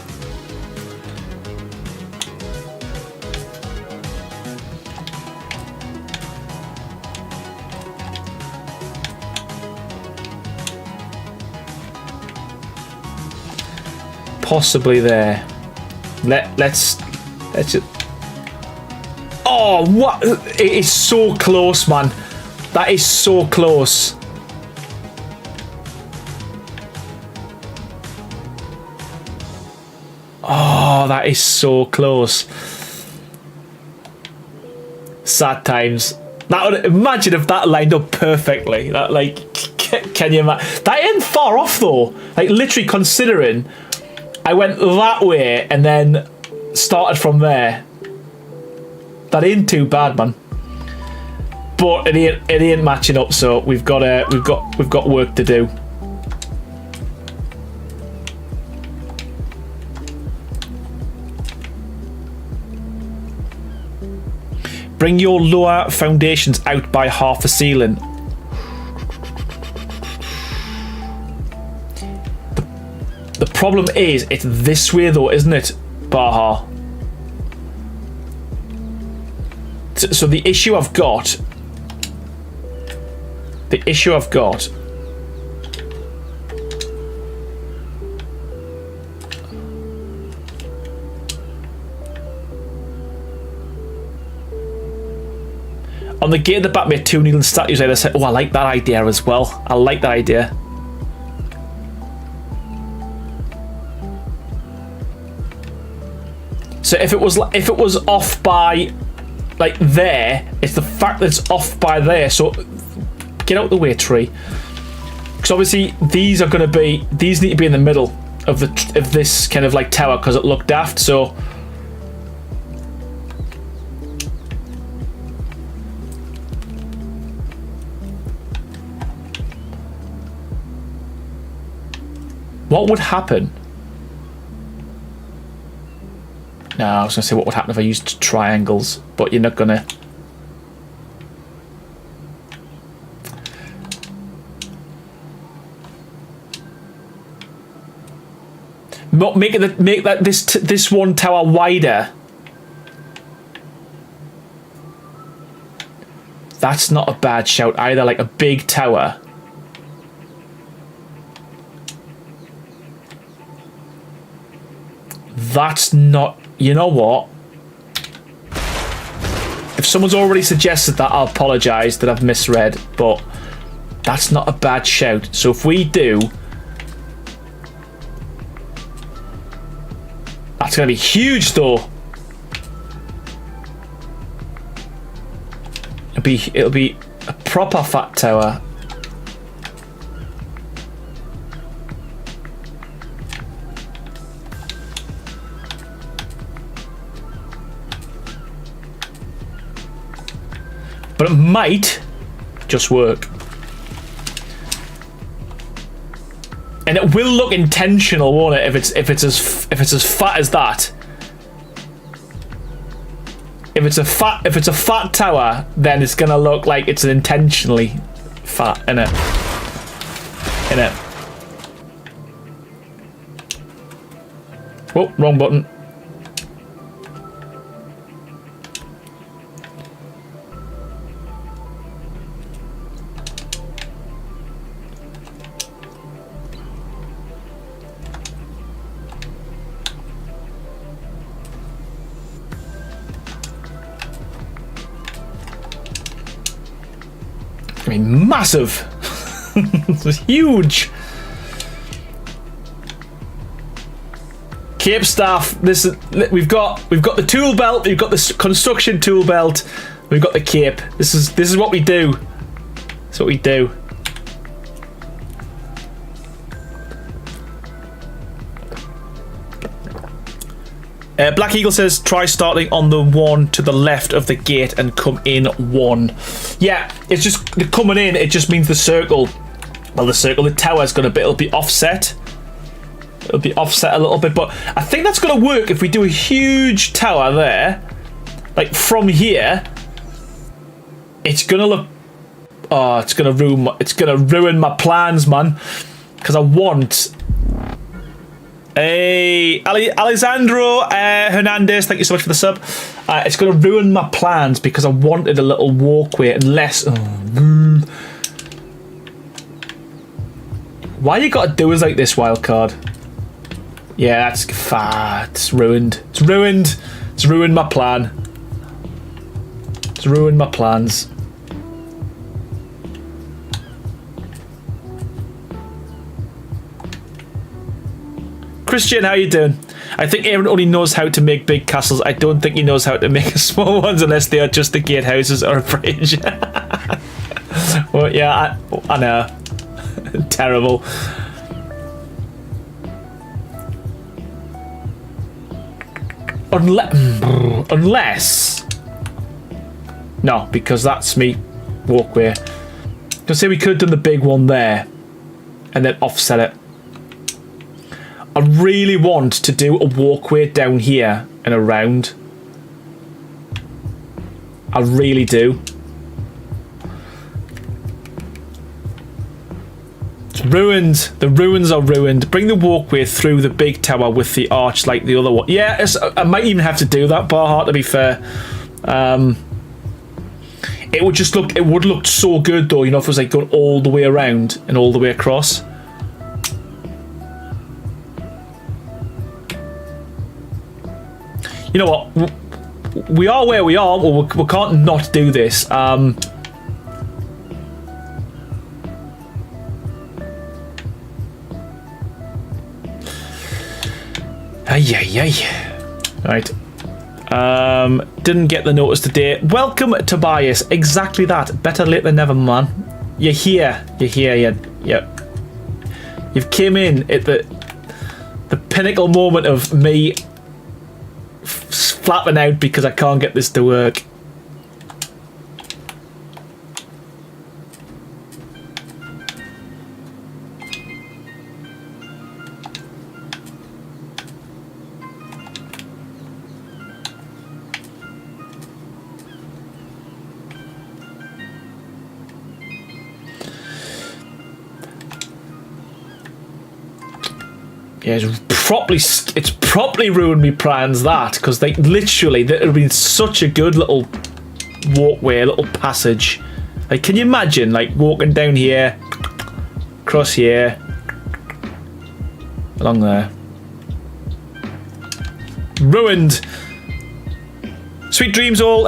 Possibly there. Let's just... Oh, what? It is so close, man. That is so close. Oh, that is so close. Sad times. That would, imagine if that lined up perfectly. That, like, can you imagine? That ain't far off though. Like, literally considering I went that way and then started from there. That ain't too bad, man. But it ain't matching up, so we've got work to do. Bring your lower foundations out by half a ceiling. The problem is, it's this way though, isn't it, Baha? So the issue I've got... On the gate at the back, made 2 kneeling statues. I said, oh, I like that idea as well. I like that idea. So if it was off by like there, it's the fact that it's off by there. So get out the way, tree. Because obviously these are going to be, these need to be in the middle of this kind of like tower because it looked daft. So what would happen? No, I was going to say what would happen if I used triangles, but you're not going to. Make this one tower wider. That's not a bad shout either. Like a big tower. That's not... You know what? If someone's already suggested that, I'll apologise that I've misread, but that's not a bad shout. So if we do... That's going to be huge, though. It'll be a proper fat tower. But it might just work. And it will look intentional, won't it? If it's as fat as that. If it's a fat tower, then it's gonna look like it's intentionally fat, innit? Oh, wrong button. I mean, massive. It's huge. Cape staff. This is, we've got the tool belt. We've got the construction tool belt. We've got the cape. This is what we do. That's what we do. Black Eagle says, try starting on the one to the left of the gate and come in one. Yeah, it's just coming in. It just means the circle. Well, the tower's gonna be, it'll be offset. It'll be offset a little bit, but I think that's gonna work if we do a huge tower there, like from here. It's gonna look. Oh, it's gonna ruin my plans, man. Because I want Hey, Alessandro Hernandez, thank you so much for the sub. It's going to ruin my plans because I wanted a little walkway unless... Why you got to do us like this, Wildcard? Yeah, that's far. It's ruined. It's ruined. It's ruined my plan. It's ruined my plans. Christian, how you doing? I think Aaron only knows how to make big castles. I don't think he knows how to make small ones unless they are just the gatehouses or a bridge. Well, yeah, I know. Terrible. Unless... No, because that's me walkway. Just say we could have done the big one there and then offset it. I really want to do a walkway down here and around. I really do. It's ruined. The ruins are ruined. Bring the walkway through the big tower with the arch like the other one. Yeah, I might even have to do that, Barhart, to be fair. It would just look, it would look so good though, you know, if it was like going all the way around and all the way across. You know what? We are where we are. Well, we can't not do this. Ay, ay, ay. Right. Didn't get the notice today. Welcome, Tobias. Exactly that. Better late than never, man. You're here. You're here. Yep. You've came in at the pinnacle moment of me flapping out because I can't get this to work. Yeah, it's properly ruined me plans, that, because they literally, that would have been such a good little walkway, a little passage. Like, can you imagine, like, walking down here, across here, along there. Ruined. Sweet dreams all.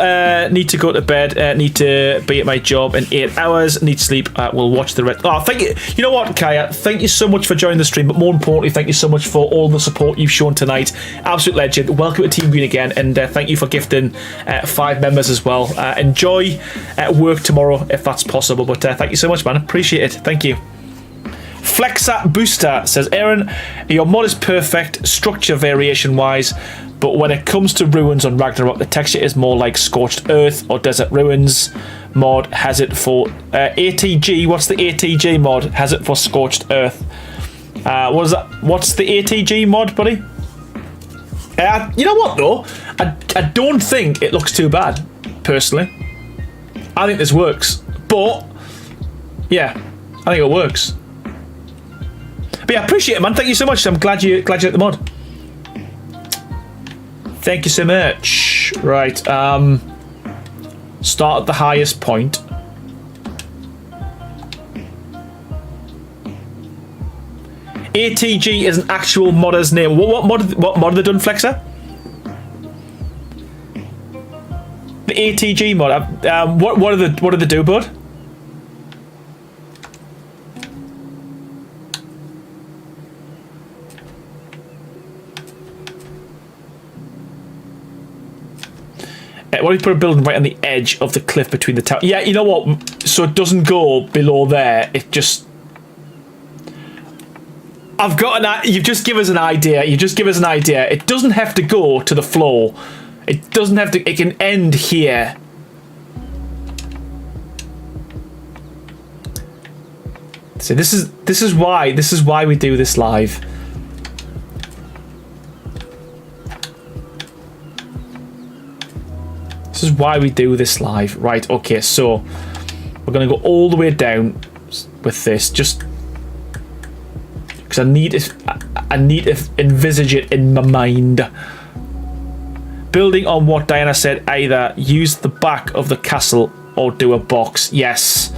Need to go to bed. Need to be at my job in 8 hours. Need sleep. We'll watch the rest. Oh, thank you. You know what, Kaya? Thank you so much for joining the stream. But more importantly, thank you so much for all the support you've shown tonight. Absolute legend. Welcome to Team Green again. And thank you for gifting 5 members as well. Enjoy work tomorrow if that's possible. But thank you so much, man. Appreciate it. Thank you. Flexa Booster says, Aaron, your mod is perfect structure variation wise, but when it comes to ruins on Ragnarok, the texture is more like Scorched Earth or Desert Ruins. Mod has it for ATG. What's the ATG mod? Has it for Scorched Earth. What is that? What's the ATG mod, buddy? You know what though? I don't think it looks too bad, personally. I think this works, but yeah, I think it works. But yeah, appreciate it, man. Thank you so much. I'm glad you like the mod. Thank you so much. Right. Start at the highest point. ATG is an actual modder's name. What mod have they done, Flexer? The ATG mod. What do they do, bud? What if you put a building right on the edge of the cliff between the tower? Yeah, you know what? So it doesn't go below there. It just... I've got an... You've just given us an idea. You just give us an idea. It doesn't have to go to the floor. It doesn't have to... It can end here. So this is why we do this live. This is why we do this live. Right, okay, so we're going to go all the way down with this. Just because I need to envisage it in my mind. Building on what Diana said, either use the back of the castle or do a box. Yes.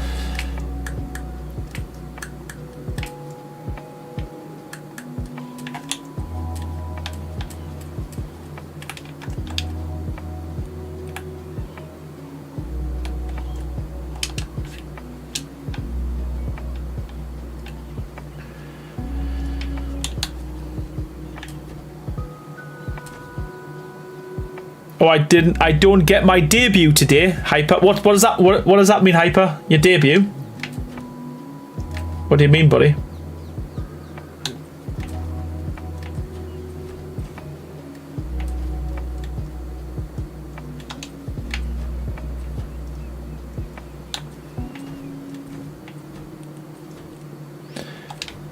Oh, I don't get my debut today, Hyper. What does that? What does that mean, Hyper? Your debut? What do you mean, buddy?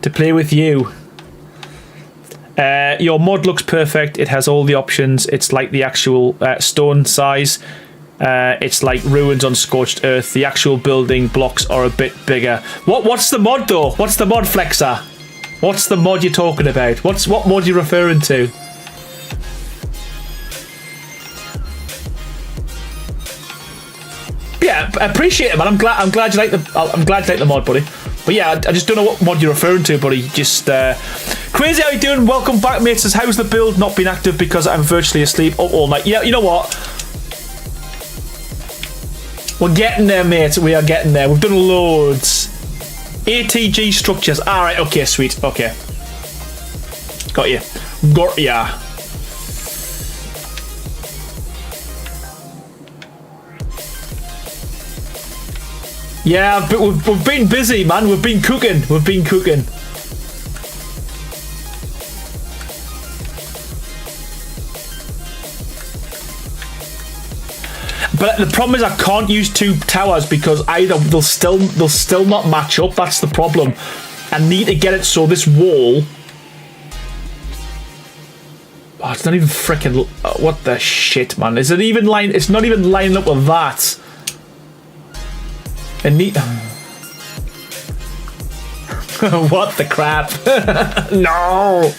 To play with you. Your mod looks perfect. It has all the options. It's like the actual stone size. It's like ruins on scorched earth. The actual building blocks are a bit bigger. What's the mod though? What's the mod, Flexer? What's the mod you're talking about? What mod are you referring to? Yeah, I appreciate it, man. I'm glad you like the mod, buddy. But yeah, I just don't know what mod you're referring to, buddy. Just Crazy, how you doing? Welcome back, mate. Says, how's the build? Not been active because I'm virtually asleep up all night. Yeah, you know what? We're getting there, mate. We are getting there. We've done loads. ATG structures. Alright, okay, sweet. Okay. Got you. Got ya. Yeah, but we've been busy, man. We've been cooking. We've been cooking. But the problem is I can't use two towers because either they'll still not match up. That's the problem. I need to get it so this wall. Oh, it's not even freaking. What the shit, man? Is it even line? It's not even lining up with that. I need. What the crap? No.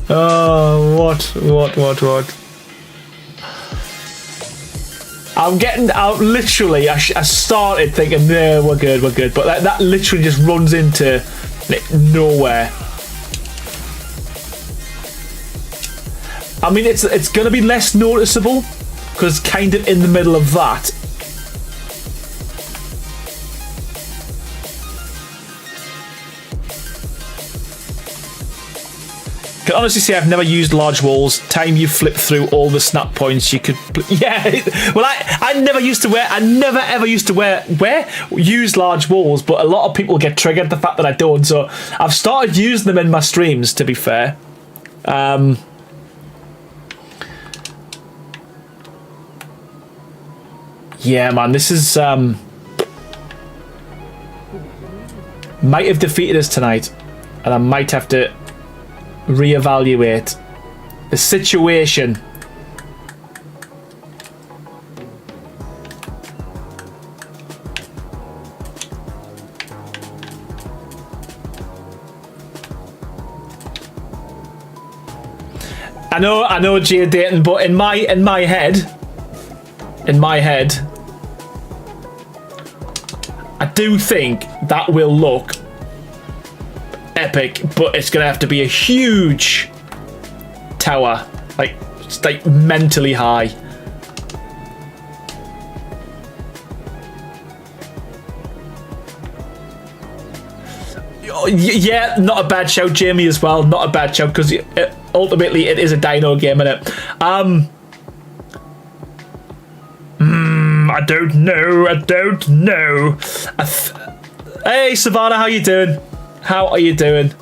Oh, what? I'm getting out. Literally, I started thinking, no, we're good, but that literally just runs into nowhere. I mean, it's gonna be less noticeable because it's kind of in the middle of that. I can honestly say I've never used large walls. Time you flip through all the snap points you could. Yeah, well, I never ever used to use large walls, but a lot of people get triggered the fact that I don't. So I've started using them in my streams. To be fair, yeah, man, this is might have defeated us tonight, and I might have to reevaluate the situation. I know, Jay Dayton, but in my head, I do think that will look epic, but it's gonna have to be a huge tower, like mentally high. Yeah, not a bad shout, Jamie, as well. Not a bad shout, because ultimately it is a dino game, innit? I don't know. Hey, Savannah, how you doing? How are you doing?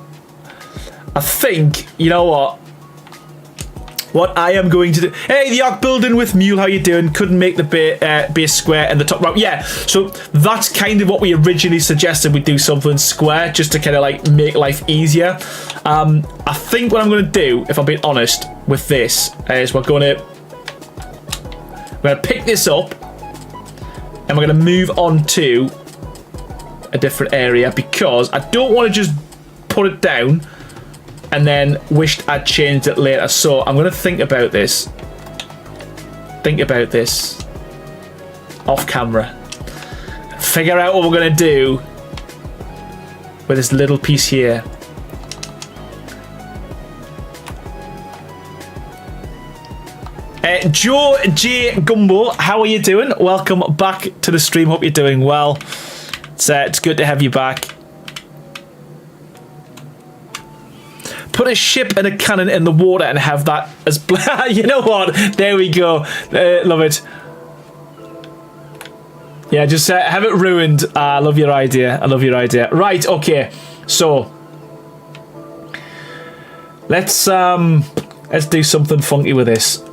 I think, you know what I am going to do. Hey, the Arc building with Mule, how you doing? Couldn't make the base square in the top right. Yeah, so that's kind of what we originally suggested. We do something square just to kind of like make life easier. I think what I'm going to do, if I'm being honest with this, is we're going to pick this up and we're going to move on to a different area, because I don't want to just put it down and then wished I'd changed it later. So I'm going to think about this. Think about this. Off camera. Figure out what we're going to do with this little piece here. Joe J. Gumbo, how are you doing? Welcome back to the stream. Hope you're doing well. It's good to have you back. Put a ship and a cannon in the water and have that as... You know what? There we go. Love it. Yeah, just have it ruined. I love your idea. I love your idea. Right, okay. So... Let's do something funky with this.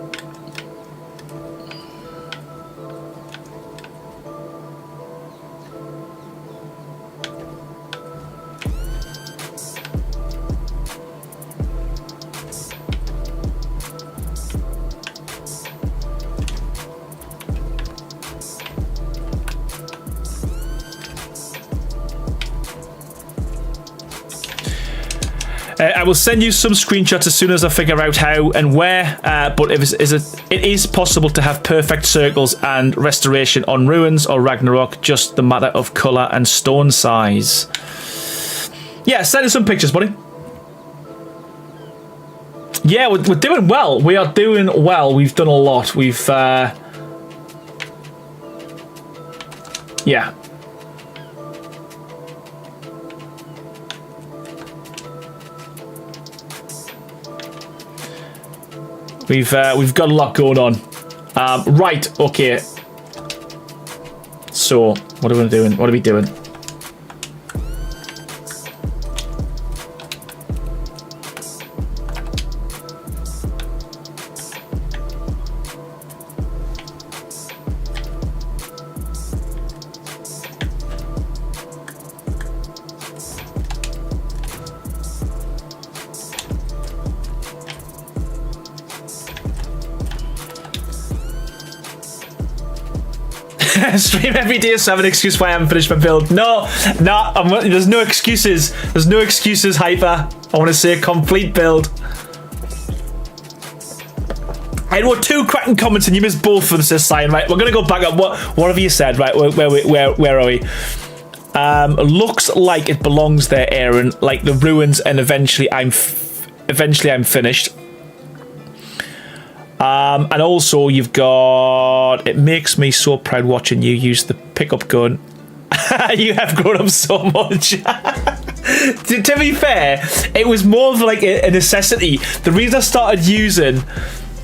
I will send you some screenshots as soon as I figure out how and where, but it is possible to have perfect circles and restoration on Ruins or Ragnarok, just the matter of colour and stone size. Yeah, send us some pictures, buddy. Yeah, we're doing well. We are doing well. We've done a lot. We've... Yeah. We've got a lot going on. Right, okay. So, what are we doing? What are we doing? Stream every day, so I have an excuse why I haven't finished my build. No, there's no excuses. There's no excuses, Hyper. I want to see a complete build. I wrote 2 Kraken comments and you missed both for this sign. Right, we're gonna go back up. What have you said? Right, where are we? Looks like it belongs there, Aaron. Like the ruins, and eventually I'm finished. And also you've got, it makes me so proud watching you use the pickup gun. You have grown up so much. To be fair, it was more of like a necessity. The reason I started using,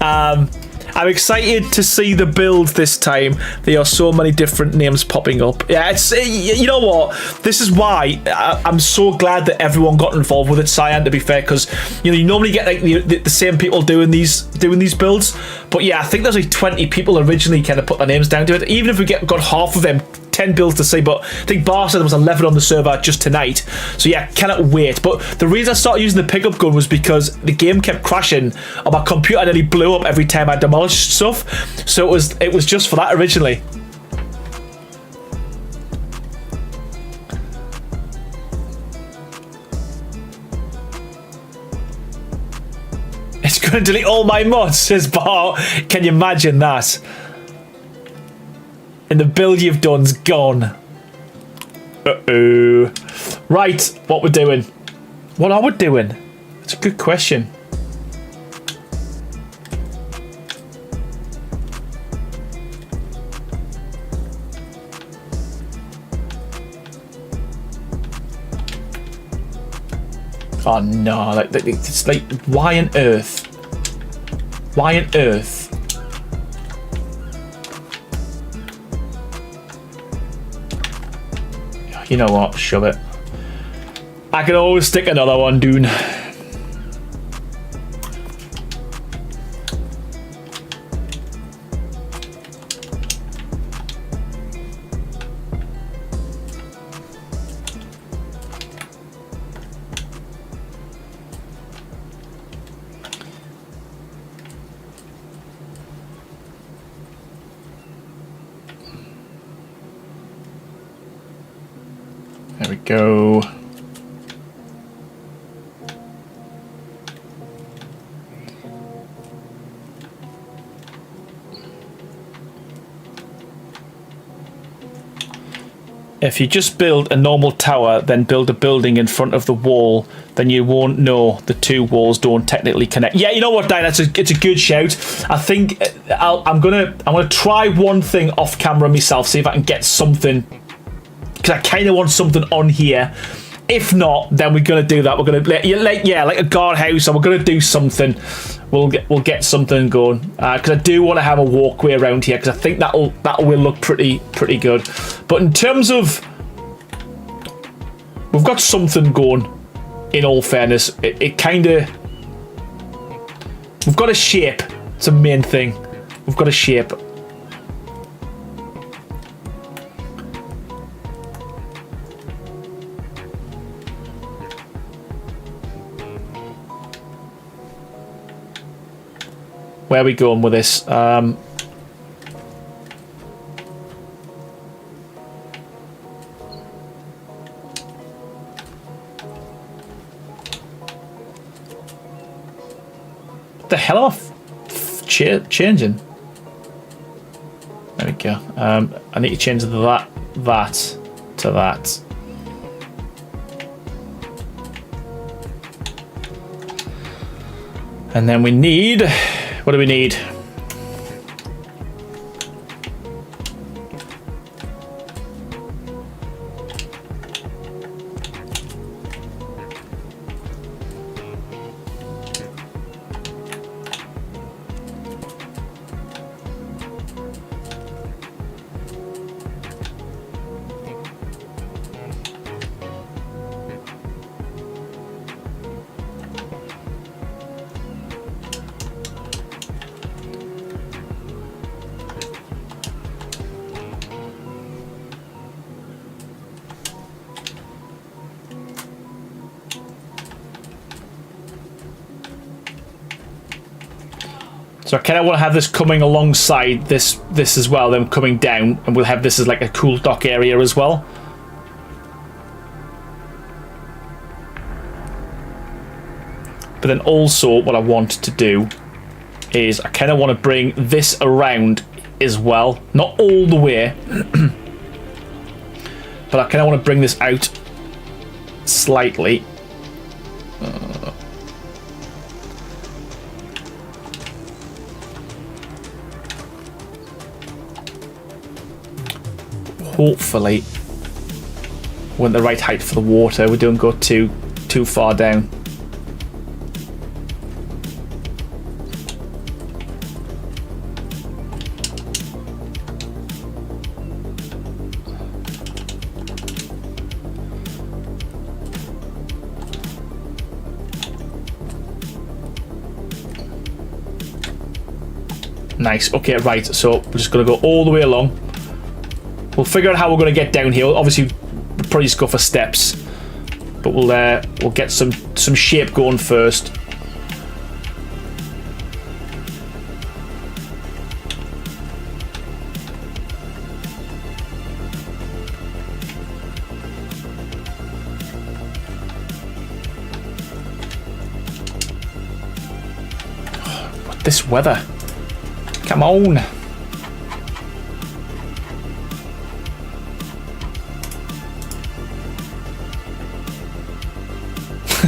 I'm excited to see the build this time. There are so many different names popping up. Yeah, it's, you know what? This is why I'm so glad that everyone got involved with it, Cyan, to be fair, because you normally get like the same people doing these builds. But yeah, I think there's like 20 people originally kind of put their names down to it. Even if we got half of them, 10 builds to see, but I think Bar said there was 11 on the server just tonight. So yeah, cannot wait. But the reason I started using the pickup gun was because the game kept crashing and my computer nearly blew up every time I demolished stuff. So it was just for that originally. It's going to delete all my mods, says Bar. Can you imagine that? And the build you've done's gone. Uh-oh. Right, what we're doing. What are we doing? It's a good question. Oh no, like it's like, why on earth? Why on earth? You know what? Shove it. I can always stick another one, dude. There we go. If you just build a normal tower, then build a building in front of the wall, then you won't know the two walls don't technically connect. Yeah, you know what, Dan? It's a good shout. I think I'm gonna try one thing off camera myself, see if I can get something, because I kind of want something on here. If not, then we're gonna do that. We're gonna like a guardhouse, or we're gonna do something. We'll get something going, because I do want to have a walkway around here, because I think that will look pretty good. But in terms of, we've got something going. In all fairness, it kind of, we've got a shape. It's the main thing. We've got a shape. Where are we going with this? What the hell am I changing? There we go. I need to change that to that. And then we need... What do we need? So I kind of want to have this coming alongside this as well, then coming down, and we'll have this as like a cool dock area as well. But then also what I want to do is I kind of want to bring this around as well. Not all the way, but I kind of want to bring this out slightly. Hopefully we're at the right height for the water. We don't go too far down. Nice. Okay, right. So we're just going to go all the way along. We'll figure out how we're going to get down here. Obviously, we'll probably just go for steps, but we'll get some shape going first. But this weather, come on.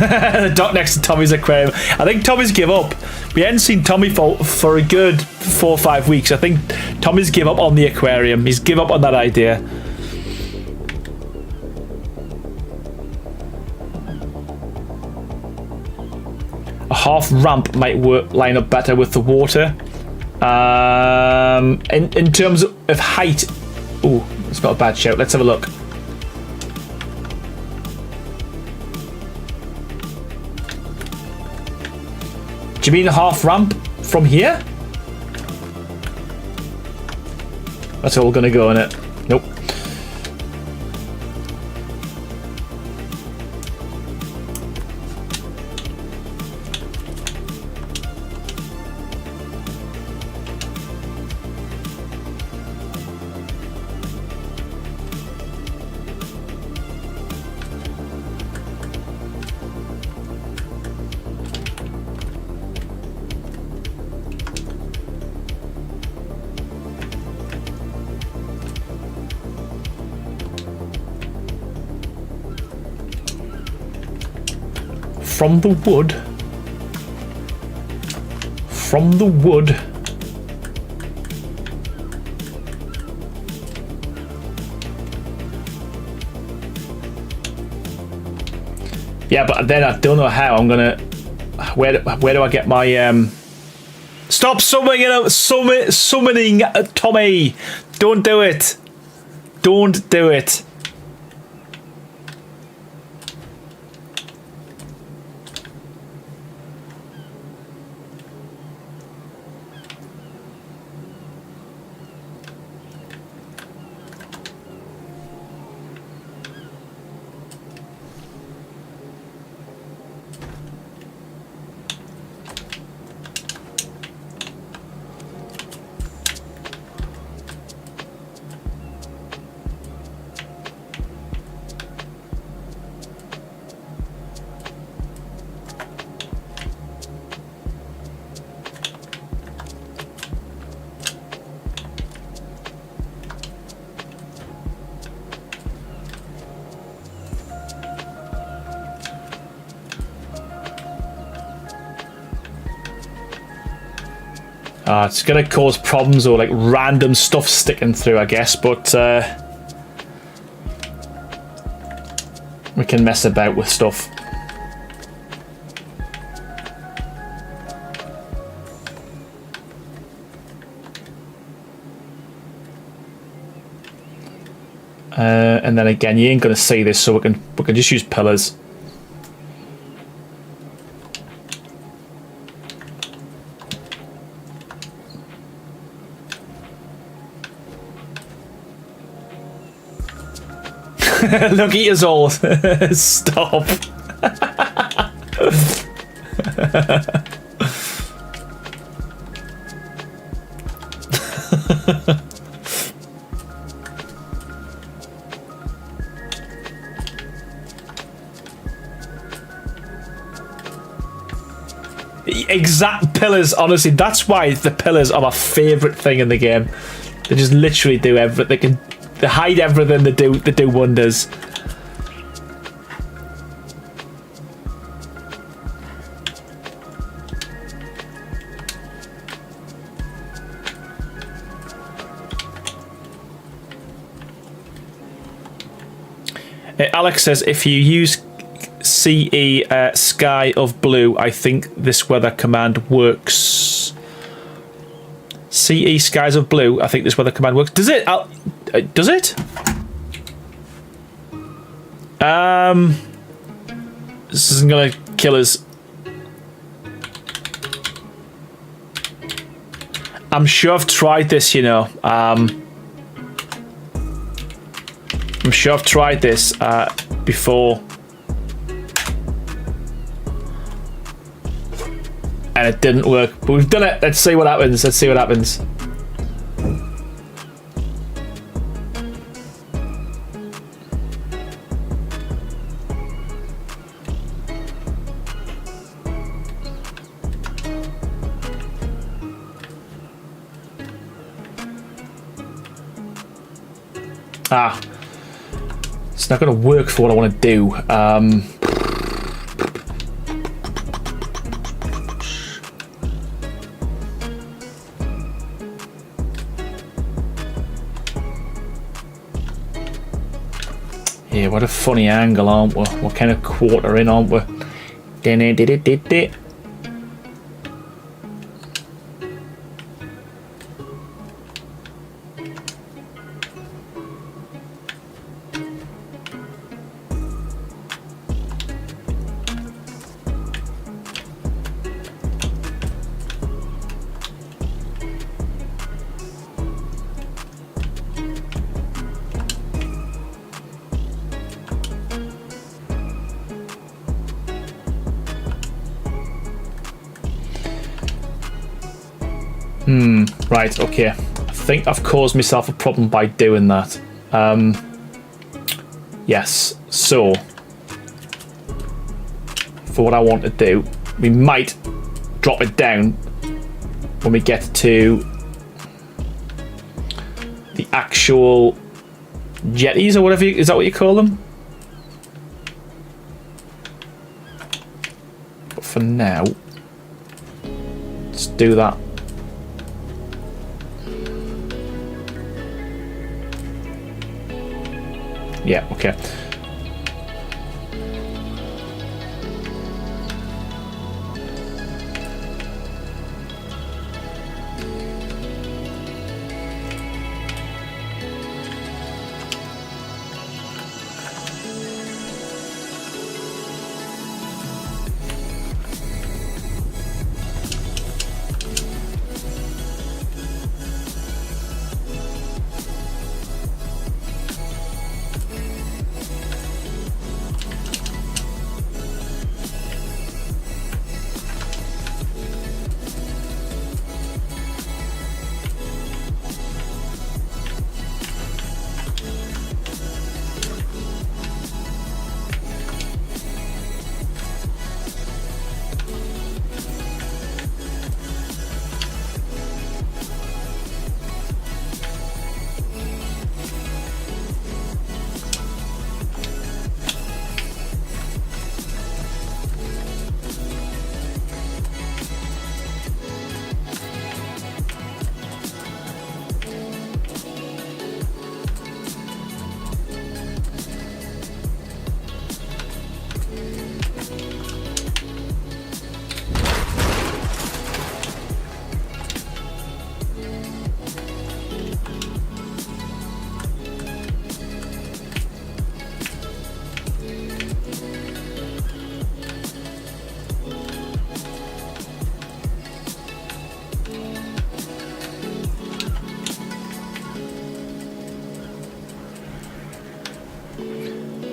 The dock next to Tommy's aquarium. I think Tommy's give up. We hadn't seen Tommy for a good 4 or 5 weeks. I think Tommy's give up on the aquarium. He's give up on that idea. A half ramp might line up better with the water. In terms of height, ooh, it's not a bad shout. Let's have a look. Do you mean a half ramp from here? That's all gonna go in it. Nope. from the wood. From the wood. Yeah, but then I don't know how I'm gonna. Where do I get my Stop summoning Tommy! Don't do it! Don't do it! It's gonna cause problems or like random stuff sticking through, I guess, but we can mess about with stuff. And then again, you ain't gonna see this, so we can just use pillars. Look at us all. Stop. Exact pillars, honestly, that's why the pillars are my favourite thing in the game. They just literally do everything. They hide everything. They do wonders. Alex says if you use CE Sky of Blue, I think this weather command works. CE Skies of Blue, I think this weather command works. Does it? Does it? This isn't gonna kill us. I'm sure I've tried this, you know. I'm sure I've tried this before. And it didn't work. But we've done it. Let's see what happens. Let's see what happens. It's not going to work for what I want to do. Yeah, what a funny angle, aren't we? We're kind of quarter in, aren't we? Right, okay. I think I've caused myself a problem by doing that. Yes, so for what I want to do, we might drop it down when we get to the actual jetties or whatever. Is that what you call them? for now. Let's do that. Yeah, okay.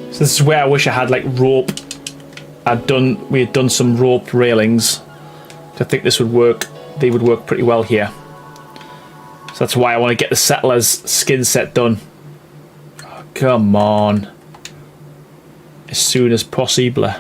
So this is where I wish I had like rope. We had done some roped railings. I think this would work. They would work pretty well here. So that's why I want to get the Settlers skin set done. Oh, come on. As soon as possible.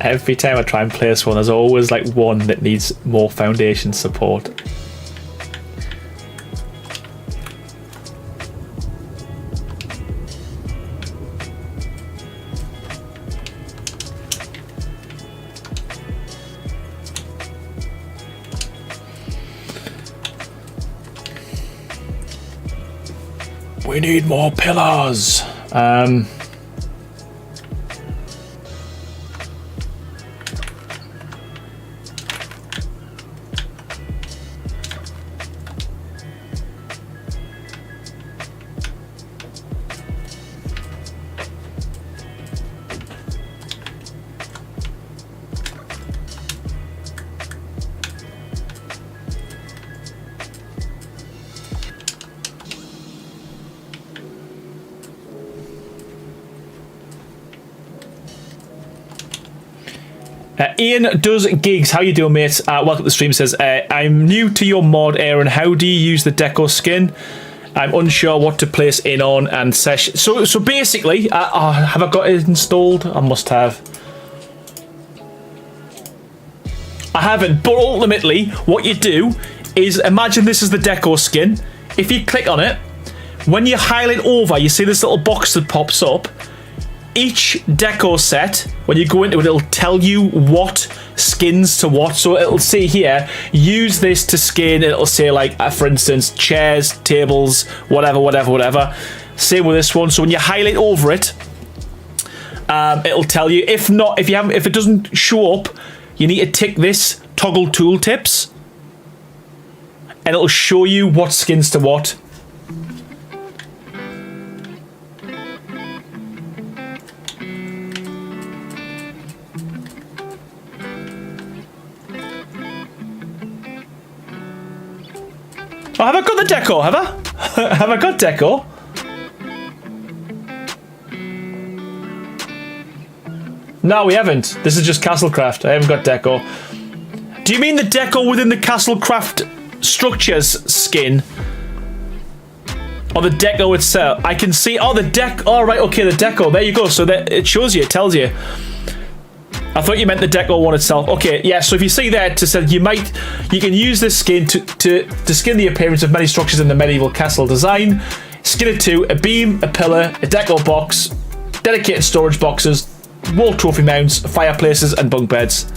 Every time I try and place one, there's always like one that needs more foundation support. We need more pillars. Ian does gigs. How you doing, mate? Welcome to the stream. Says I'm new to your mod, Aaron. How do you use the deco skin? I'm unsure what to place in on and sesh. So basically, have I got it installed? I must have. I haven't. But ultimately, what you do is imagine this is the deco skin. If you click on it, when you highlight over, you see this little box that pops up. Each deco set, when you go into it, it'll tell you what skins to what. So it'll say here, use this to skin. It'll say like, for instance, chairs, tables, whatever. Same with this one. So when you highlight over it, it'll tell you. If not, if it doesn't show up, you need to tick this toggle tooltips, and it'll show you what skins to what. Oh, have I got the decor? Have I? Have I got decor? No, we haven't. This is just Castlecraft. I haven't got decor. Do you mean the decor within the Castlecraft structures skin? Or the deco itself? I can see. Oh, the deck. Oh, right. Okay, the deco. There you go. So that it shows you. It tells you. I thought you meant the deco one itself. Okay, yeah. So if you see there, to say you can use this skin to skin the appearance of many structures in the medieval castle design. Skin it to a beam, a pillar, a deco box, dedicated storage boxes, wall trophy mounts, fireplaces, and bunk beds.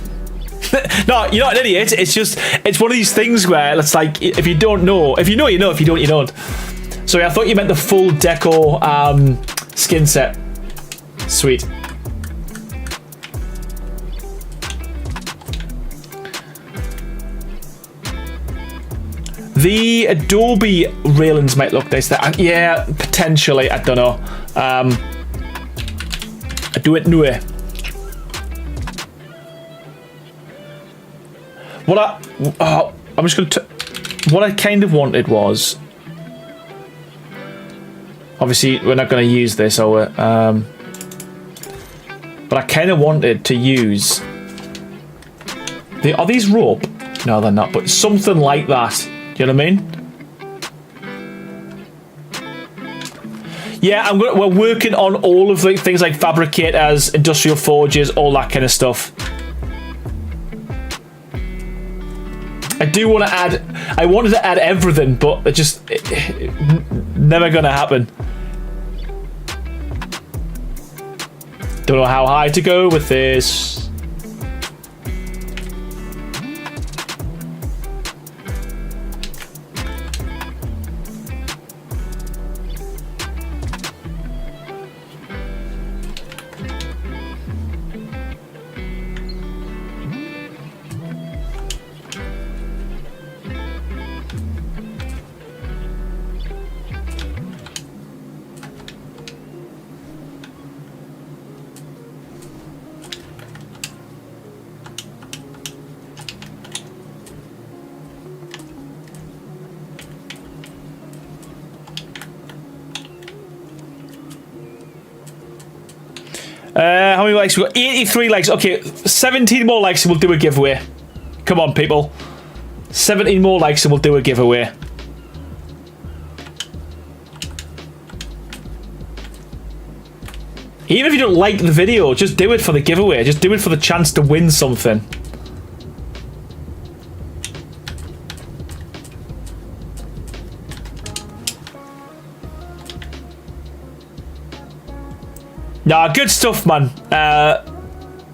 No, you're not an idiot. It's one of these things where it's like, if you don't know, if you know, you know. If you don't, you don't. Sorry, I thought you meant the full deco skin set. Sweet. The Adobe railings might look nice there. Yeah, potentially. I don't know. I do it new. I'm just going to... What I kind of wanted was... Obviously, we're not going to use this, but I kind of wanted to use... Are these rope? No, they're not, but something like that. Do you know what I mean? Yeah, we're working on all of the things like fabricators, industrial forges, all that kind of stuff. I do want to add... I wanted to add everything, but it never gonna happen. Don't know how high to go with this. How many likes we got? 83 likes. Okay, 17 more likes and we'll do a giveaway. Come on, people. 17 more likes and we'll do a giveaway. Even if you don't like the video, just do it for the giveaway. Just do it for the chance to win something. Nah, good stuff, man.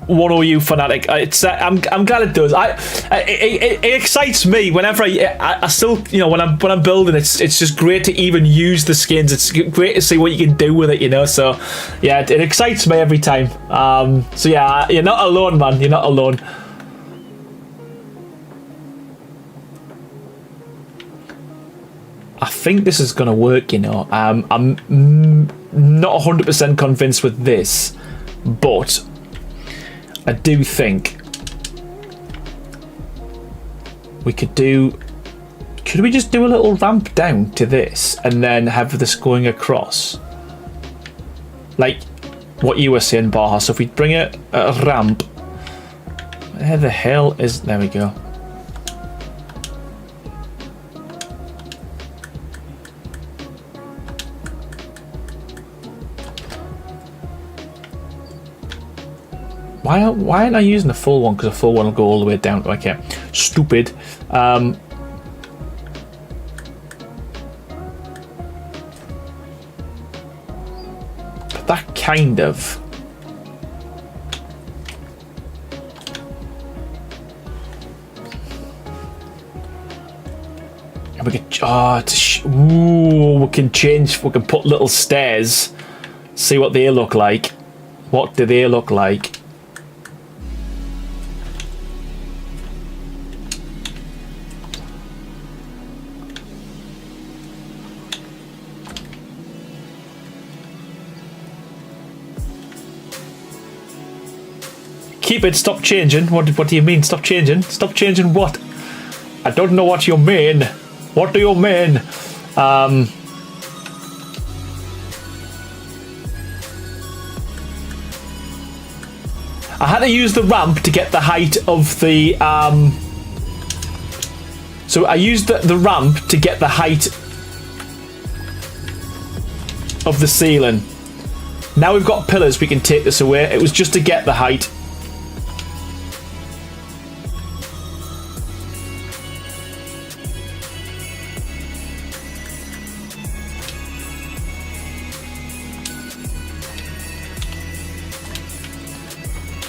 1OU fanatic. I'm glad it does. It excites me whenever I still, you know, when I'm building. It's just great to even use the skins. It's great to see what you can do with it, you know. So yeah, it excites me every time. So yeah, you're not alone, man. You're not alone. I think this is gonna work, you know. I'm not 100% convinced with this, but I do think we could do... Could we just do a little ramp down to this and then have this going across? Like what you were saying, Baja. So if we bring a ramp... Where the hell is... There we go. Why aren't I using the full one? Because the full one will go all the way down. Okay, stupid. But that kind of... And we can... ooh, we can change... We can put little stairs. See what they look like. What do they look like? Keep it, stop changing. What do you mean, stop changing? Stop changing what? I don't know what you mean. What do you mean? I had to use the ramp to get the height of the... So I used the ramp to get the height of the ceiling. Now we've got pillars, we can take this away. It was just to get the height.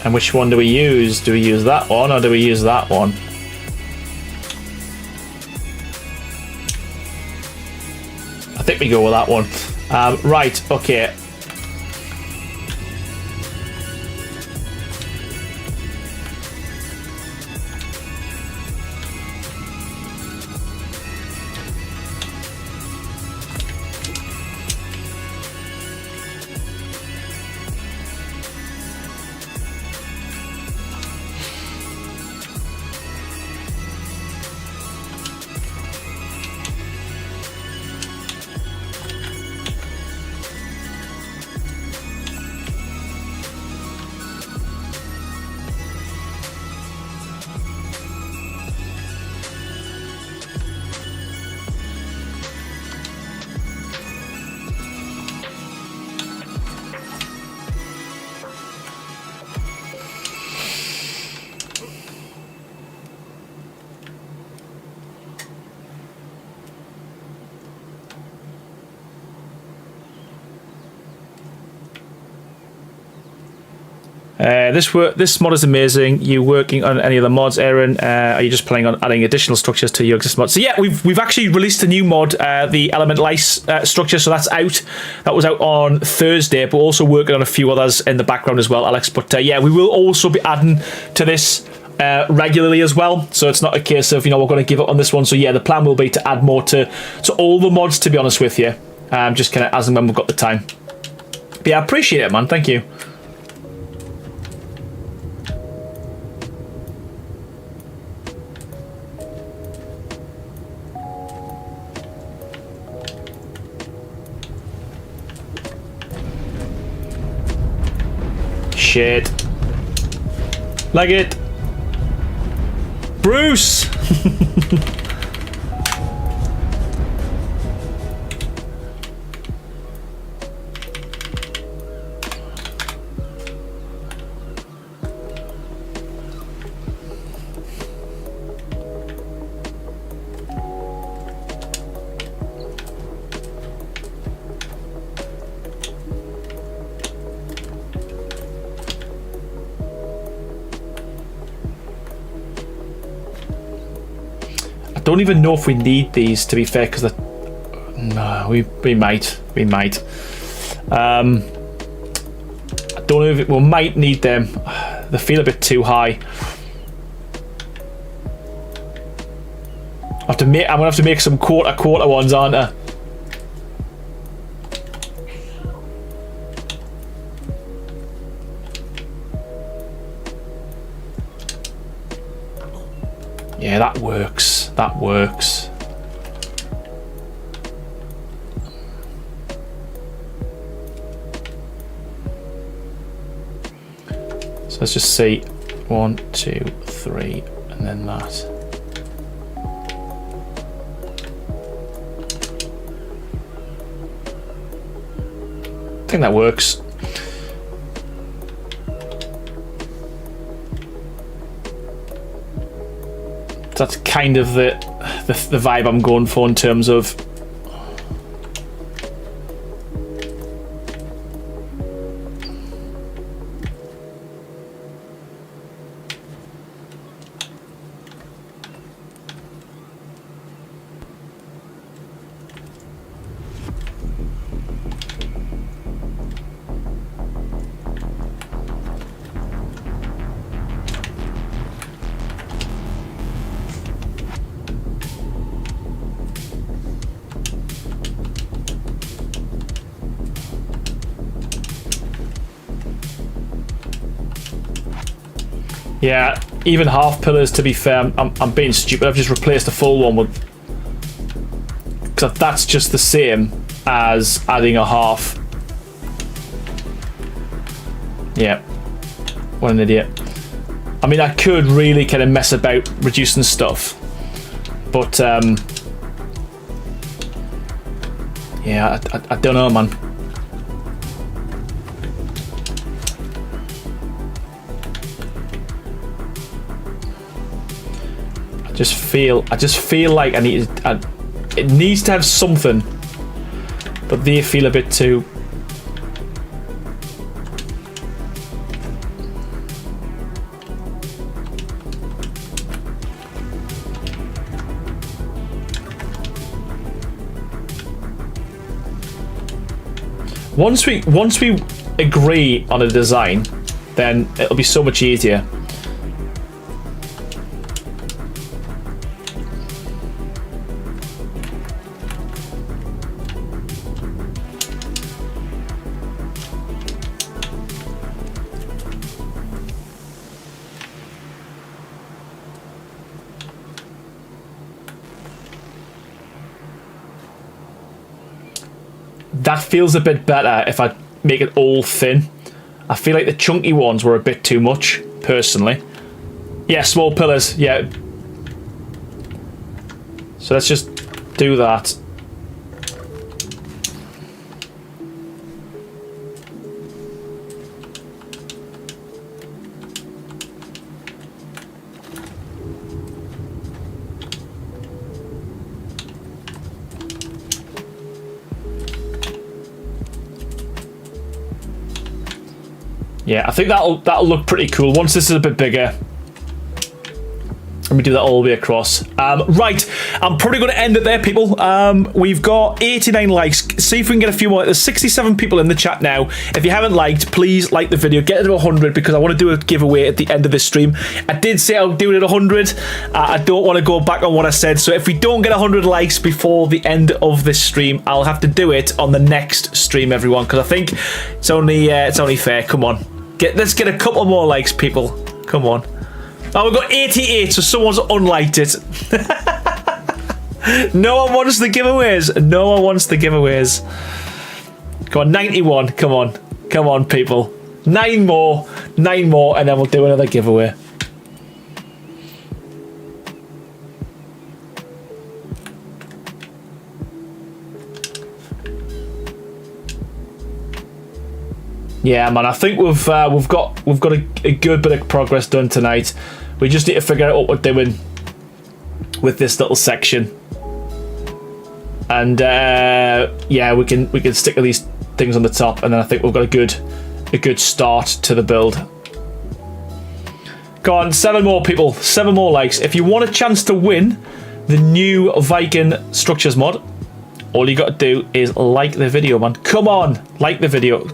And which one do we use? Do we use that one or do we use that one? I think we go with that one. Right, okay. This mod is amazing. You working on any of the mods, Aaron? Are you just planning on adding additional structures to your existing mods? So yeah, we've actually released a new mod, the Element Lice structure. So that's out. That was out on Thursday. But we're also working on a few others in the background as well, Alex. But yeah, we will also be adding to this regularly as well. So it's not a case of, you know, we're going to give up on this one. So yeah, the plan will be to add more to all the mods, to be honest with you. Just kind of as and when we've got the time. But yeah, I appreciate it, man. Thank you. Shit. Leg it. Bruce! I don't even know if we need these, to be fair, because no, we might. I don't know if we might need them. They feel a bit too high. I'm gonna have to make some quarter ones, aren't I? Yeah, that works. That works. So let's just see. 1, 2, 3, and then that. I think that works. That's kind of the vibe I'm going for in terms of yeah, even half pillars, to be fair. I'm being stupid. I've just replaced the full one with because that's just the same as adding a half. Yeah, what an idiot. I mean, I could really kind of mess about reducing stuff, but yeah, I don't know, man. I just feel like it needs to have something, but they feel a bit too. Once we agree on a design, then it'll be so much easier. That feels a bit better if I make it all thin. I feel like the chunky ones were a bit too much, personally. Yeah, small pillars, yeah. So let's just do that. Yeah, I think that'll look pretty cool once this is a bit bigger. Let me do that all the way across. Right, I'm probably going to end it there, people. We've got 89 likes. See if we can get a few more. There's 67 people in the chat now. If you haven't liked, please like the video. Get it to 100 because I want to do a giveaway at the end of this stream. I did say I'll do it at 100. I don't want to go back on what I said. So if we don't get 100 likes before the end of this stream, I'll have to do it on the next stream, everyone. Because I think it's only fair. Come on, let's get a couple more likes, people. Come on. Oh, we've got 88, so someone's unliked it. No one wants the giveaways. No one wants the giveaways. Come on, 91. Come on. Come on, people. 9 more. 9 more, and then we'll do another giveaway. Yeah, man, I think we've got a good bit of progress done tonight. We just need to figure out what we're doing with this little section, and yeah, we can stick to these things on the top, and then I think we've got a good start to the build. Go on, 7 more people, 7 more likes. If you want a chance to win the new Viking structures mod, all you got to do is like the video, man. Come on, like the video.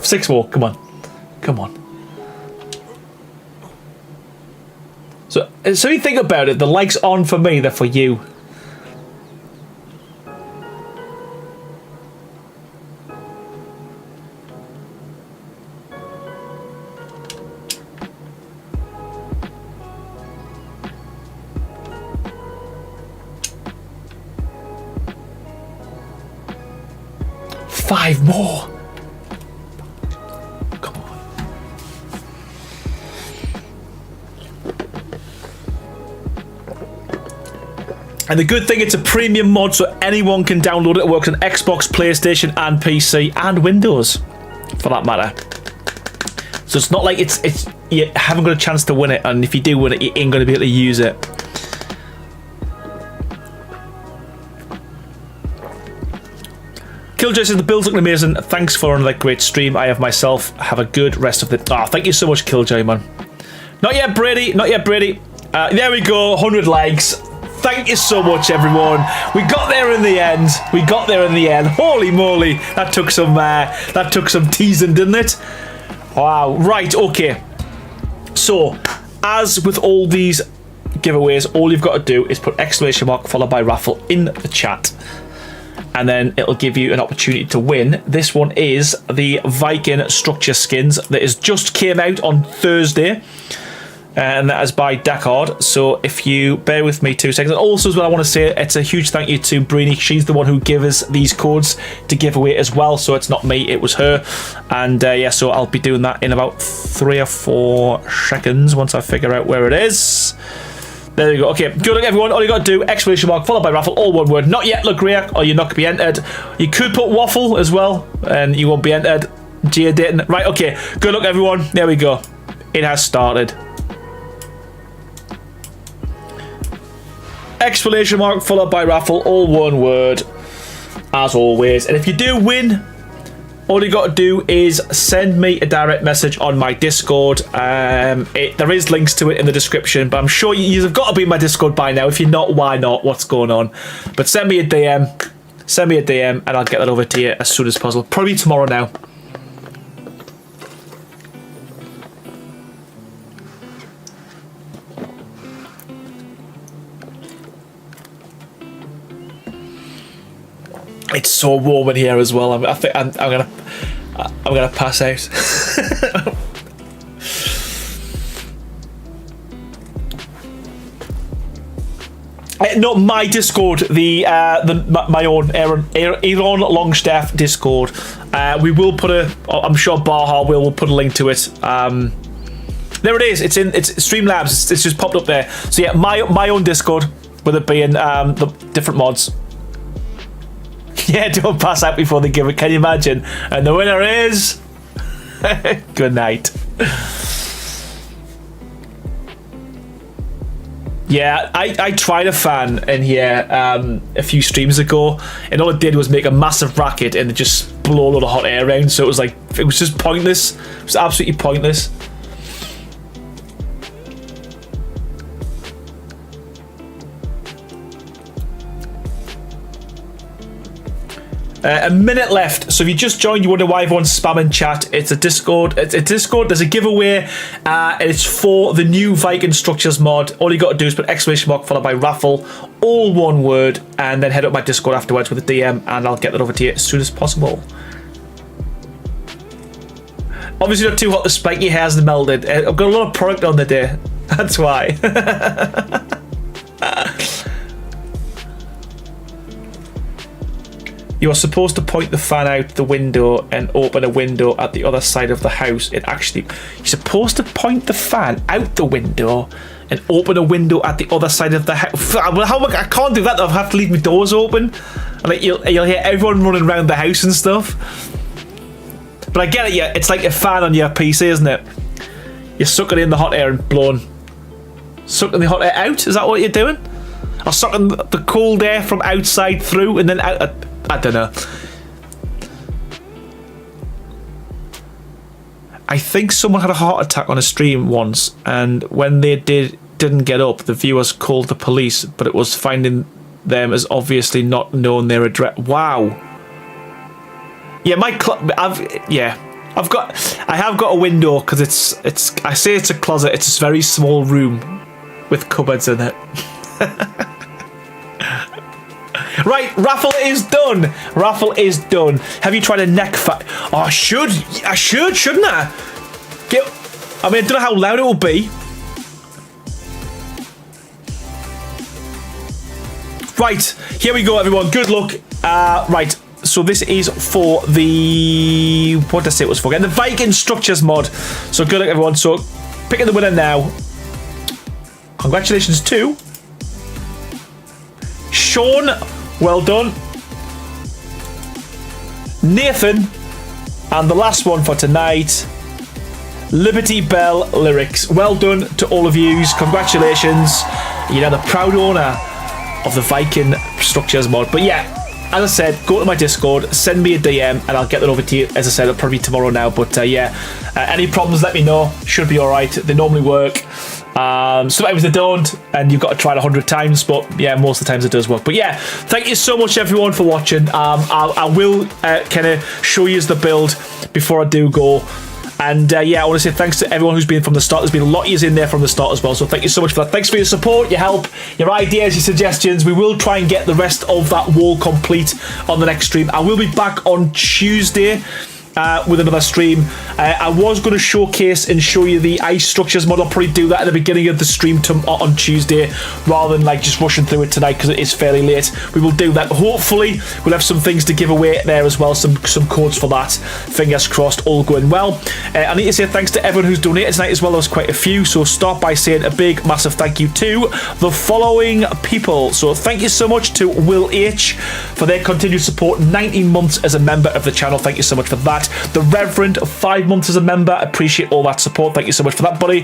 6 more, come on, come on. So you think about it, the likes aren't for me, they're for you. Five more. And the good thing, it's a premium mod, so anyone can download it. It works on Xbox, PlayStation, and PC, and Windows, for that matter. So it's not like you haven't got a chance to win it, and if you do win it, you ain't going to be able to use it. Killjoy says the build's looking amazing. Thanks for another great stream. I have myself. Have a good rest of the. Oh, thank you so much, Killjoy, man. Not yet, Brady. Not yet, Brady. There we go. 100 likes. Thank you so much, everyone. We got there in the end. We got there in the end. Holy moly, that took some teasing, didn't it? Wow. Right. Okay. So, as with all these giveaways, all you've got to do is put exclamation mark followed by raffle in the chat, and then it'll give you an opportunity to win. This one is the Viking structure skins that just came out on Thursday. and that is by Deckard. So if you bear with me 2 seconds. Also, as well, I want to say it's a huge thank you to Brini. She's the one who gave us these codes to give away as well. So it's not me, it was her. And yeah, so I'll be doing that in about 3 or 4 seconds once I figure out where it is. There we go. Okay, good luck, everyone. All you got to do, exclamation mark, followed by raffle, all one word. Not yet, look, Ria, or you're not going to be entered. You could put waffle as well, and you won't be entered. Gia Dayton. Right, okay. Good luck, everyone. There we go. It has started. Exclamation mark, followed by raffle, all one word, as always. And if you do win, all you got to do is send me a direct message on my Discord. There is links to it in the description, but I'm sure you've got to be in my Discord by now. If you're not, why not? What's going on? But send me a DM. Send me a DM, and I'll get that over to you as soon as possible. Probably tomorrow now. It's so warm in here as well. I think I'm gonna pass out. Not my Discord, my own Aaron Longstaff Discord. We will put I'm sure Baha will put a link to it. There it is. It's Streamlabs. It's just popped up there. So yeah, my own Discord, with it being the different mods. Yeah, don't pass out before they give it. Can you imagine? And the winner is... Good night. Yeah, I tried a fan in here a few streams ago, and all it did was make a massive racket and just blow a lot of hot air around. So it was like, it was just pointless. It was absolutely pointless. A minute left, so if you just joined, you wonder why everyone's spamming chat. It's a Discord. It's a Discord. There's a giveaway, and it's for the new Viking structures mod. All you got to do is put exclamation mark followed by raffle, all one word, and then head up my Discord afterwards with a DM, and I'll get that over to you as soon as possible. Obviously not too hot. The spiky hairs and melded. I've got a lot of product on the day. That's why. You are supposed to point the fan out the window and open a window at the other side of the house. You're supposed to point the fan out the window and open a window at the other side of the house. I can't do that. I'll have to leave my doors open. And like you'll hear everyone running around the house and stuff. But I get it. Yeah, it's like a fan on your PC, isn't it? You're sucking in the hot air and blowing. Sucking the hot air out. Is that what you're doing? Or sucking the cold air from outside through and then out. I don't know. I think someone had a heart attack on a stream once, and when they didn't get up, the viewers called the police, but it was finding them as obviously not knowing their address. Wow. Yeah, I have got a window because it's. I say it's a closet. It's a very small room with cupboards in it. Right, raffle is done. Raffle is done. Have you tried a neck fan? Oh, I should, shouldn't I? I mean, I don't know how loud it will be. Right, here we go, everyone. Good luck. Right, so this is for the... What did I say it was for? Again, the Viking structures mod. So good luck, everyone. So picking the winner now. Congratulations to... Sean... Well done. Nathan. And the last one for tonight, Liberty Bell Lyrics. Well done to all of yous. Congratulations. You're now the proud owner of the Viking structures mod. But yeah, as I said, go to my Discord, send me a DM, and I'll get that over to you. As I said, it'll probably be tomorrow now. But yeah, any problems, let me know. Should be alright. They normally work. Sometimes they don't, and you've got to try it 100 times, but yeah, most of the times it does work. But yeah, thank you so much, everyone, for watching. I will kind of show you the build before I do go. And yeah, I want to say thanks to everyone who's been from the start. There's been a lot of you in there from the start as well, so thank you so much for that. Thanks for your support, your help, your ideas, your suggestions. We will try and get the rest of that wall complete on the next stream. I will be back on Tuesday. with another stream. I was going to showcase and show you the ice structures mod. I'll probably do that at the beginning of the stream on Tuesday, rather than like just rushing through it tonight because it is fairly late. We will do that. Hopefully we'll have some things to give away there as well, some codes for that. Fingers crossed, all going well. I need to say thanks to everyone who's donated tonight as well. There's quite a few, so start by saying a big massive thank you to the following people. So thank you so much to Will H for their continued support, 19 months as a member of the channel. Thank you so much for that. The Reverend, 5 months as a member. Appreciate all that support. Thank you so much for that, buddy.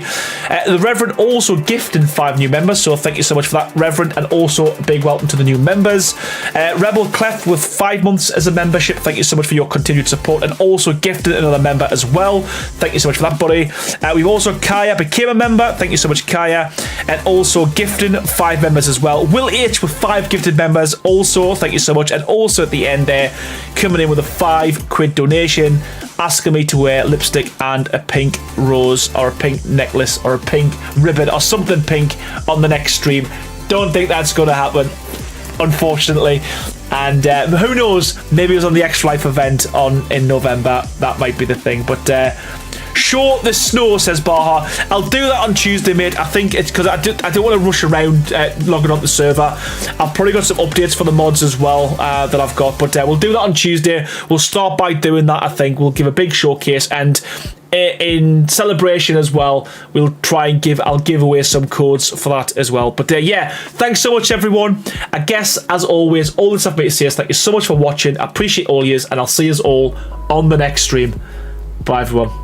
The Reverend also gifted 5 new members, so thank you so much for that, Reverend, and also a big welcome to the new members. Rebel Clef with 5 months as a membership. Thank you so much for your continued support, and also gifted another member as well. Thank you so much for that, buddy. We've also Kaya became a member. Thank you so much, Kaya, and also gifting 5 members as well. Will H with 5 gifted members. Also, thank you so much, and also at the end there, coming in with a £5 donation, asking me to wear lipstick and a pink rose or a pink necklace or a pink ribbon or something pink on the next stream. Don't think that's going to happen, unfortunately. And who knows, maybe it was on the X Life event in November. That might be the thing. But show the snow, says Baha. I'll do that on Tuesday, mate. I think it's because I don't want to rush around logging on the server. I've probably got some updates for the mods as well that I've got. But we'll do that on Tuesday. We'll start by doing that, I think. We'll give a big showcase, and in celebration as well, we'll try and I'll give away some codes for that as well. But yeah, thanks so much, everyone. I guess, as always, all the stuff made to say is thank you so much for watching. I appreciate all yous, and I'll see you all on the next stream. Bye, everyone.